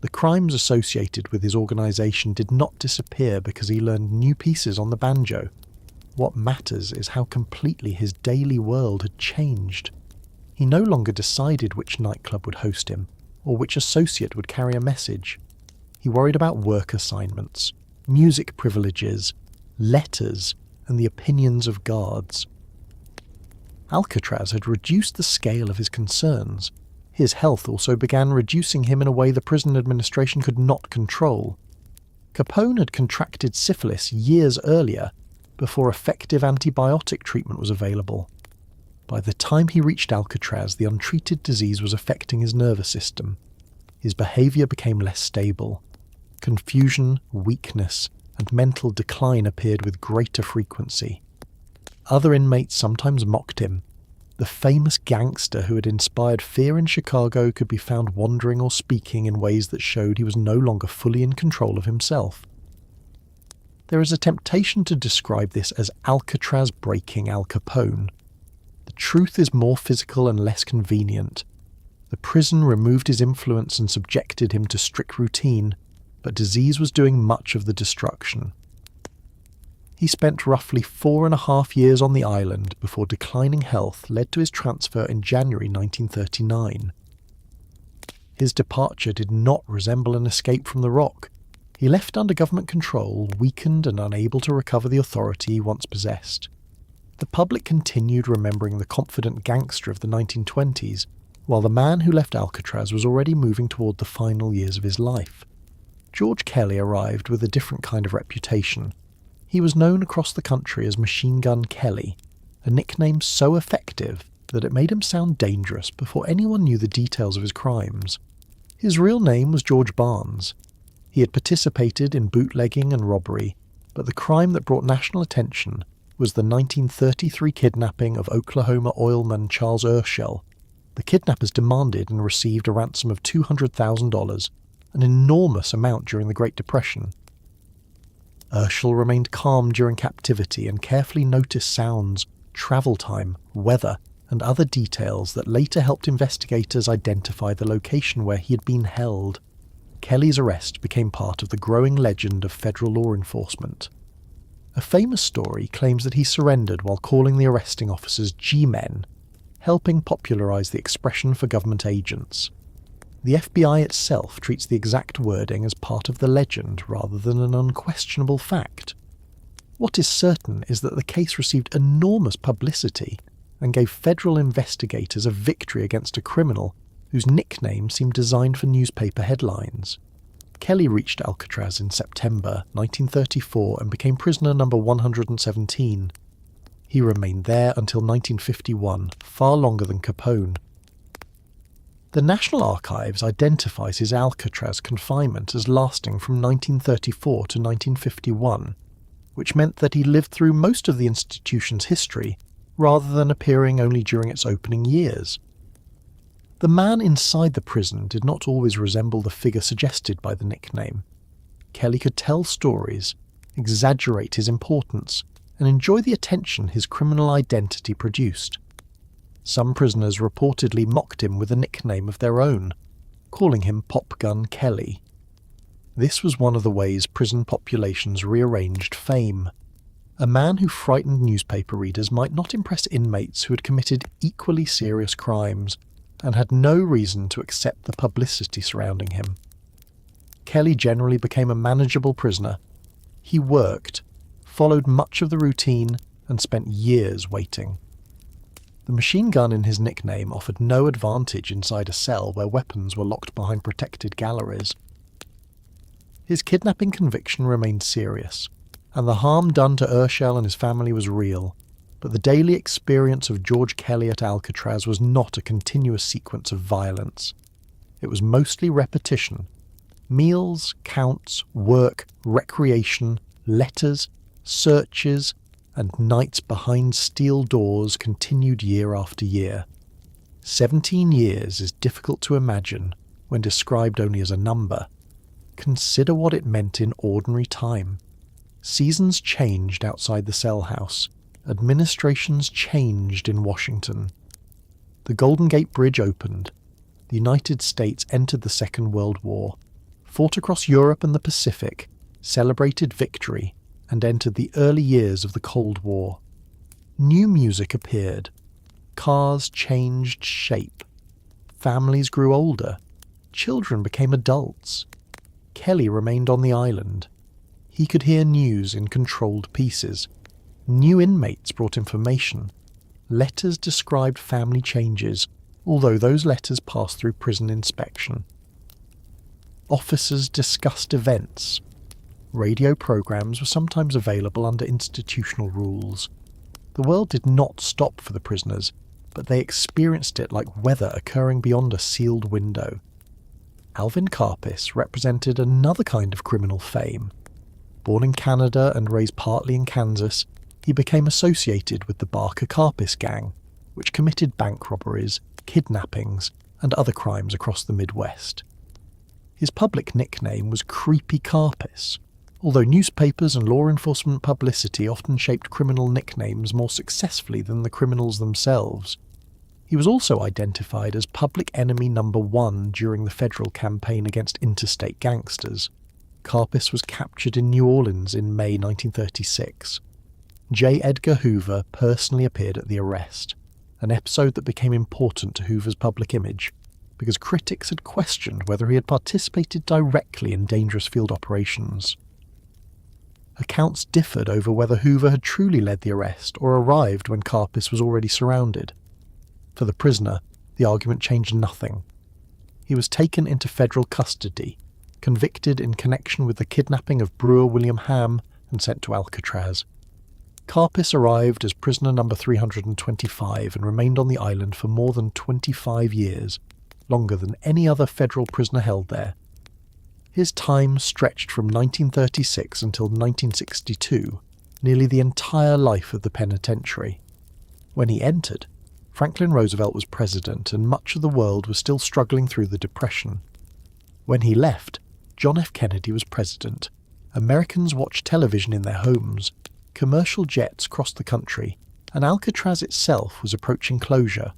The crimes associated with his organization did not disappear because he learned new pieces on the banjo. What matters is how completely his daily world had changed. He no longer decided which nightclub would host him, or which associate would carry a message. He worried about work assignments, music privileges, letters, and the opinions of guards. Alcatraz had reduced the scale of his concerns. His health also began reducing him in a way the prison administration could not control. Capone had contracted syphilis years earlier, before effective antibiotic treatment was available. By the time he reached Alcatraz, the untreated disease was affecting his nervous system. His behavior became less stable. Confusion, weakness, and mental decline appeared with greater frequency. Other inmates sometimes mocked him. The famous gangster who had inspired fear in Chicago could be found wandering or speaking in ways that showed he was no longer fully in control of himself. There is a temptation to describe this as Alcatraz breaking Al Capone. The truth is more physical and less convenient. The prison removed his influence and subjected him to strict routine, but disease was doing much of the destruction. He spent roughly 4.5 years on the island before declining health led to his transfer in January 1939. His departure did not resemble an escape from the Rock. He left under government control, weakened and unable to recover the authority he once possessed. The public continued remembering the confident gangster of the 1920s, while the man who left Alcatraz was already moving toward the final years of his life. George Kelly arrived with a different kind of reputation. He was known across the country as Machine Gun Kelly, a nickname so effective that it made him sound dangerous before anyone knew the details of his crimes. His real name was George Barnes. He had participated in bootlegging and robbery, but the crime that brought national attention was the 1933 kidnapping of Oklahoma oilman Charles Urschel. The kidnappers demanded and received a ransom of $200,000, an enormous amount during the Great Depression. Urschel remained calm during captivity and carefully noticed sounds, travel time, weather, and other details that later helped investigators identify the location where he had been held. Kelly's arrest became part of the growing legend of federal law enforcement. A famous story claims that he surrendered while calling the arresting officers G-men, helping popularize the expression for government agents. The FBI itself treats the exact wording as part of the legend rather than an unquestionable fact. What is certain is that the case received enormous publicity and gave federal investigators a victory against a criminal whose nickname seemed designed for newspaper headlines. Kelly reached Alcatraz in September 1934 and became prisoner number 117. He remained there until 1951, far longer than Capone. The National Archives identifies his Alcatraz confinement as lasting from 1934 to 1951, which meant that he lived through most of the institution's history rather than appearing only during its opening years. The man inside the prison did not always resemble the figure suggested by the nickname. Kelly could tell stories, exaggerate his importance, and enjoy the attention his criminal identity produced. Some prisoners reportedly mocked him with a nickname of their own, calling him Pop Gun Kelly. This was one of the ways prison populations rearranged fame. A man who frightened newspaper readers might not impress inmates who had committed equally serious crimes and had no reason to accept the publicity surrounding him. Kelly generally became a manageable prisoner. He worked, followed much of the routine, and spent years waiting. The machine gun in his nickname offered no advantage inside a cell where weapons were locked behind protected galleries. His kidnapping conviction remained serious, and the harm done to Urschel and his family was real, but the daily experience of George Kelly at Alcatraz was not a continuous sequence of violence. It was mostly repetition. Meals, counts, work, recreation, letters, searches, and nights behind steel doors continued year after year. 17 years is difficult to imagine when described only as a number. Consider what it meant in ordinary time. Seasons changed outside the cell house. Administrations changed in Washington. The Golden Gate Bridge opened. The United States entered the Second World War, fought across Europe and the Pacific, celebrated victory, and entered the early years of the Cold War. New music appeared. Cars changed shape. Families grew older. Children became adults. Kelly remained on the island. He could hear news in controlled pieces. New inmates brought information. Letters described family changes, although those letters passed through prison inspection. Officers discussed events. Radio programs were sometimes available under institutional rules. The world did not stop for the prisoners, but they experienced it like weather occurring beyond a sealed window. Alvin Karpis represented another kind of criminal fame. Born in Canada and raised partly in Kansas, he became associated with the Barker Karpis gang, which committed bank robberies, kidnappings, and other crimes across the Midwest. His public nickname was Creepy Karpis, although newspapers and law enforcement publicity often shaped criminal nicknames more successfully than the criminals themselves. He was also identified as public enemy number 1 during the federal campaign against interstate gangsters. Karpis was captured in New Orleans in May 1936. J. Edgar Hoover personally appeared at the arrest, an episode that became important to Hoover's public image, because critics had questioned whether he had participated directly in dangerous field operations. Accounts differed over whether Hoover had truly led the arrest or arrived when Karpis was already surrounded. For the prisoner, the argument changed nothing. He was taken into federal custody, convicted in connection with the kidnapping of brewer William Ham, and sent to Alcatraz. Carpis arrived as prisoner number 325 and remained on the island for more than 25 years, longer than any other federal prisoner held there. His time stretched from 1936 until 1962, nearly the entire life of the penitentiary. When he entered, Franklin Roosevelt was president and much of the world was still struggling through the Depression. When he left, John F. Kennedy was president. Americans watched television in their homes, commercial jets crossed the country, and Alcatraz itself was approaching closure.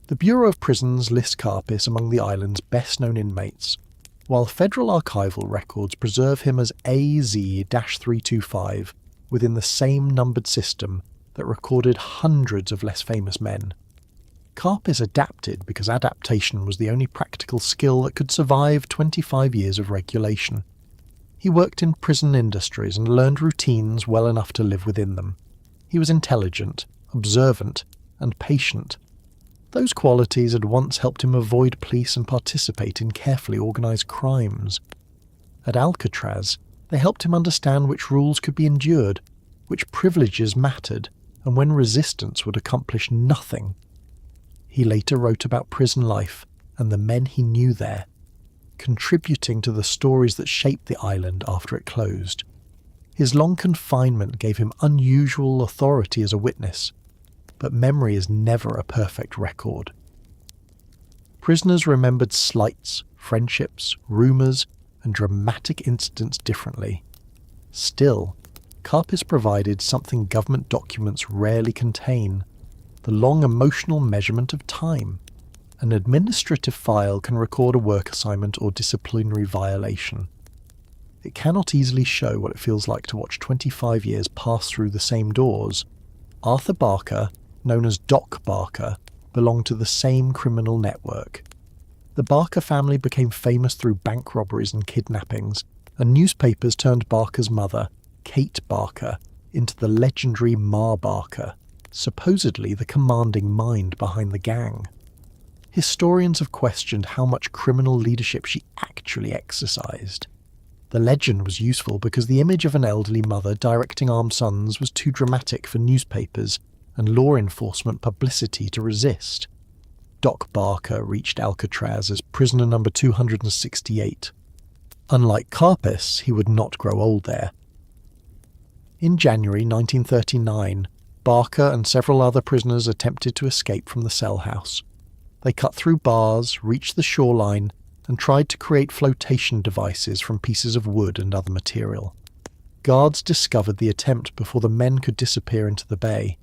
The Bureau of Prisons lists Carpis among the island's best-known inmates, while federal archival records preserve him as AZ-325 within the same numbered system that recorded hundreds of less famous men. Carpis adapted because adaptation was the only practical skill that could survive 25 years of regulation. He worked in prison industries and learned routines well enough to live within them. He was intelligent, observant, and patient. Those qualities had once helped him avoid police and participate in carefully organised crimes. At Alcatraz, they helped him understand which rules could be endured, which privileges mattered, and when resistance would accomplish nothing. He later wrote about prison life and the men he knew there, contributing to the stories that shaped the island after it closed. His long confinement gave him unusual authority as a witness, but memory is never a perfect record. Prisoners remembered slights, friendships, rumours, and dramatic incidents differently. Still, Carpis provided something government documents rarely contain: the long emotional measurement of time. An administrative file can record a work assignment or disciplinary violation. It cannot easily show what it feels like to watch 25 years pass through the same doors. Arthur Barker, known as Doc Barker, belonged to the same criminal network. The Barker family became famous through bank robberies and kidnappings, and newspapers turned Barker's mother, Kate Barker, into the legendary Ma Barker, supposedly the commanding mind behind the gang. Historians have questioned how much criminal leadership she actually exercised. The legend was useful because the image of an elderly mother directing armed sons was too dramatic for newspapers and law enforcement publicity to resist. Doc Barker reached Alcatraz as prisoner number 268. Unlike Carpis, he would not grow old there. In January 1939, Barker and several other prisoners attempted to escape from the cell house. They cut through bars, reached the shoreline, and tried to create flotation devices from pieces of wood and other material. Guards discovered the attempt before the men could disappear into the bay.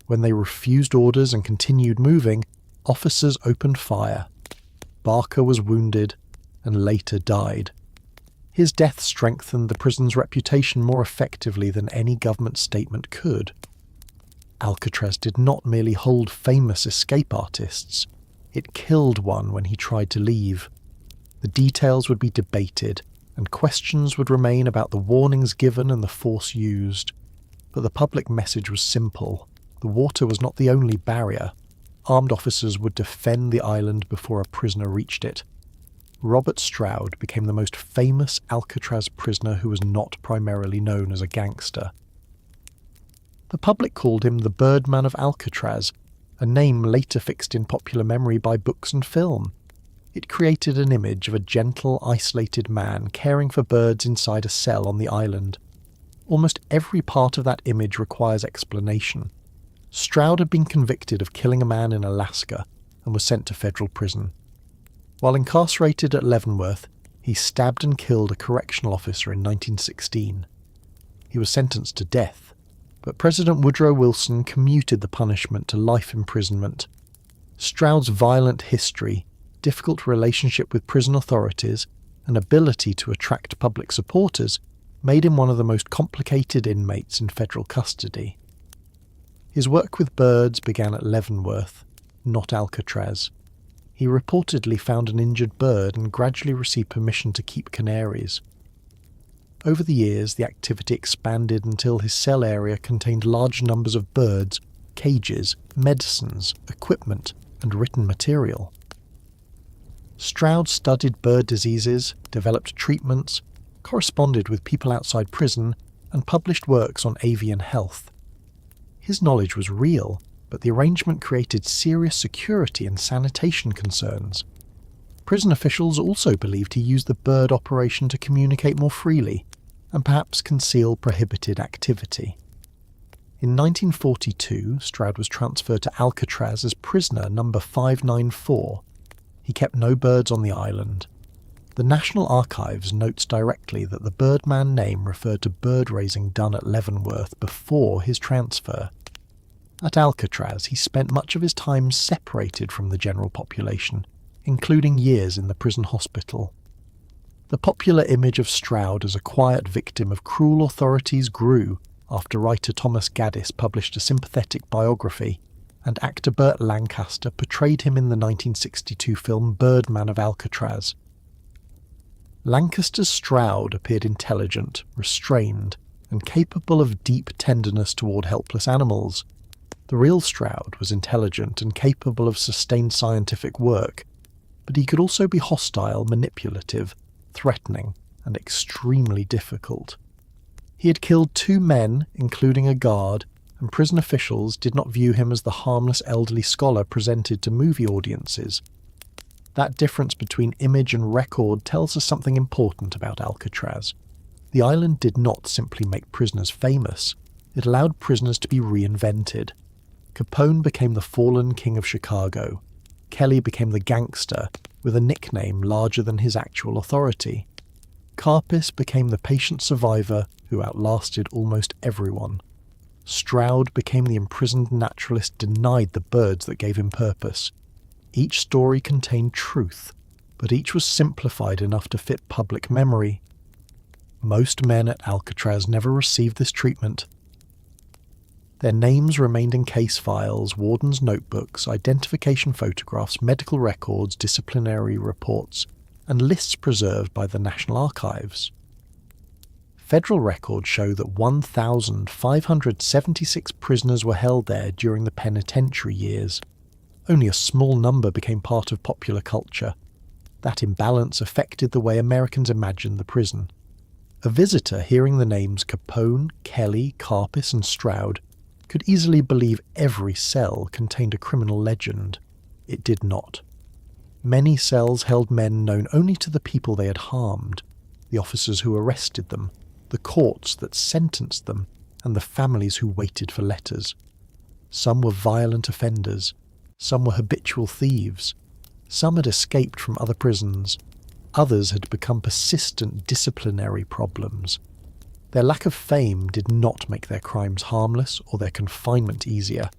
When they refused orders and continued moving, officers opened fire. Barker was wounded and later died. His death strengthened the prison's reputation more effectively than any government statement could. Alcatraz did not merely hold famous escape artists, it killed one when he tried to leave. The details would be debated, and questions would remain about the warnings given and the force used. But the public message was simple. The water was not the only barrier. Armed officers would defend the island before a prisoner reached it. Robert Stroud became the most famous Alcatraz prisoner who was not primarily known as a gangster. The public called him the Birdman of Alcatraz, a name later fixed in popular memory by books and film. It created an image of a gentle, isolated man caring for birds inside a cell on the island. Almost every part of that image requires explanation. Stroud had been convicted of killing a man in Alaska and was sent to federal prison. While incarcerated at Leavenworth, he stabbed and killed a correctional officer in 1916. He was sentenced to death, but President Woodrow Wilson commuted the punishment to life imprisonment. Stroud's violent history, difficult relationship with prison authorities, and ability to attract public supporters made him one of the most complicated inmates in federal custody. His work with birds began at Leavenworth, not Alcatraz. He reportedly found an injured bird and gradually received permission to keep canaries. Over the years, the activity expanded until his cell area contained large numbers of birds, cages, medicines, equipment, and written material. Stroud studied bird diseases, developed treatments, corresponded with people outside prison, and published works on avian health. His knowledge was real, but the arrangement created serious security and sanitation concerns. Prison officials also believed he used the bird operation to communicate more freely, and perhaps conceal prohibited activity. In 1942, Stroud was transferred to Alcatraz as prisoner number 594. He kept no birds on the island. The National Archives notes directly that the Birdman name referred to bird raising done at Leavenworth before his transfer. At Alcatraz, he spent much of his time separated from the general population, including years in the prison hospital. The popular image of Stroud as a quiet victim of cruel authorities grew after writer Thomas Gaddis published a sympathetic biography, and actor Burt Lancaster portrayed him in the 1962 film Birdman of Alcatraz. Lancaster's Stroud appeared intelligent, restrained, and capable of deep tenderness toward helpless animals. The real Stroud was intelligent and capable of sustained scientific work, but he could also be hostile, manipulative, threatening, and extremely difficult. He had killed 2 men, including a guard, and prison officials did not view him as the harmless elderly scholar presented to movie audiences. That difference between image and record tells us something important about Alcatraz. The island did not simply make prisoners famous, it allowed prisoners to be reinvented. Capone became the fallen king of Chicago. Kelly became the gangster, with a nickname larger than his actual authority. Karpis became the patient survivor who outlasted almost everyone. Stroud became the imprisoned naturalist denied the birds that gave him purpose. Each story contained truth, but each was simplified enough to fit public memory. Most men at Alcatraz never received this treatment. Their names remained in case files, wardens' notebooks, identification photographs, medical records, disciplinary reports, and lists preserved by the National Archives. Federal records show that 1,576 prisoners were held there during the penitentiary years. Only a small number became part of popular culture. That imbalance affected the way Americans imagined the prison. A visitor hearing the names Capone, Kelly, Karpis, and Stroud could easily believe every cell contained a criminal legend. It did not. Many cells held men known only to the people they had harmed, the officers who arrested them, the courts that sentenced them, and the families who waited for letters. Some were violent offenders, some were habitual thieves, some had escaped from other prisons, others had become persistent disciplinary problems. Their lack of fame did not make their crimes harmless or their confinement easier.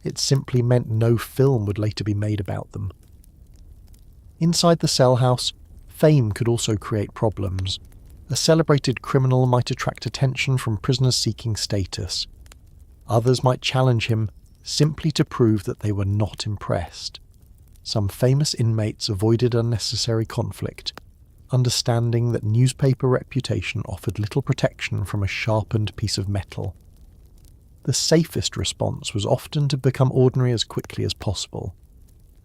It simply meant no film would later be made about them. Inside the cell house, fame could also create problems. A celebrated criminal might attract attention from prisoners seeking status. Others might challenge him simply to prove that they were not impressed. Some famous inmates avoided unnecessary conflict, understanding that newspaper reputation offered little protection from a sharpened piece of metal. The safest response was often to become ordinary as quickly as possible.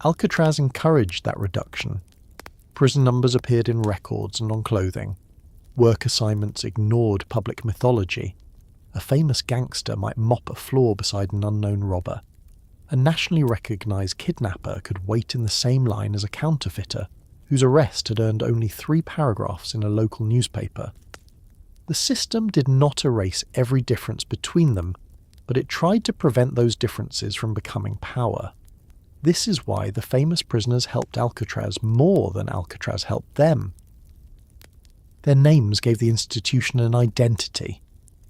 Alcatraz encouraged that reduction. Prison numbers appeared in records and on clothing. Work assignments ignored public mythology. A famous gangster might mop a floor beside an unknown robber. A nationally recognized kidnapper could wait in the same line as a counterfeiter, whose arrest had earned only 3 paragraphs in a local newspaper. The system did not erase every difference between them, but it tried to prevent those differences from becoming power. This is why the famous prisoners helped Alcatraz more than Alcatraz helped them. Their names gave the institution an identity.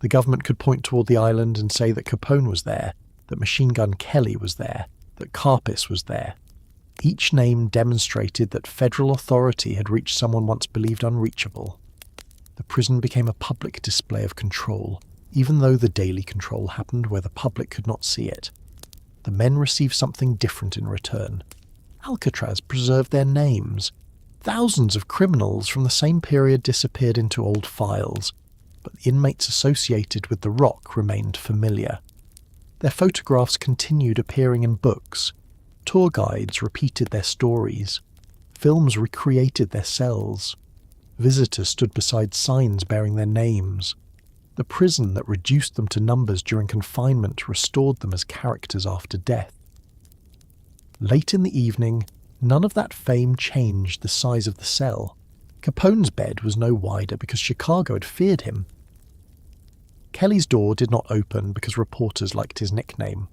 The government could point toward the island and say that Capone was there, that Machine Gun Kelly was there, that Karpis was there. Each name demonstrated that federal authority had reached someone once believed unreachable. The prison became a public display of control, even though the daily control happened where the public could not see it. The men received something different in return. Alcatraz preserved their names. Thousands of criminals from the same period disappeared into old files, but the inmates associated with the rock remained familiar. Their photographs continued appearing in books. Tour guides repeated their stories. Films recreated their cells. Visitors stood beside signs bearing their names. The prison that reduced them to numbers during confinement restored them as characters after death. Late in the evening, none of that fame changed the size of the cell. Capone's bed was no wider because Chicago had feared him. Kelly's door did not open because reporters liked his nickname.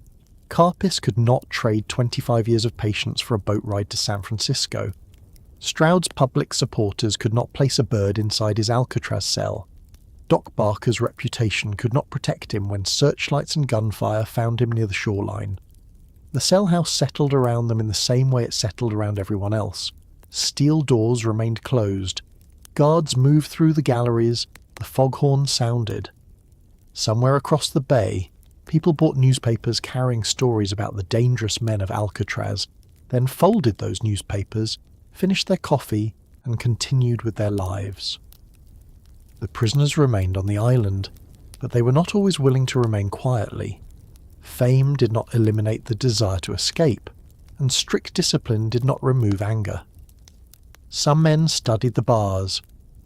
Karpis could not trade 25 years of patience for a boat ride to San Francisco. Stroud's public supporters could not place a bird inside his Alcatraz cell. Doc Barker's reputation could not protect him when searchlights and gunfire found him near the shoreline. The cell house settled around them in the same way it settled around everyone else. Steel doors remained closed. Guards moved through the galleries. The foghorn sounded. Somewhere across the bay, people bought newspapers carrying stories about the dangerous men of Alcatraz, then folded those newspapers, finished their coffee, and continued with their lives. The prisoners remained on the island, but they were not always willing to remain quietly. Fame did not eliminate the desire to escape, and strict discipline did not remove anger. Some men studied the bars,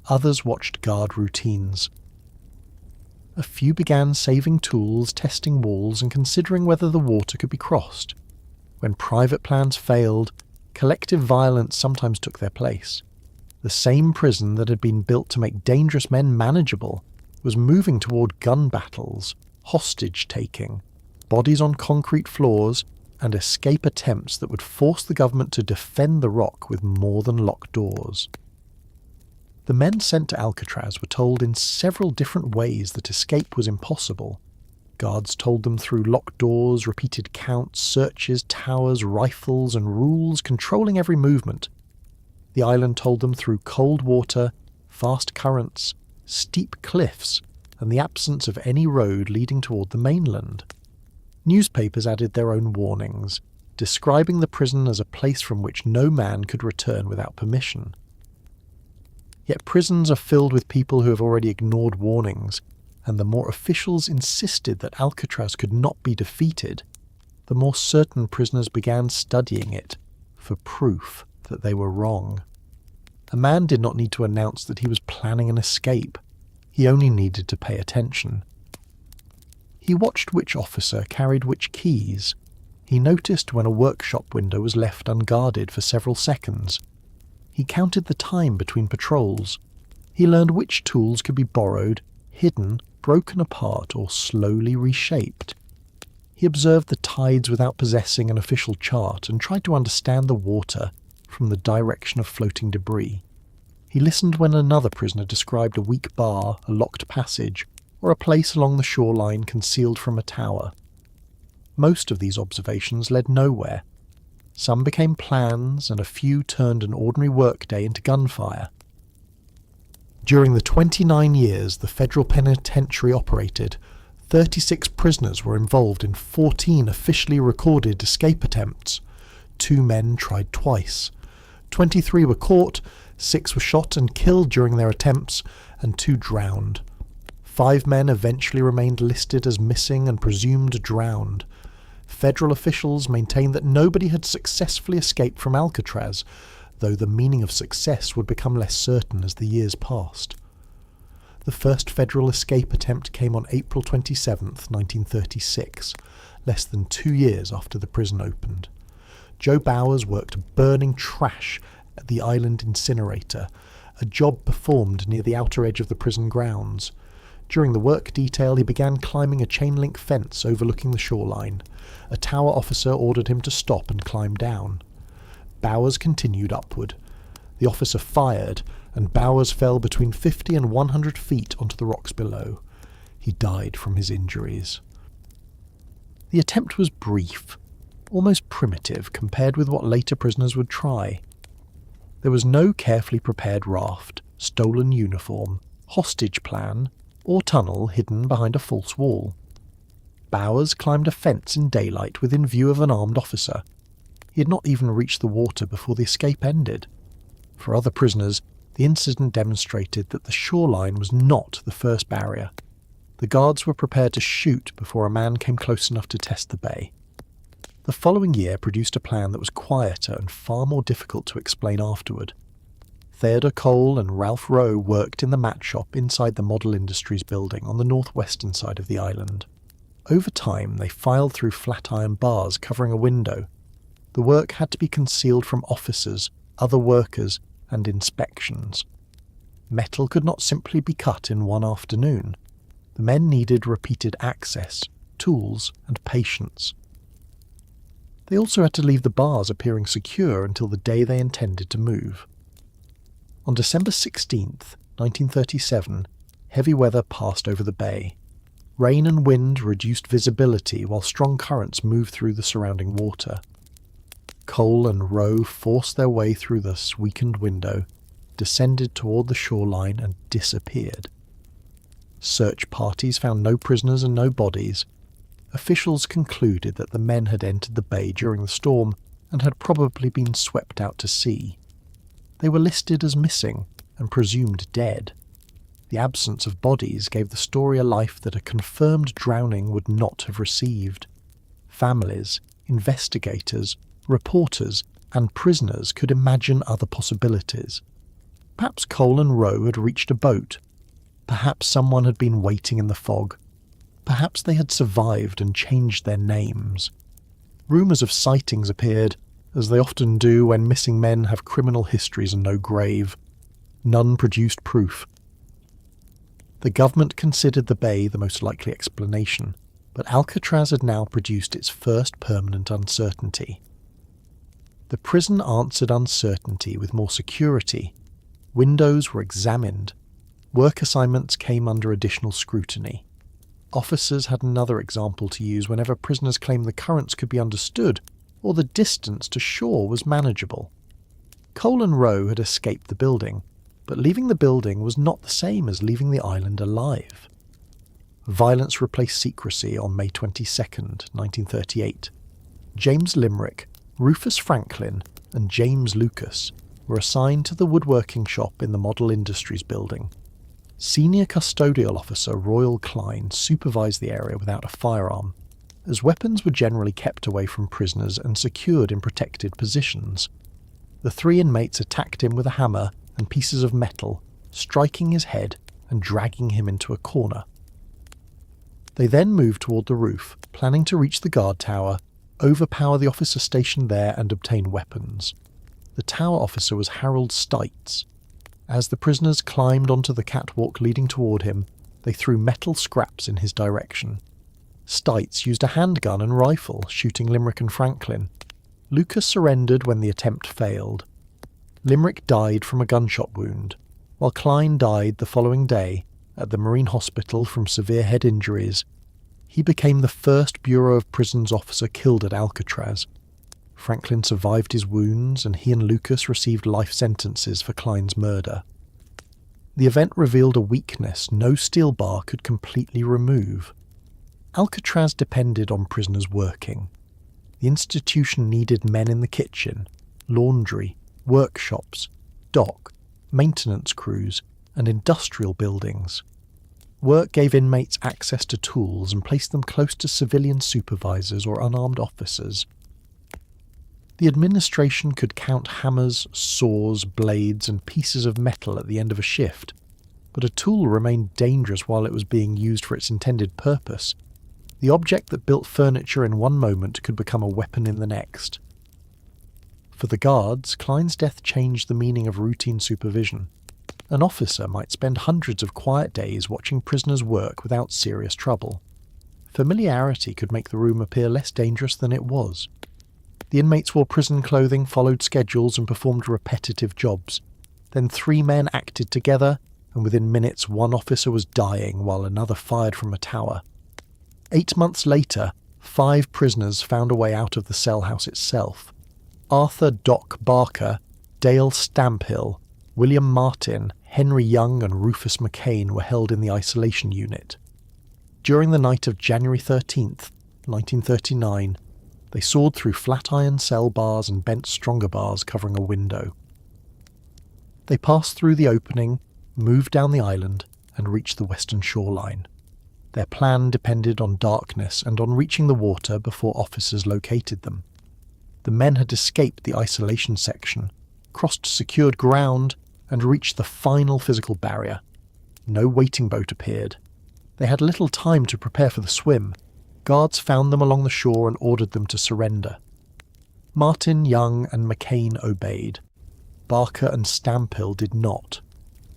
others watched guard routines. A few began saving tools, testing walls, and considering whether the water could be crossed. When private plans failed, collective violence sometimes took their place. The same prison that had been built to make dangerous men manageable was moving toward gun battles, hostage-taking, bodies on concrete floors, and escape attempts that would force the government to defend the rock with more than locked doors. The men sent to Alcatraz were told in several different ways that escape was impossible. Guards told them through locked doors, repeated counts, searches, towers, rifles, and rules controlling every movement. The island told them through cold water, fast currents, steep cliffs, and the absence of any road leading toward the mainland. Newspapers added their own warnings, describing the prison as a place from which no man could return without permission. Yet prisons are filled with people who have already ignored warnings, and the more officials insisted that Alcatraz could not be defeated, the more certain prisoners began studying it for proof that they were wrong. A man did not need to announce that he was planning an escape. He only needed to pay attention. He watched which officer carried which keys. He noticed when a workshop window was left unguarded for several seconds. He counted the time between patrols. He learned which tools could be borrowed, hidden, broken apart, or slowly reshaped. He observed the tides without possessing an official chart and tried to understand the water from the direction of floating debris. He listened when another prisoner described a weak bar, a locked passage, or a place along the shoreline concealed from a tower. Most of these observations led nowhere. Some became plans, and a few turned an ordinary workday into gunfire. During the 29 years the federal penitentiary operated, 36 prisoners were involved in 14 officially recorded escape attempts. 2 men tried twice. 23 were caught, 6 were shot and killed during their attempts, and 2 drowned. 5 men eventually remained listed as missing and presumed drowned. Federal officials maintained that nobody had successfully escaped from Alcatraz, though the meaning of success would become less certain as the years passed. The first federal escape attempt came on April 27, 1936, less than 2 years after the prison opened. Joe Bowers worked burning trash at the island incinerator, a job performed near the outer edge of the prison grounds. During the work detail, he began climbing a chain-link fence overlooking the shoreline. A tower officer ordered him to stop and climb down. Bowers continued upward. The officer fired, and Bowers fell between 50 and 100 feet onto the rocks below. He died from his injuries. The attempt was brief, almost primitive compared with what later prisoners would try. There was no carefully prepared raft, stolen uniform, hostage plan, or tunnel hidden behind a false wall. Bowers climbed a fence in daylight within view of an armed officer. He had not even reached the water before the escape ended. For other prisoners, the incident demonstrated that the shoreline was not the first barrier. The guards were prepared to shoot before a man came close enough to test the bay. The following year produced a plan that was quieter and far more difficult to explain afterward. Theodore Cole and Ralph Rowe worked in the mat shop inside the Model Industries building on the northwestern side of the island. Over time, they filed through flat iron bars covering a window. The work had to be concealed from officers, other workers, and inspections. Metal could not simply be cut in one afternoon. The men needed repeated access, tools, and patience. They also had to leave the bars appearing secure until the day they intended to move. On December 16th, 1937, heavy weather passed over the bay. Rain and wind reduced visibility while strong currents moved through the surrounding water. Cole and Rowe forced their way through the weakened window, descended toward the shoreline, and disappeared. Search parties found no prisoners and no bodies. Officials concluded that the men had entered the bay during the storm and had probably been swept out to sea. They were listed as missing and presumed dead. The absence of bodies gave the story a life that a confirmed drowning would not have received. Families, investigators, reporters, and prisoners could imagine other possibilities. Perhaps Cole and Rowe had reached a boat. Perhaps someone had been waiting in the fog. Perhaps they had survived and changed their names. Rumours of sightings appeared, as they often do when missing men have criminal histories and no grave. None produced proof. The government considered the bay the most likely explanation, but Alcatraz had now produced its first permanent uncertainty. The prison answered uncertainty with more security. Windows were examined. Work assignments came under additional scrutiny. Officers had another example to use whenever prisoners claimed the currents could be understood or the distance to shore was manageable. Cole and Rowe had escaped the building, but leaving the building was not the same as leaving the island alive. Violence replaced secrecy on May 22nd, 1938. James Limerick, Rufus Franklin, and James Lucas were assigned to the woodworking shop in the Model Industries building. Senior Custodial Officer Royal Klein supervised the area without a firearm, as weapons were generally kept away from prisoners and secured in protected positions. The three inmates attacked him with a hammer and pieces of metal, striking his head and dragging him into a corner. They then moved toward the roof, planning to reach the guard tower, overpower the officer stationed there, and obtain weapons. The tower officer was Harold Stites. As the prisoners climbed onto the catwalk leading toward him, they threw metal scraps in his direction. Stites used a handgun and rifle, shooting Limerick and Franklin. Lucas surrendered when the attempt failed. Limerick died from a gunshot wound, while Klein died the following day at the Marine Hospital from severe head injuries. He became the first Bureau of Prisons officer killed at Alcatraz. Franklin survived his wounds, and he and Lucas received life sentences for Klein's murder. The event revealed a weakness no steel bar could completely remove. Alcatraz depended on prisoners working. The institution needed men in the kitchen, laundry, workshops, dock, maintenance crews, and industrial buildings. Work gave inmates access to tools and placed them close to civilian supervisors or unarmed officers. The administration could count hammers, saws, blades, and pieces of metal at the end of a shift, but a tool remained dangerous while it was being used for its intended purpose. The object that built furniture in one moment could become a weapon in the next. For the guards, Klein's death changed the meaning of routine supervision. An officer might spend hundreds of quiet days watching prisoners work without serious trouble. Familiarity could make the room appear less dangerous than it was. The inmates wore prison clothing, followed schedules, and performed repetitive jobs. Then three men acted together, and within minutes one officer was dying while another fired from a tower. 8 months later, 5 prisoners found a way out of the cell house itself. Arthur Doc Barker, Dale Stamphill, William Martin, Henry Young, and Rufus McCain were held in the isolation unit. During the night of January 13th, 1939, they sawed through flat iron cell bars and bent stronger bars covering a window. They passed through the opening, moved down the island, and reached the western shoreline. Their plan depended on darkness and on reaching the water before officers located them. The men had escaped the isolation section, crossed secured ground, and reached the final physical barrier. No waiting boat appeared. They had little time to prepare for the swim. Guards found them along the shore and ordered them to surrender. Martin, Young, and McCain obeyed. Barker and Stampill did not.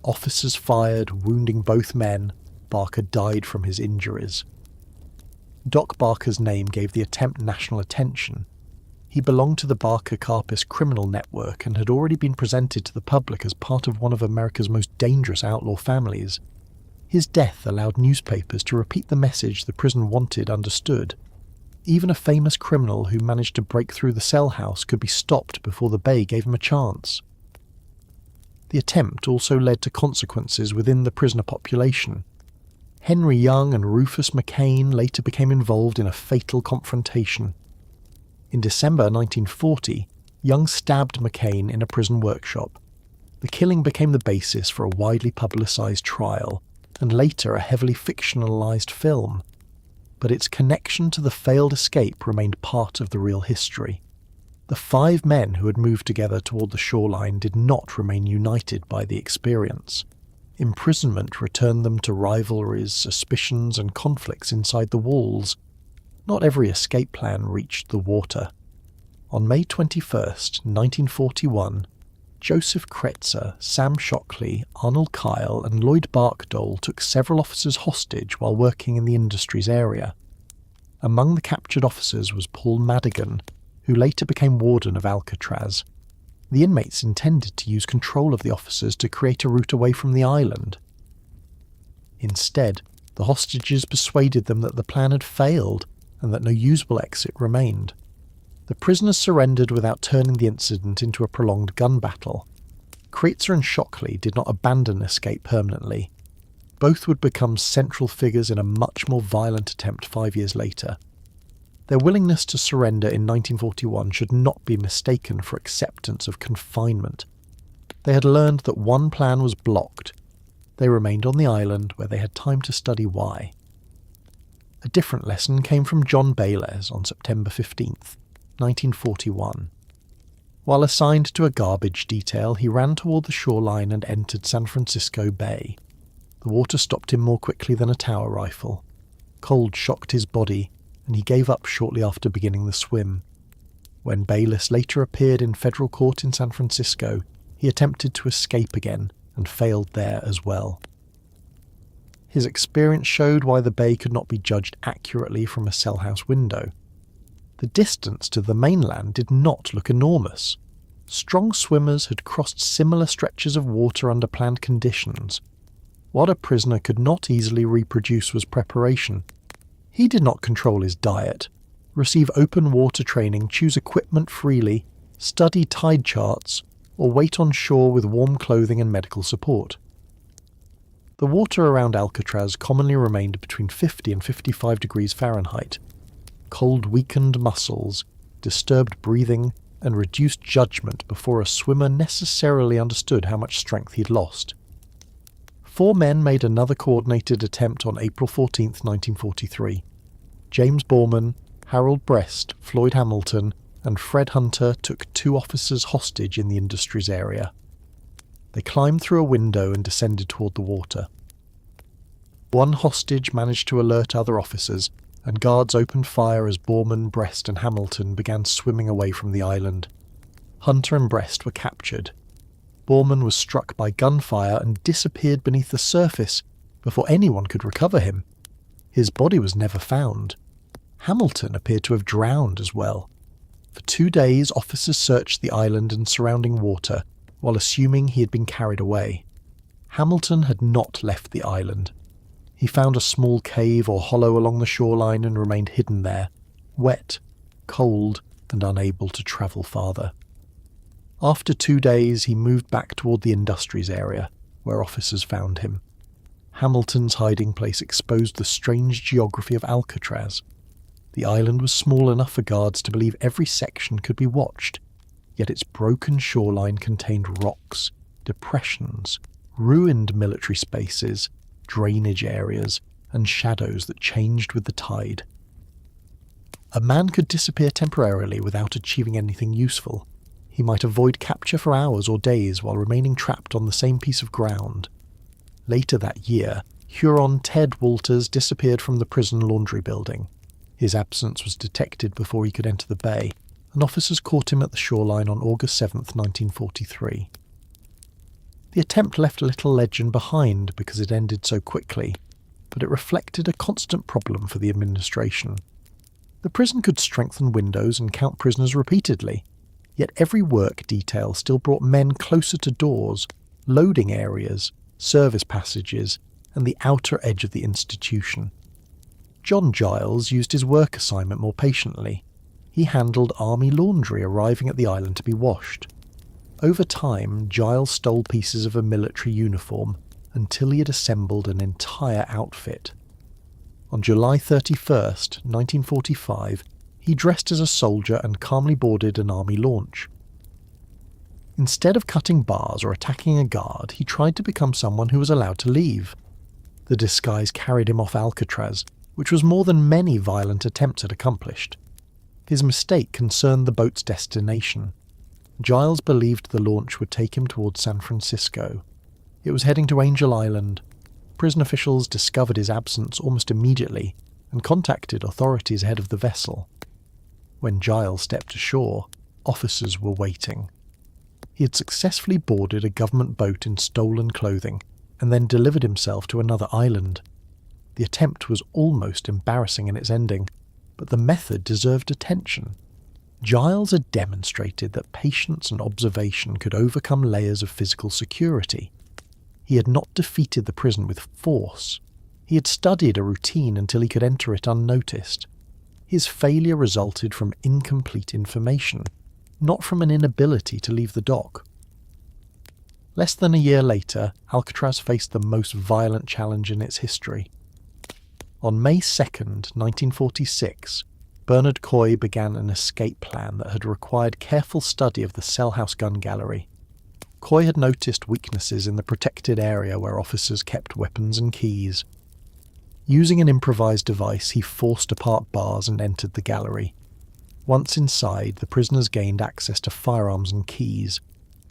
Officers fired, wounding both men. Barker died from his injuries. Doc Barker's name gave the attempt national attention. He belonged to the Barker-Karpis criminal network and had already been presented to the public as part of one of America's most dangerous outlaw families. His death allowed newspapers to repeat the message the prison wanted understood. Even a famous criminal who managed to break through the cell house could be stopped before the Bay gave him a chance. The attempt also led to consequences within the prisoner population. Henry Young and Rufus McCain later became involved in a fatal confrontation. In December 1940, Young stabbed McCain in a prison workshop. The killing became the basis for a widely publicised trial, and later a heavily fictionalised film. But its connection to the failed escape remained part of the real history. The 5 men who had moved together toward the shoreline did not remain united by the experience. Imprisonment returned them to rivalries, suspicions, and conflicts inside the walls. Not every escape plan reached the water. On May 21, 1941, Joseph Kretzer, Sam Shockley, Arnold Kyle, and Lloyd Barkdole took several officers hostage while working in the Industries area. Among the captured officers was Paul Madigan, who later became warden of Alcatraz. The inmates intended to use control of the officers to create a route away from the island. Instead, the hostages persuaded them that the plan had failed and that no usable exit remained. The prisoners surrendered without turning the incident into a prolonged gun battle. Kretzer and Shockley did not abandon escape permanently. Both would become central figures in a much more violent attempt 5 years later. Their willingness to surrender in 1941 should not be mistaken for acceptance of confinement. They had learned that one plan was blocked. They remained on the island where they had time to study why. A different lesson came from John Bayless on September 15th, 1941. While assigned to a garbage detail, he ran toward the shoreline and entered San Francisco Bay. The water stopped him more quickly than a tower rifle. Cold shocked his body, and he gave up shortly after beginning the swim. When Bayless later appeared in federal court in San Francisco, he attempted to escape again and failed there as well. His experience showed why the bay could not be judged accurately from a cell house window. The distance to the mainland did not look enormous. Strong swimmers had crossed similar stretches of water under planned conditions. What a prisoner could not easily reproduce was preparation. He did not control his diet, receive open water training, choose equipment freely, study tide charts, or wait on shore with warm clothing and medical support. The water around Alcatraz commonly remained between 50 and 55 degrees Fahrenheit. Cold weakened muscles, disturbed breathing, and reduced judgment before a swimmer necessarily understood how much strength he'd lost. 4 men made another coordinated attempt on April 14, 1943. James Borman, Harold Brest, Floyd Hamilton, and Fred Hunter took 2 officers hostage in the Industries area. They climbed through a window and descended toward the water. One hostage managed to alert other officers, and guards opened fire as Borman, Brest, and Hamilton began swimming away from the island. Hunter and Brest were captured. Borman was struck by gunfire and disappeared beneath the surface before anyone could recover him. His body was never found. Hamilton appeared to have drowned as well. For 2 days, officers searched the island and surrounding water, while assuming he had been carried away. Hamilton had not left the island. He found a small cave or hollow along the shoreline and remained hidden there, wet, cold, and unable to travel farther. After 2 days, he moved back toward the Industries area, where officers found him. Hamilton's hiding place exposed the strange geography of Alcatraz. The island was small enough for guards to believe every section could be watched, yet its broken shoreline contained rocks, depressions, ruined military spaces, drainage areas, and shadows that changed with the tide. A man could disappear temporarily without achieving anything useful. He might avoid capture for hours or days while remaining trapped on the same piece of ground. Later that year, Huron Ted Walters disappeared from the prison laundry building. His absence was detected before he could enter the bay, and officers caught him at the shoreline on August 7, 1943. The attempt left little legend behind because it ended so quickly, but it reflected a constant problem for the administration. The prison could strengthen windows and count prisoners repeatedly, yet every work detail still brought men closer to doors, loading areas, service passages, and the outer edge of the institution. John Giles used his work assignment more patiently. He handled army laundry arriving at the island to be washed. Over time, Giles stole pieces of a military uniform until he had assembled an entire outfit. On July 31st, 1945, he dressed as a soldier and calmly boarded an army launch. Instead of cutting bars or attacking a guard, he tried to become someone who was allowed to leave. The disguise carried him off Alcatraz, which was more than many violent attempts had accomplished. His mistake concerned the boat's destination. Giles believed the launch would take him towards San Francisco. It was heading to Angel Island. Prison officials discovered his absence almost immediately and contacted authorities ahead of the vessel. When Giles stepped ashore, officers were waiting. He had successfully boarded a government boat in stolen clothing and then delivered himself to another island. The attempt was almost embarrassing in its ending, but the method deserved attention. Giles had demonstrated that patience and observation could overcome layers of physical security. He had not defeated the prison with force. He had studied a routine until he could enter it unnoticed. His failure resulted from incomplete information, not from an inability to leave the dock. Less than a year later, Alcatraz faced the most violent challenge in its history. On May 2nd, 1946, Bernard Coy began an escape plan that had required careful study of the cell house gun gallery. Coy had noticed weaknesses in the protected area where officers kept weapons and keys. Using an improvised device, he forced apart bars and entered the gallery. Once inside, the prisoners gained access to firearms and keys.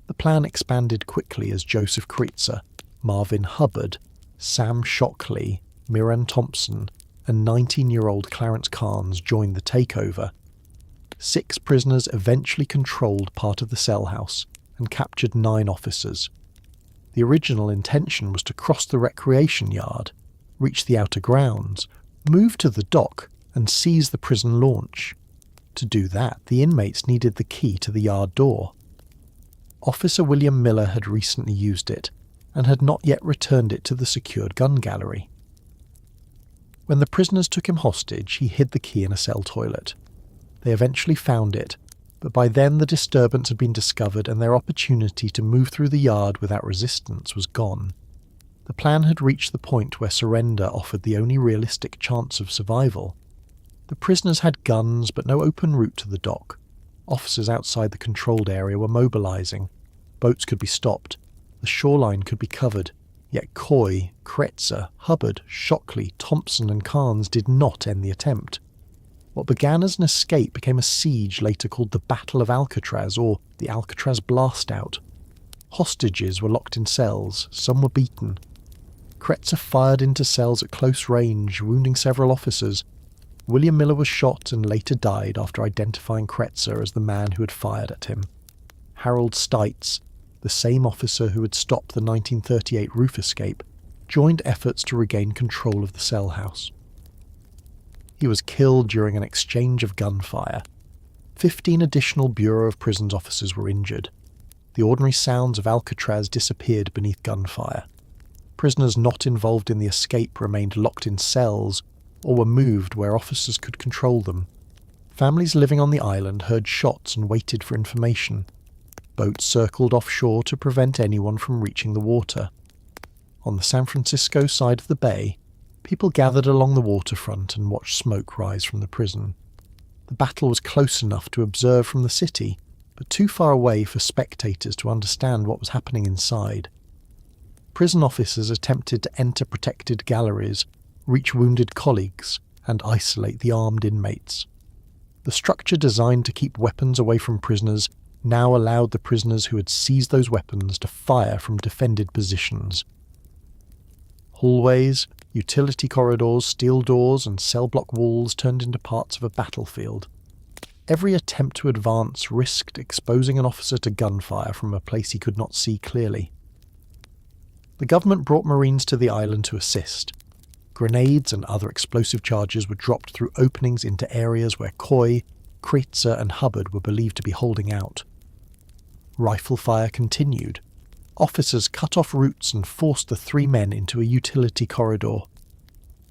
The plan expanded quickly as Joseph Kreitzer, Marvin Hubbard, Sam Shockley, Miran Thompson, and 19-year-old Clarence Carnes joined the takeover. 6 prisoners eventually controlled part of the cell house and captured 9 officers. The original intention was to cross the recreation yard, reach the outer grounds, move to the dock, and seize the prison launch. To do that, the inmates needed the key to the yard door. Officer William Miller had recently used it, and had not yet returned it to the secured gun gallery. When the prisoners took him hostage, he hid the key in a cell toilet. They eventually found it, but by then the disturbance had been discovered and their opportunity to move through the yard without resistance was gone. The plan had reached the point where surrender offered the only realistic chance of survival. The prisoners had guns but no open route to the dock. Officers outside the controlled area were mobilizing. Boats could be stopped. The shoreline could be covered. Yet Coy, Kreitzer, Hubbard, Shockley, Thompson and Carnes did not end the attempt. What began as an escape became a siege later called the Battle of Alcatraz or the Alcatraz Blastout. Hostages were locked in cells, some were beaten. Kreitzer fired into cells at close range, wounding several officers. William Miller was shot and later died after identifying Kreitzer as the man who had fired at him. Harold Stites, the same officer who had stopped the 1938 roof escape, joined efforts to regain control of the cell house. He was killed during an exchange of gunfire. 15 additional Bureau of Prisons officers were injured. The ordinary sounds of Alcatraz disappeared beneath gunfire. Prisoners not involved in the escape remained locked in cells or were moved where officers could control them. Families living on the island heard shots and waited for information. Boats circled offshore to prevent anyone from reaching the water. On the San Francisco side of the bay, people gathered along the waterfront and watched smoke rise from the prison. The battle was close enough to observe from the city, but too far away for spectators to understand what was happening inside. Prison officers attempted to enter protected galleries, reach wounded colleagues, and isolate the armed inmates. The structure designed to keep weapons away from prisoners now allowed the prisoners who had seized those weapons to fire from defended positions. Hallways, utility corridors, steel doors, and cell block walls turned into parts of a battlefield. Every attempt to advance risked exposing an officer to gunfire from a place he could not see clearly. The government brought Marines to the island to assist. Grenades and other explosive charges were dropped through openings into areas where Coy, Kreitzer and Hubbard were believed to be holding out. Rifle fire continued. Officers cut off routes and forced the 3 men into a utility corridor.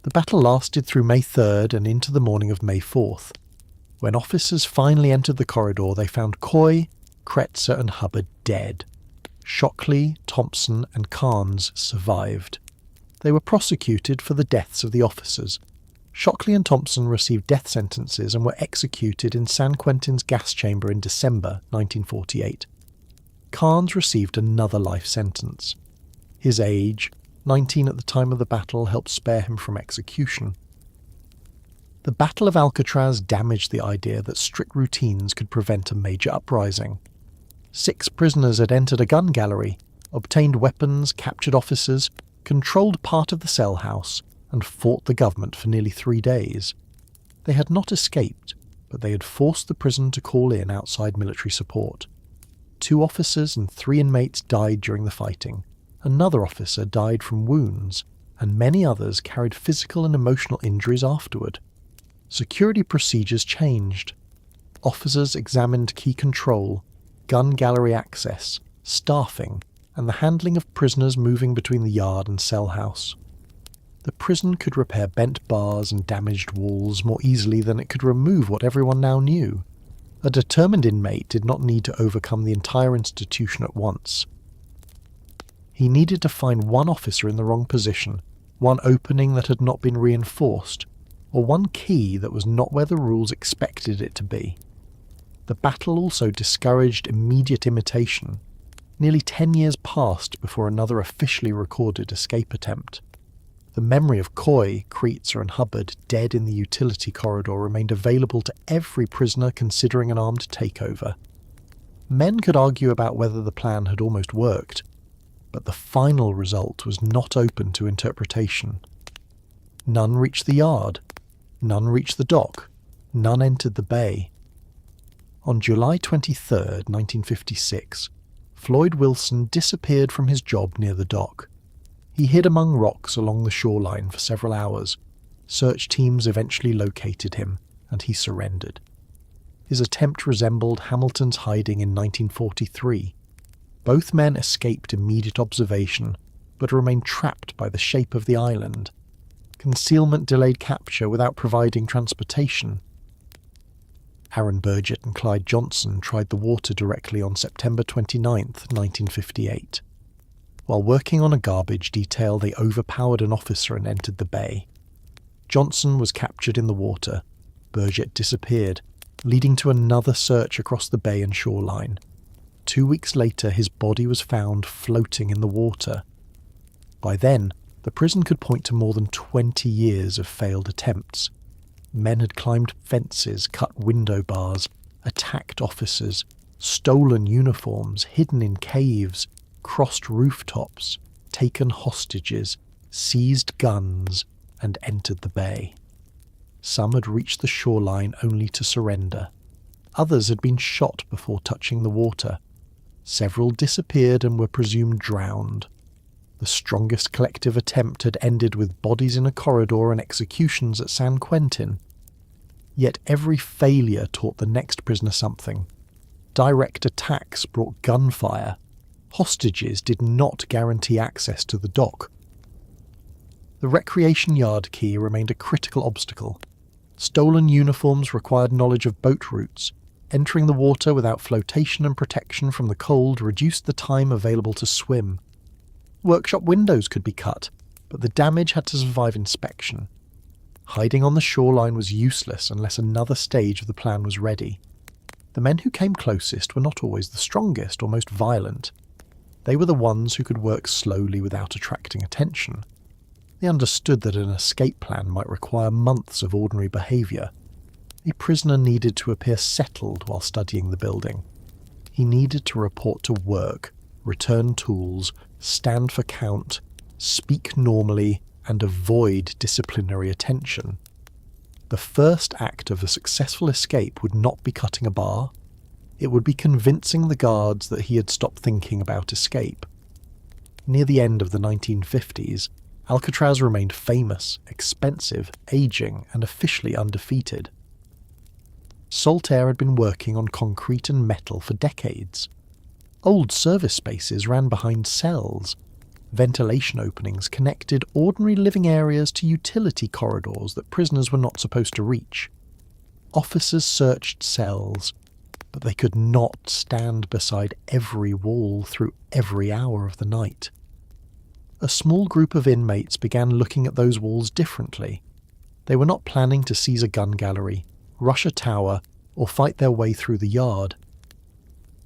The battle lasted through May 3rd and into the morning of May 4th. When officers finally entered the corridor, they found Coy, Kreitzer and Hubbard dead. Shockley, Thompson and Carnes survived. They were prosecuted for the deaths of the officers. Shockley and Thompson received death sentences and were executed in San Quentin's gas chamber in December 1948. Carnes received another life sentence. His age, 19 at the time of the battle, helped spare him from execution. The Battle of Alcatraz damaged the idea that strict routines could prevent a major uprising. 6 prisoners had entered a gun gallery, obtained weapons, captured officers, controlled part of the cell house, and fought the government for nearly 3 days. They had not escaped, but they had forced the prison to call in outside military support. 2 officers and 3 inmates died during the fighting. Another officer died from wounds, and many others carried physical and emotional injuries afterward. Security procedures changed. Officers examined key control, gun gallery access, staffing, and the handling of prisoners moving between the yard and cell house. The prison could repair bent bars and damaged walls more easily than it could remove what everyone now knew. A determined inmate did not need to overcome the entire institution at once. He needed to find one officer in the wrong position, one opening that had not been reinforced, or one key that was not where the rules expected it to be. The battle also discouraged immediate imitation. Nearly 10 years passed before another officially recorded escape attempt. The memory of Coy, Kreitzer and Hubbard dead in the utility corridor remained available to every prisoner considering an armed takeover. Men could argue about whether the plan had almost worked, but the final result was not open to interpretation. None reached the yard. None reached the dock. None entered the bay. On July 23, 1956, Floyd Wilson disappeared from his job near the dock. He hid among rocks along the shoreline for several hours. Search teams eventually located him, and he surrendered. His attempt resembled Hamilton's hiding in 1943. Both men escaped immediate observation, but remained trapped by the shape of the island. Concealment delayed capture without providing transportation. Aaron Burgett and Clyde Johnson tried the water directly on September 29, 1958. While working on a garbage detail, they overpowered an officer and entered the bay. Johnson was captured in the water. Burgett disappeared, leading to another search across the bay and shoreline. 2 weeks later, his body was found floating in the water. By then, the prison could point to more than 20 years of failed attempts. Men had climbed fences, cut window bars, attacked officers, stolen uniforms, hidden in caves, crossed rooftops, taken hostages, seized guns, and entered the bay. Some had reached the shoreline only to surrender. Others had been shot before touching the water. Several disappeared and were presumed drowned. The strongest collective attempt had ended with bodies in a corridor and executions at San Quentin. Yet every failure taught the next prisoner something. Direct attacks brought gunfire. Hostages did not guarantee access to the dock. The recreation yard key remained a critical obstacle. Stolen uniforms required knowledge of boat routes. Entering the water without flotation and protection from the cold reduced the time available to swim. Workshop windows could be cut, but the damage had to survive inspection. Hiding on the shoreline was useless unless another stage of the plan was ready. The men who came closest were not always the strongest or most violent. They were the ones who could work slowly without attracting attention. They understood that an escape plan might require months of ordinary behaviour. A prisoner needed to appear settled while studying the building. He needed to report to work, return tools, stand for count, speak normally, and avoid disciplinary attention. The first act of a successful escape would not be cutting a bar. It would be convincing the guards that he had stopped thinking about escape. Near the end of the 1950s, Alcatraz remained famous, expensive, aging, and officially undefeated. Saltaire had been working on concrete and metal for decades. Old service spaces ran behind cells. Ventilation openings connected ordinary living areas to utility corridors that prisoners were not supposed to reach. Officers searched cells, but they could not stand beside every wall through every hour of the night. A small group of inmates began looking at those walls differently. They were not planning to seize a gun gallery, rush a tower, or fight their way through the yard.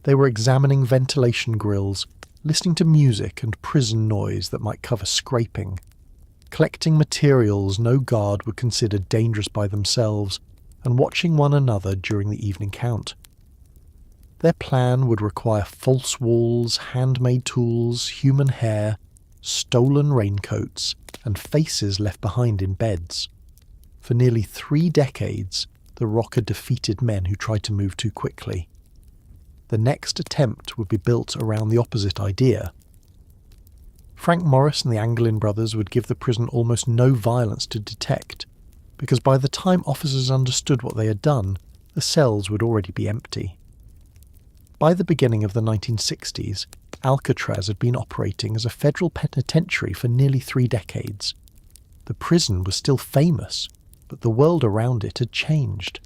They were examining ventilation grills, listening to music and prison noise that might cover scraping, collecting materials no guard would consider dangerous by themselves, and watching one another during the evening count. Their plan would require false walls, handmade tools, human hair, stolen raincoats, and faces left behind in beds. For nearly 3 decades, the Rock had defeated men who tried to move too quickly. The next attempt would be built around the opposite idea. Frank Morris and the Anglin brothers would give the prison almost no violence to detect, because by the time officers understood what they had done, the cells would already be empty. By the beginning of the 1960s, Alcatraz had been operating as a federal penitentiary for nearly 3 decades. The prison was still famous, but the world around it had changed.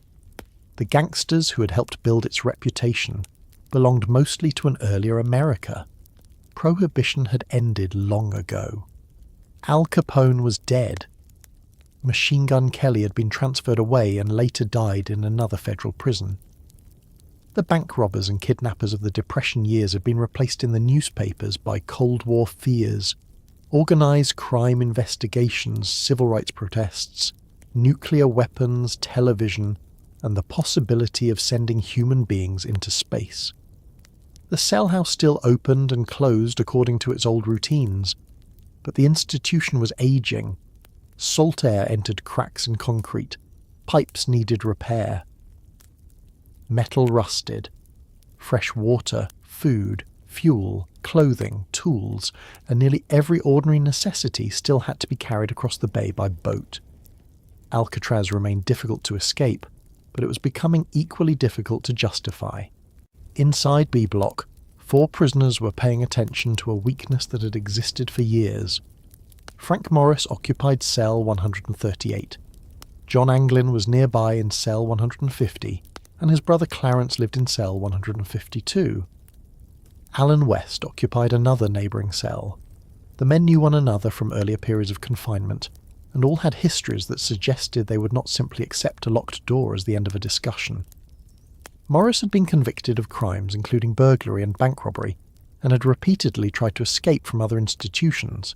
The gangsters who had helped build its reputation belonged mostly to an earlier America. Prohibition had ended long ago. Al Capone was dead. Machine Gun Kelly had been transferred away and later died in another federal prison. The bank robbers and kidnappers of the Depression years had been replaced in the newspapers by Cold War fears, organised crime investigations, civil rights protests, nuclear weapons, television, and the possibility of sending human beings into space. The cell house still opened and closed according to its old routines, but the institution was aging. Salt air entered cracks in concrete. Pipes needed repair. Metal rusted. Fresh water, food, fuel, clothing, tools, and nearly every ordinary necessity still had to be carried across the bay by boat. Alcatraz remained difficult to escape, but it was becoming equally difficult to justify. Inside B Block, 4 prisoners were paying attention to a weakness that had existed for years. Frank Morris occupied cell 138. John Anglin was nearby in cell 150, and his brother Clarence lived in cell 152. Alan West occupied another neighbouring cell. The men knew one another from earlier periods of confinement, and all had histories that suggested they would not simply accept a locked door as the end of a discussion. Morris had been convicted of crimes including burglary and bank robbery, and had repeatedly tried to escape from other institutions.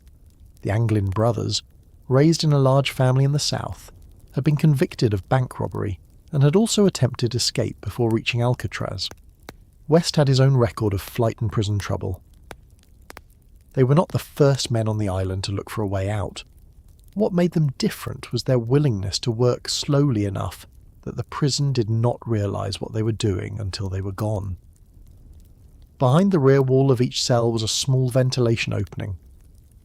The Anglin brothers, raised in a large family in the South, had been convicted of bank robbery, and had also attempted escape before reaching Alcatraz. West had his own record of flight and prison trouble. They were not the first men on the island to look for a way out. What made them different was their willingness to work slowly enough that the prison did not realise what they were doing until they were gone. Behind the rear wall of each cell was a small ventilation opening.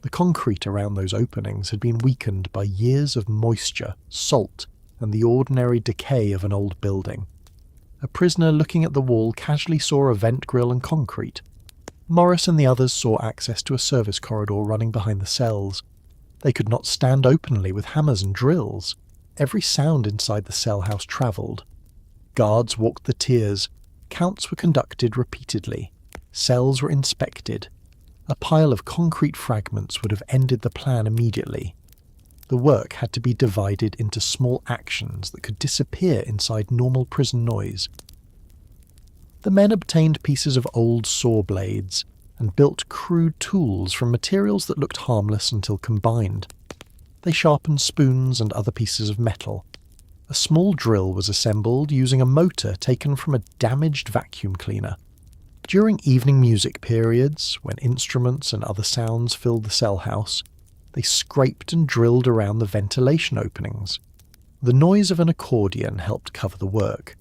The concrete around those openings had been weakened by years of moisture, salt, and the ordinary decay of an old building. A prisoner looking at the wall casually saw a vent grill and concrete. Morris and the others saw access to a service corridor running behind the cells. They could not stand openly with hammers and drills. Every sound inside the cell house travelled. Guards walked the tiers. Counts were conducted repeatedly. Cells were inspected. A pile of concrete fragments would have ended the plan immediately. The work had to be divided into small actions that could disappear inside normal prison noise. The men obtained pieces of old saw blades and built crude tools from materials that looked harmless until combined. They sharpened spoons and other pieces of metal. A small drill was assembled using a motor taken from a damaged vacuum cleaner. During evening music periods, when instruments and other sounds filled the cell house, they scraped and drilled around the ventilation openings. The noise of an accordion helped cover the work.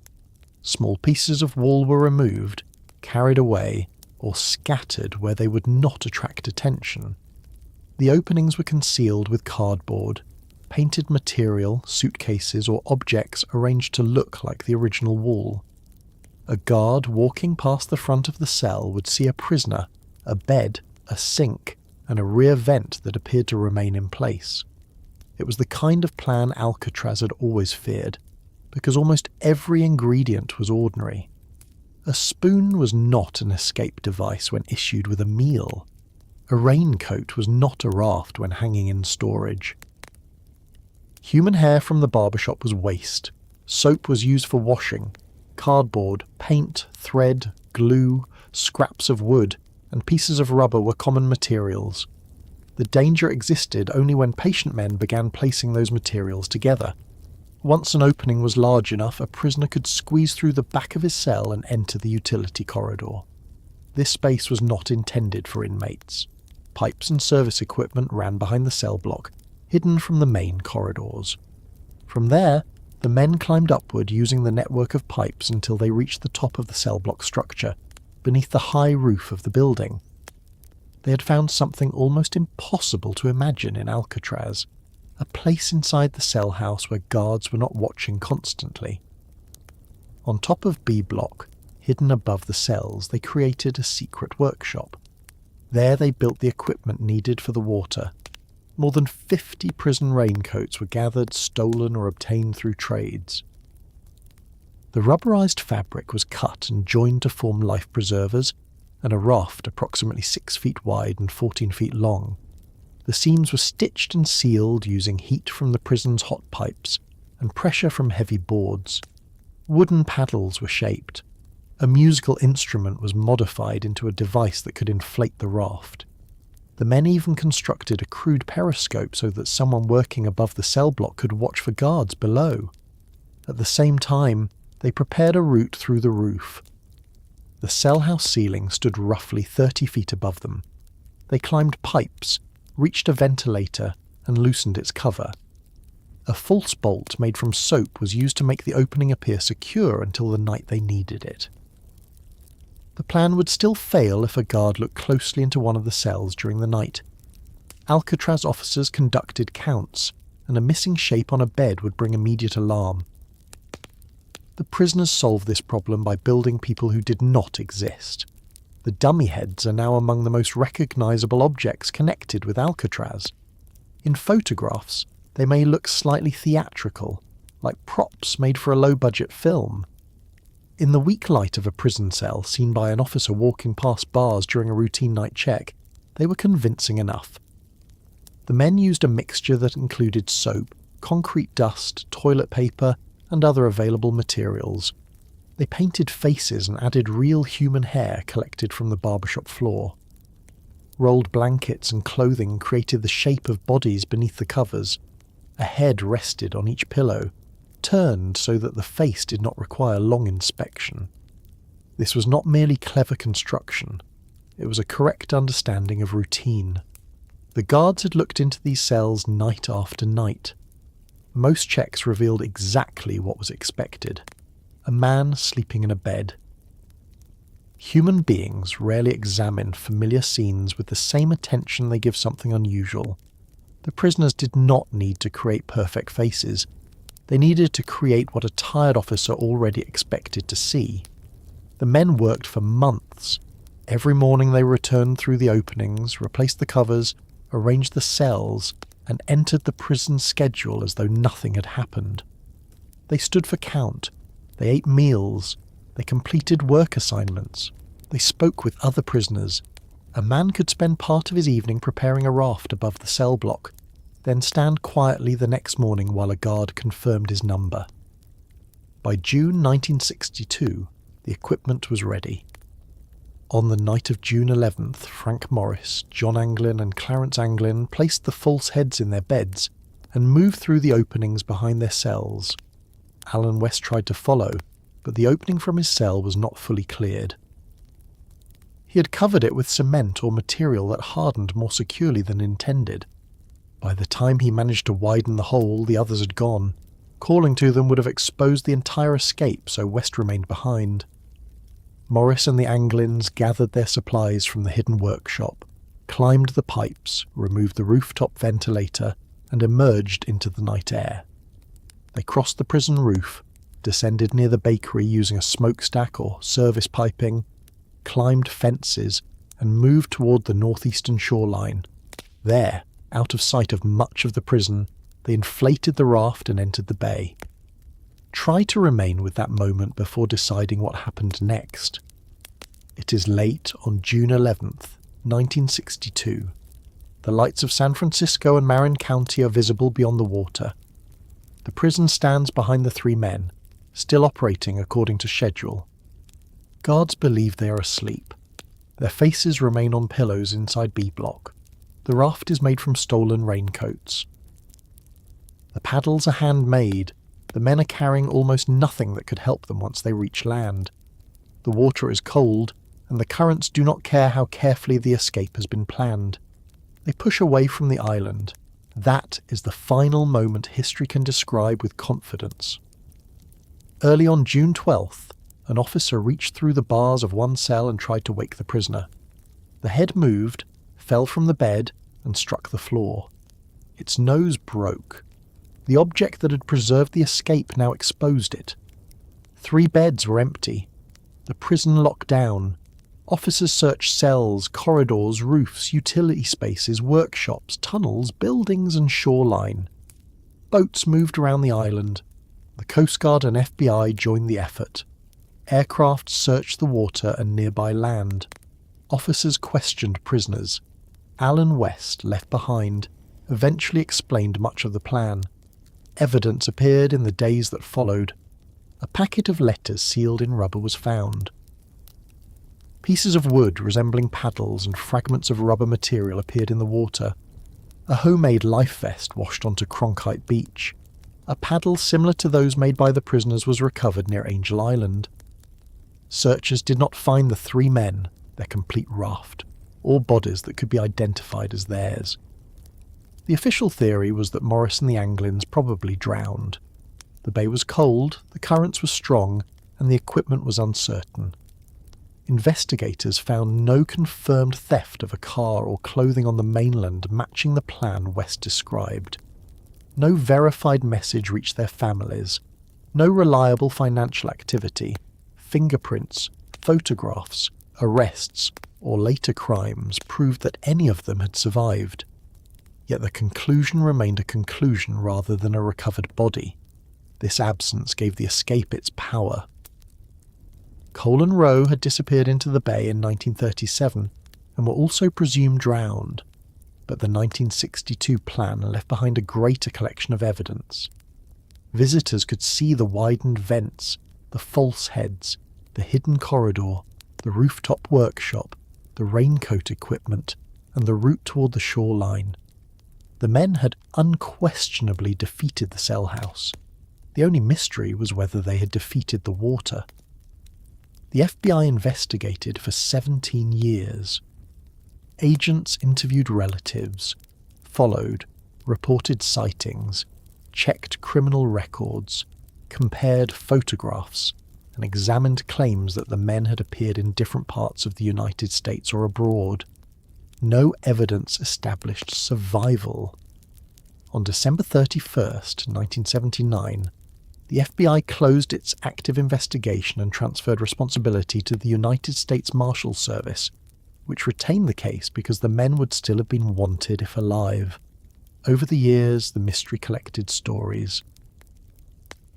Small pieces of wall were removed, carried away, or scattered where they would not attract attention. The openings were concealed with cardboard, painted material, suitcases, or objects arranged to look like the original wall. A guard walking past the front of the cell would see a prisoner, a bed, a sink, and a rear vent that appeared to remain in place. It was the kind of plan Alcatraz had always feared, because almost every ingredient was ordinary. A spoon was not an escape device when issued with a meal. A raincoat was not a raft when hanging in storage. Human hair from the barbershop was waste. Soap was used for washing. Cardboard, paint, thread, glue, scraps of wood, and pieces of rubber were common materials. The danger existed only when patient men began placing those materials together. Once an opening was large enough, a prisoner could squeeze through the back of his cell and enter the utility corridor. This space was not intended for inmates. Pipes and service equipment ran behind the cell block, hidden from the main corridors. From there, the men climbed upward using the network of pipes until they reached the top of the cell block structure, beneath the high roof of the building. They had found something almost impossible to imagine in Alcatraz, a place inside the cell house where guards were not watching constantly. On top of B block, hidden above the cells, they created a secret workshop. There they built the equipment needed for the water. More than 50 prison raincoats were gathered, stolen, or obtained through trades. The rubberized fabric was cut and joined to form life preservers, and a raft approximately 6 feet wide and 14 feet long. The seams were stitched and sealed using heat from the prison's hot pipes and pressure from heavy boards. Wooden paddles were shaped. A musical instrument was modified into a device that could inflate the raft. The men even constructed a crude periscope so that someone working above the cell block could watch for guards below. At the same time, they prepared a route through the roof. The cell house ceiling stood roughly 30 feet above them. They climbed pipes, reached a ventilator, and loosened its cover. A false bolt made from soap was used to make the opening appear secure until the night they needed it. The plan would still fail if a guard looked closely into one of the cells during the night. Alcatraz officers conducted counts, and a missing shape on a bed would bring immediate alarm. The prisoners solved this problem by building people who did not exist. The dummy heads are now among the most recognizable objects connected with Alcatraz. In photographs, they may look slightly theatrical, like props made for a low-budget film. In the weak light of a prison cell seen by an officer walking past bars during a routine night check, they were convincing enough. The men used a mixture that included soap, concrete dust, toilet paper, and other available materials. They painted faces and added real human hair collected from the barbershop floor. Rolled blankets and clothing created the shape of bodies beneath the covers. A head rested on each pillow, turned so that the face did not require long inspection. This was not merely clever construction, it was a correct understanding of routine. The guards had looked into these cells night after night. Most checks revealed exactly what was expected: a man sleeping in a bed. Human beings rarely examine familiar scenes with the same attention they give something unusual. The prisoners did not need to create perfect faces. They needed to create what a tired officer already expected to see. The men worked for months. Every morning they returned through the openings, replaced the covers, arranged the cells, and entered the prison schedule as though nothing had happened. They stood for count. They ate meals. They completed work assignments. They spoke with other prisoners. A man could spend part of his evening preparing a raft above the cell block, then stand quietly the next morning while a guard confirmed his number. By June 1962, the equipment was ready. On the night of June 11th, Frank Morris, John Anglin and Clarence Anglin placed the false heads in their beds and moved through the openings behind their cells. Alan West tried to follow, but the opening from his cell was not fully cleared. He had covered it with cement or material that hardened more securely than intended. By the time he managed to widen the hole, the others had gone. Calling to them would have exposed the entire escape, so West remained behind. Morris and the Anglins gathered their supplies from the hidden workshop, climbed the pipes, removed the rooftop ventilator, and emerged into the night air. They crossed the prison roof, descended near the bakery using a smokestack or service piping, climbed fences, and moved toward the northeastern shoreline. There, out of sight of much of the prison, they inflated the raft and entered the bay. Try to remain with that moment before deciding what happened next. It is late on June 11th, 1962. The lights of San Francisco and Marin County are visible beyond the water. The prison stands behind the three men, still operating according to schedule. Guards believe they are asleep. Their faces remain on pillows inside B block. The raft is made from stolen raincoats. The paddles are handmade. The men are carrying almost nothing that could help them once they reach land. The water is cold, and the currents do not care how carefully the escape has been planned. They push away from the island. That is the final moment history can describe with confidence. Early on June 12th, an officer reached through the bars of one cell and tried to wake the prisoner. The head moved, fell from the bed, and struck the floor. Its nose broke. The object that had preserved the escape now exposed it. 3 beds were empty. The prison locked down. Officers searched cells, corridors, roofs, utility spaces, workshops, tunnels, buildings, and shoreline. Boats moved around the island. The Coast Guard and FBI joined the effort. Aircraft searched the water and nearby land. Officers questioned prisoners. Alan West, left behind, eventually explained much of the plan. Evidence appeared in the days that followed. A packet of letters sealed in rubber was found. Pieces of wood resembling paddles and fragments of rubber material appeared in the water. A homemade life vest washed onto Cronkite Beach. A paddle similar to those made by the prisoners was recovered near Angel Island. Searchers did not find the 3 men, their complete raft, or bodies that could be identified as theirs. The official theory was that Morris and the Anglins probably drowned. The bay was cold, the currents were strong, and the equipment was uncertain. Investigators found no confirmed theft of a car or clothing on the mainland matching the plan West described. No verified message reached their families. No reliable financial activity, fingerprints, photographs, arrests, or later crimes proved that any of them had survived. Yet the conclusion remained a conclusion rather than a recovered body. This absence gave the escape its power. Cole and Rowe had disappeared into the bay in 1937 and were also presumed drowned, but the 1962 plan left behind a greater collection of evidence. Visitors could see the widened vents, the false heads, the hidden corridor, the rooftop workshop, the raincoat equipment, and the route toward the shoreline. The men had unquestionably defeated the cell house. The only mystery was whether they had defeated the water. The FBI investigated for 17 years. Agents interviewed relatives, followed, reported sightings, checked criminal records, compared photographs, and examined claims that the men had appeared in different parts of the United States or abroad. No evidence established survival. On December 31st, 1979, the FBI closed its active investigation and transferred responsibility to the United States Marshal Service, which retained the case because the men would still have been wanted if alive. Over the years, the mystery collected stories.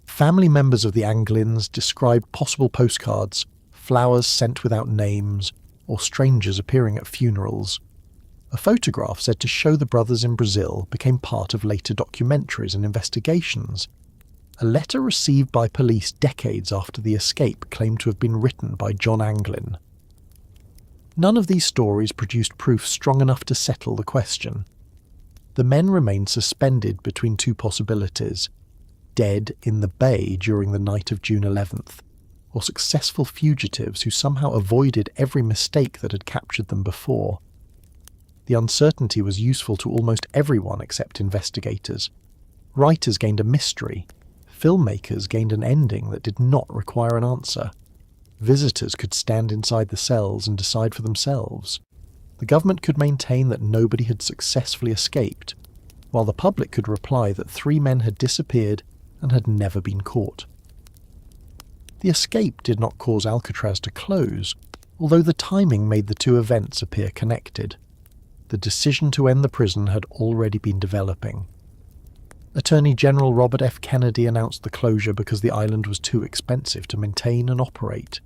Family members of the Anglins described possible postcards, flowers sent without names, or strangers appearing at funerals. A photograph said to show the brothers in Brazil became part of later documentaries and investigations. A letter received by police decades after the escape claimed to have been written by John Anglin. None of these stories produced proof strong enough to settle the question. The men remained suspended between 2 possibilities: dead in the bay during the night of June 11th, or successful fugitives who somehow avoided every mistake that had captured them before. The uncertainty was useful to almost everyone except investigators. Writers gained a mystery. Filmmakers gained an ending that did not require an answer. Visitors could stand inside the cells and decide for themselves. The government could maintain that nobody had successfully escaped, while the public could reply that 3 men had disappeared and had never been caught. The escape did not cause Alcatraz to close, although the timing made the two events appear connected. The decision to end the prison had already been developing. Attorney General Robert F. Kennedy announced the closure because the island was too expensive to maintain and operate.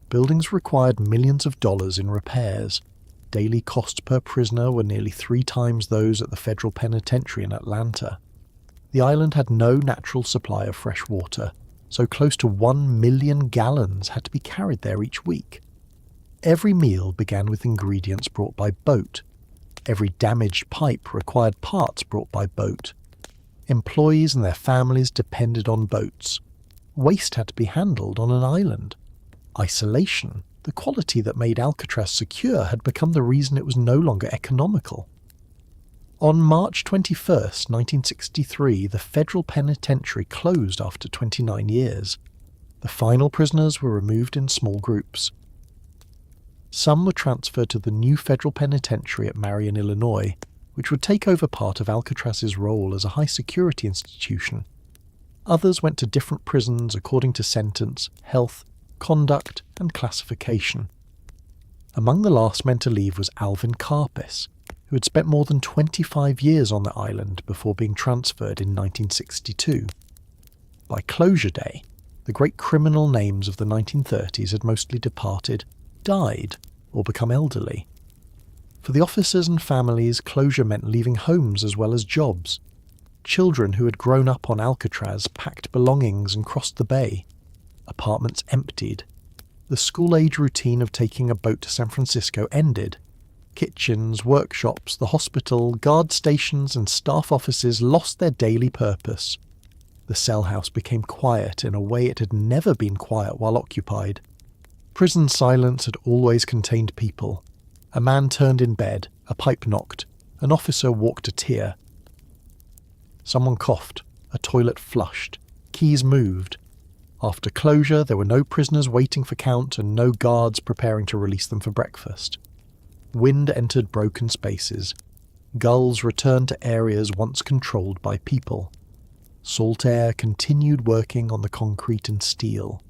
Buildings required millions of dollars in repairs. Daily costs per prisoner were nearly 3 times those at the Federal Penitentiary in Atlanta. The island had no natural supply of fresh water, so close to 1 million gallons had to be carried there each week. Every meal began with ingredients brought by boat. Every damaged pipe required parts brought by boat. Employees and their families depended on boats. Waste had to be handled on an island. Isolation, the quality that made Alcatraz secure, had become the reason it was no longer economical. On March 21, 1963, the Federal Penitentiary closed after 29 years. The final prisoners were removed in small groups. Some were transferred to the new Federal Penitentiary at Marion, Illinois, which would take over part of Alcatraz's role as a high-security institution. Others went to different prisons according to sentence, health, conduct, and classification. Among the last men to leave was Alvin Karpis, who had spent more than 25 years on the island before being transferred in 1962. By closure day, the great criminal names of the 1930s had mostly departed, died, or become elderly. For the officers and families, closure meant leaving homes as well as jobs. Children who had grown up on Alcatraz packed belongings and crossed the bay. Apartments emptied. The school-age routine of taking a boat to San Francisco ended. Kitchens, workshops, the hospital, guard stations and staff offices lost their daily purpose. The cell house became quiet in a way it had never been quiet while occupied. Prison silence had always contained people. A man turned in bed, a pipe knocked, an officer walked a tier. Someone coughed, a toilet flushed, keys moved. After closure, there were no prisoners waiting for count and no guards preparing to release them for breakfast. Wind entered broken spaces. Gulls returned to areas once controlled by people. Salt air continued working on the concrete and steel.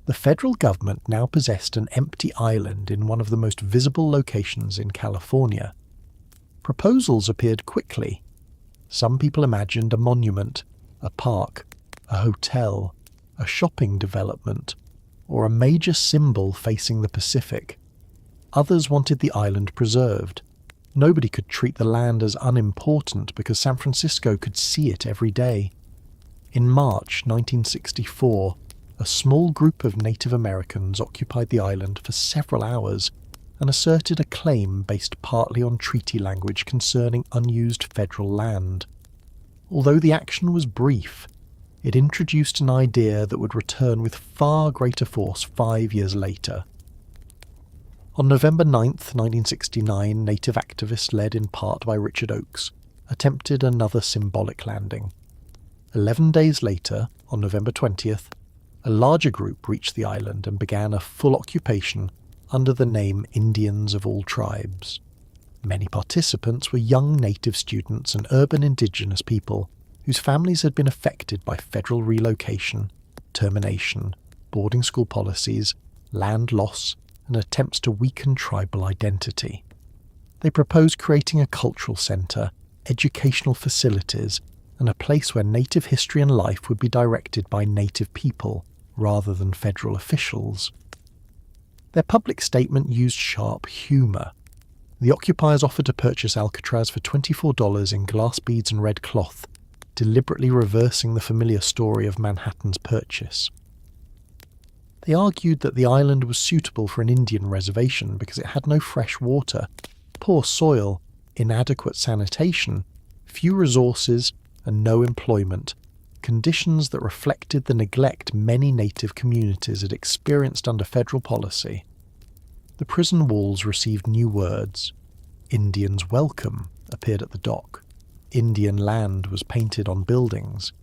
The federal government now possessed an empty island in one of the most visible locations in California. Proposals appeared quickly. Some people imagined a monument, a park, a hotel, a shopping development, or a major symbol facing the Pacific. Others wanted the island preserved. Nobody could treat the land as unimportant because San Francisco could see it every day. In March 1964, a small group of Native Americans occupied the island for several hours and asserted a claim based partly on treaty language concerning unused federal land. Although the action was brief, it introduced an idea that would return with far greater force 5 years later. On November 9, 1969, Native activists led in part by Richard Oakes attempted another symbolic landing. 11 days later, on November 20th, a larger group reached the island and began a full occupation under the name Indians of All Tribes. Many participants were young native students and urban indigenous people whose families had been affected by federal relocation, termination, boarding school policies, land loss, and attempts to weaken tribal identity. They proposed creating a cultural centre, educational facilities, and a place where native history and life would be directed by native people rather than federal officials. Their public statement used sharp humour. The occupiers offered to purchase Alcatraz for $24 in glass beads and red cloth, deliberately reversing the familiar story of Manhattan's purchase. They argued that the island was suitable for an Indian reservation because it had no fresh water, poor soil, inadequate sanitation, few resources, and no employment, conditions that reflected the neglect many native communities had experienced under federal policy. The prison walls received new words. Indians welcome appeared at the dock. Indian land was painted on buildings.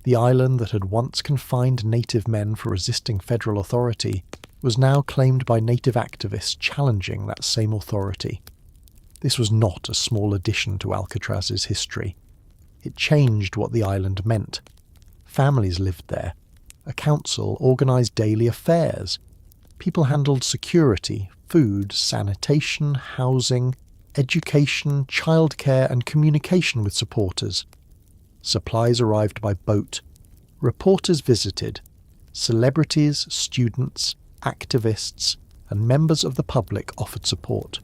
The island that had once confined native men for resisting federal authority was now claimed by native activists challenging that same authority. This was not a small addition to Alcatraz's history. It changed what the island meant. Families lived there. A council organised daily affairs. People handled security, food, sanitation, housing, education, childcare and communication with supporters. Supplies arrived by boat. Reporters visited. Celebrities, students, activists, and members of the public offered support.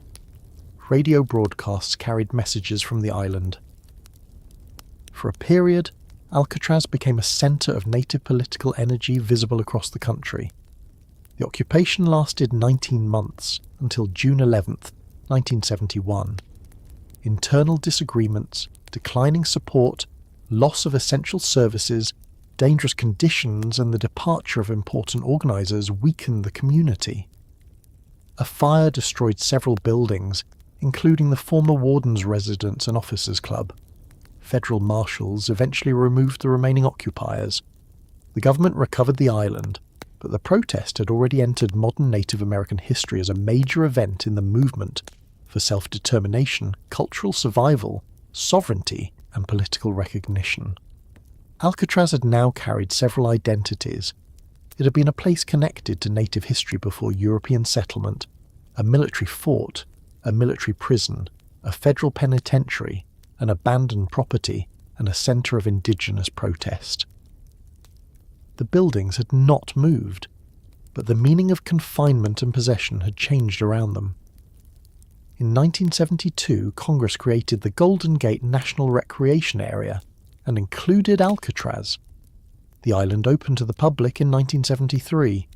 Radio broadcasts carried messages from the island. For a period, Alcatraz became a centre of native political energy visible across the country. The occupation lasted 19 months, until June 11th, 1971. Internal disagreements, declining support, loss of essential services, dangerous conditions and the departure of important organisers weakened the community. A fire destroyed several buildings, including the former warden's residence and officers' club. Federal marshals eventually removed the remaining occupiers. The government recovered the island, but the protest had already entered modern Native American history as a major event in the movement for self-determination, cultural survival, sovereignty, and political recognition. Alcatraz had now carried several identities. It had been a place connected to native history before European settlement, a military fort, a military prison, a federal penitentiary, an abandoned property, and a centre of indigenous protest. The buildings had not moved, but the meaning of confinement and possession had changed around them. In 1972, Congress created the Golden Gate National Recreation Area and included Alcatraz. The island opened to the public in 1973.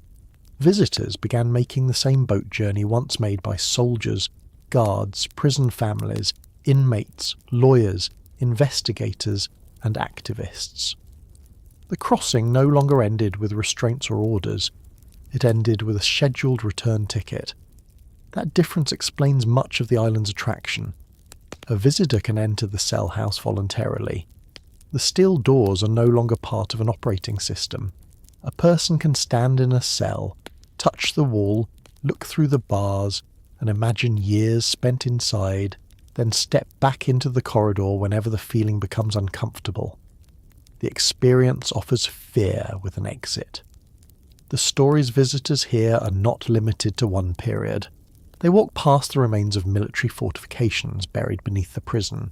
Visitors began making the same boat journey once made by soldiers, guards, prison families, inmates, lawyers, investigators, and activists. The crossing no longer ended with restraints or orders. It ended with a scheduled return ticket. That difference explains much of the island's attraction. A visitor can enter the cell house voluntarily. The steel doors are no longer part of an operating system. A person can stand in a cell, touch the wall, look through the bars, and imagine years spent inside, then step back into the corridor whenever the feeling becomes uncomfortable. The experience offers fear with an exit. The stories visitors hear are not limited to one period. They walk past the remains of military fortifications buried beneath the prison.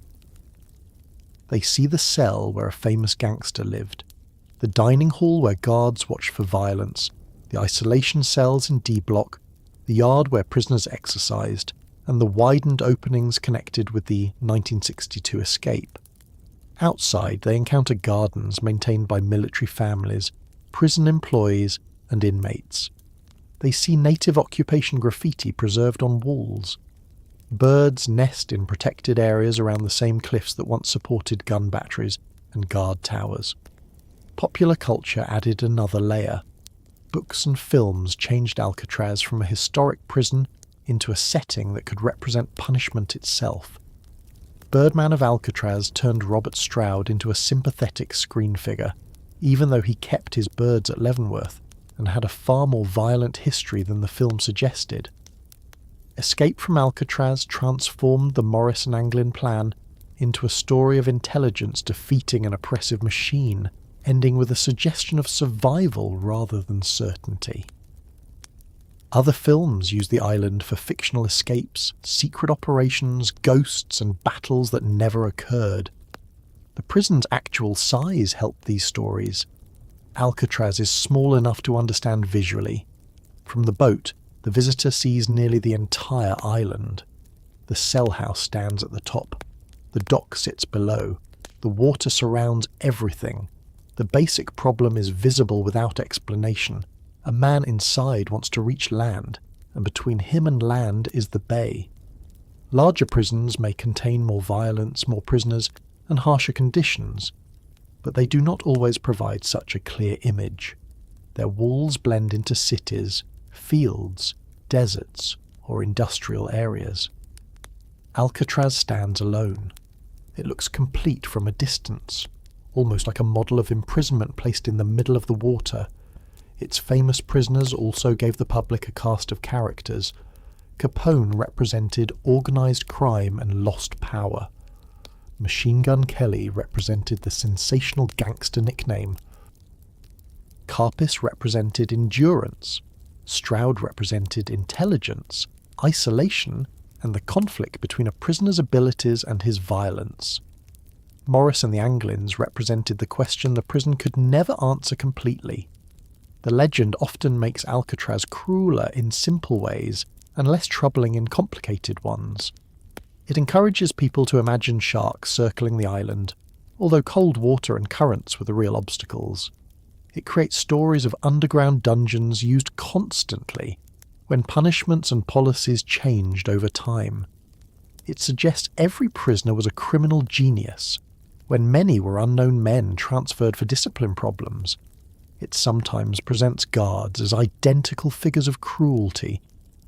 They see the cell where a famous gangster lived, the dining hall where guards watched for violence, the isolation cells in D Block, the yard where prisoners exercised, and the widened openings connected with the 1962 escape. Outside, they encounter gardens maintained by military families, prison employees, and inmates. They see native occupation graffiti preserved on walls. Birds nest in protected areas around the same cliffs that once supported gun batteries and guard towers. Popular culture added another layer. Books and films changed Alcatraz from a historic prison into a setting that could represent punishment itself. Birdman of Alcatraz turned Robert Stroud into a sympathetic screen figure, even though he kept his birds at Leavenworth and had a far more violent history than the film suggested. Escape from Alcatraz transformed the Morris and Anglin plan into a story of intelligence defeating an oppressive machine, ending with a suggestion of survival rather than certainty. Other films use the island for fictional escapes, secret operations, ghosts, and battles that never occurred. The prison's actual size helped these stories. Alcatraz is small enough to understand visually. From the boat, the visitor sees nearly the entire island. The cell house stands at the top. The dock sits below. The water surrounds everything. The basic problem is visible without explanation. A man inside wants to reach land, and between him and land is the bay. Larger prisons may contain more violence, more prisoners, and harsher conditions. but they do not always provide such a clear image. Their walls blend into cities, fields, deserts, or industrial areas. Alcatraz stands alone. It looks complete from a distance, almost like a model of imprisonment placed in the middle of the water. Its famous prisoners also gave the public a cast of characters. Capone represented organised crime and lost power. Machine Gun Kelly represented the sensational gangster nickname. Carpis represented endurance. Stroud represented intelligence, isolation, and the conflict between a prisoner's abilities and his violence. Morris and the Anglins represented the question the prison could never answer completely. The legend often makes Alcatraz crueler in simple ways and less troubling in complicated ones. It encourages people to imagine sharks circling the island, although cold water and currents were the real obstacles. It creates stories of underground dungeons used constantly, when punishments and policies changed over time. It suggests every prisoner was a criminal genius, when many were unknown men transferred for discipline problems. It sometimes presents guards as identical figures of cruelty,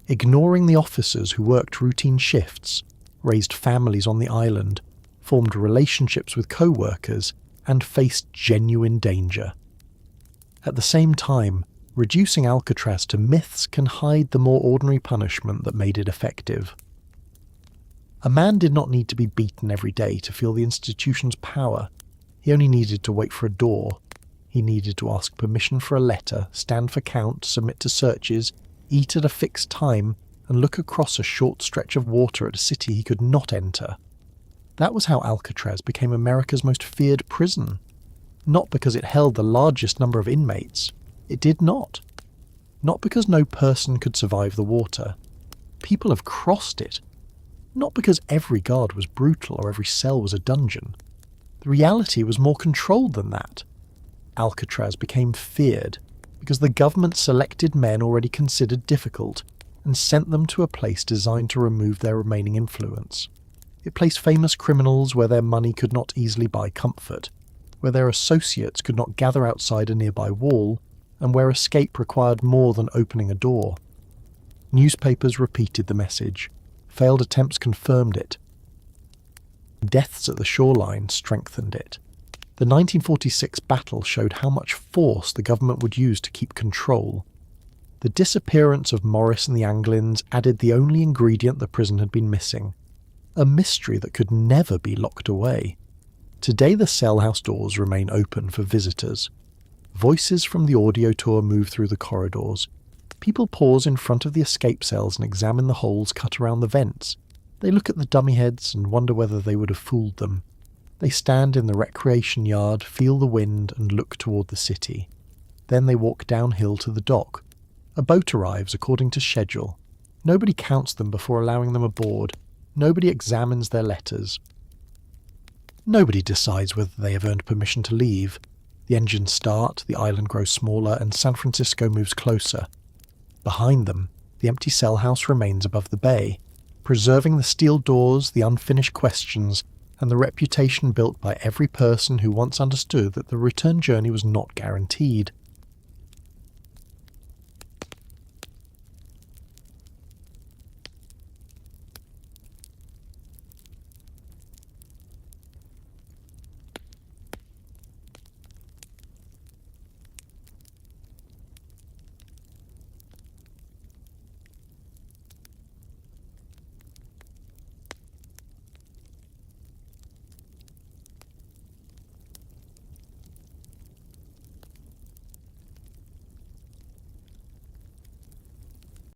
ignoring the officers who worked routine shifts, raised families on the island, formed relationships with co-workers, and faced genuine danger. At the same time, reducing Alcatraz to myths can hide the more ordinary punishment that made it effective. A man did not need to be beaten every day to feel the institution's power. He only needed to wait for a door. He needed to ask permission for a letter, stand for count, submit to searches, eat at a fixed time, and look across a short stretch of water at a city he could not enter. That was how Alcatraz became America's most feared prison. Not because it held the largest number of inmates. It did not. Not because no person could survive the water. People have crossed it. Not because every guard was brutal or every cell was a dungeon. The reality was more controlled than that. Alcatraz became feared because the government selected men already considered difficult and sent them to a place designed to remove their remaining influence. It placed famous criminals where their money could not easily buy comfort, where their associates could not gather outside a nearby wall, and where escape required more than opening a door. Newspapers repeated the message. Failed attempts confirmed it. Deaths at the shoreline strengthened it. The 1946 battle showed how much force the government would use to keep control. The disappearance of Morris and the Anglins added the only ingredient the prison had been missing, a mystery that could never be locked away. Today the cell house doors remain open for visitors. Voices from the audio tour move through the corridors. People pause in front of the escape cells and examine the holes cut around the vents. They look at the dummy heads and wonder whether they would have fooled them. They stand in the recreation yard, feel the wind, and look toward the city. Then they walk downhill to the dock. A boat arrives according to schedule. Nobody counts them before allowing them aboard. Nobody examines their letters. Nobody decides whether they have earned permission to leave. The engines start, the island grows smaller, and San Francisco moves closer. Behind them, the empty cell house remains above the bay, preserving the steel doors, the unfinished questions, and the reputation built by every person who once understood that the return journey was not guaranteed.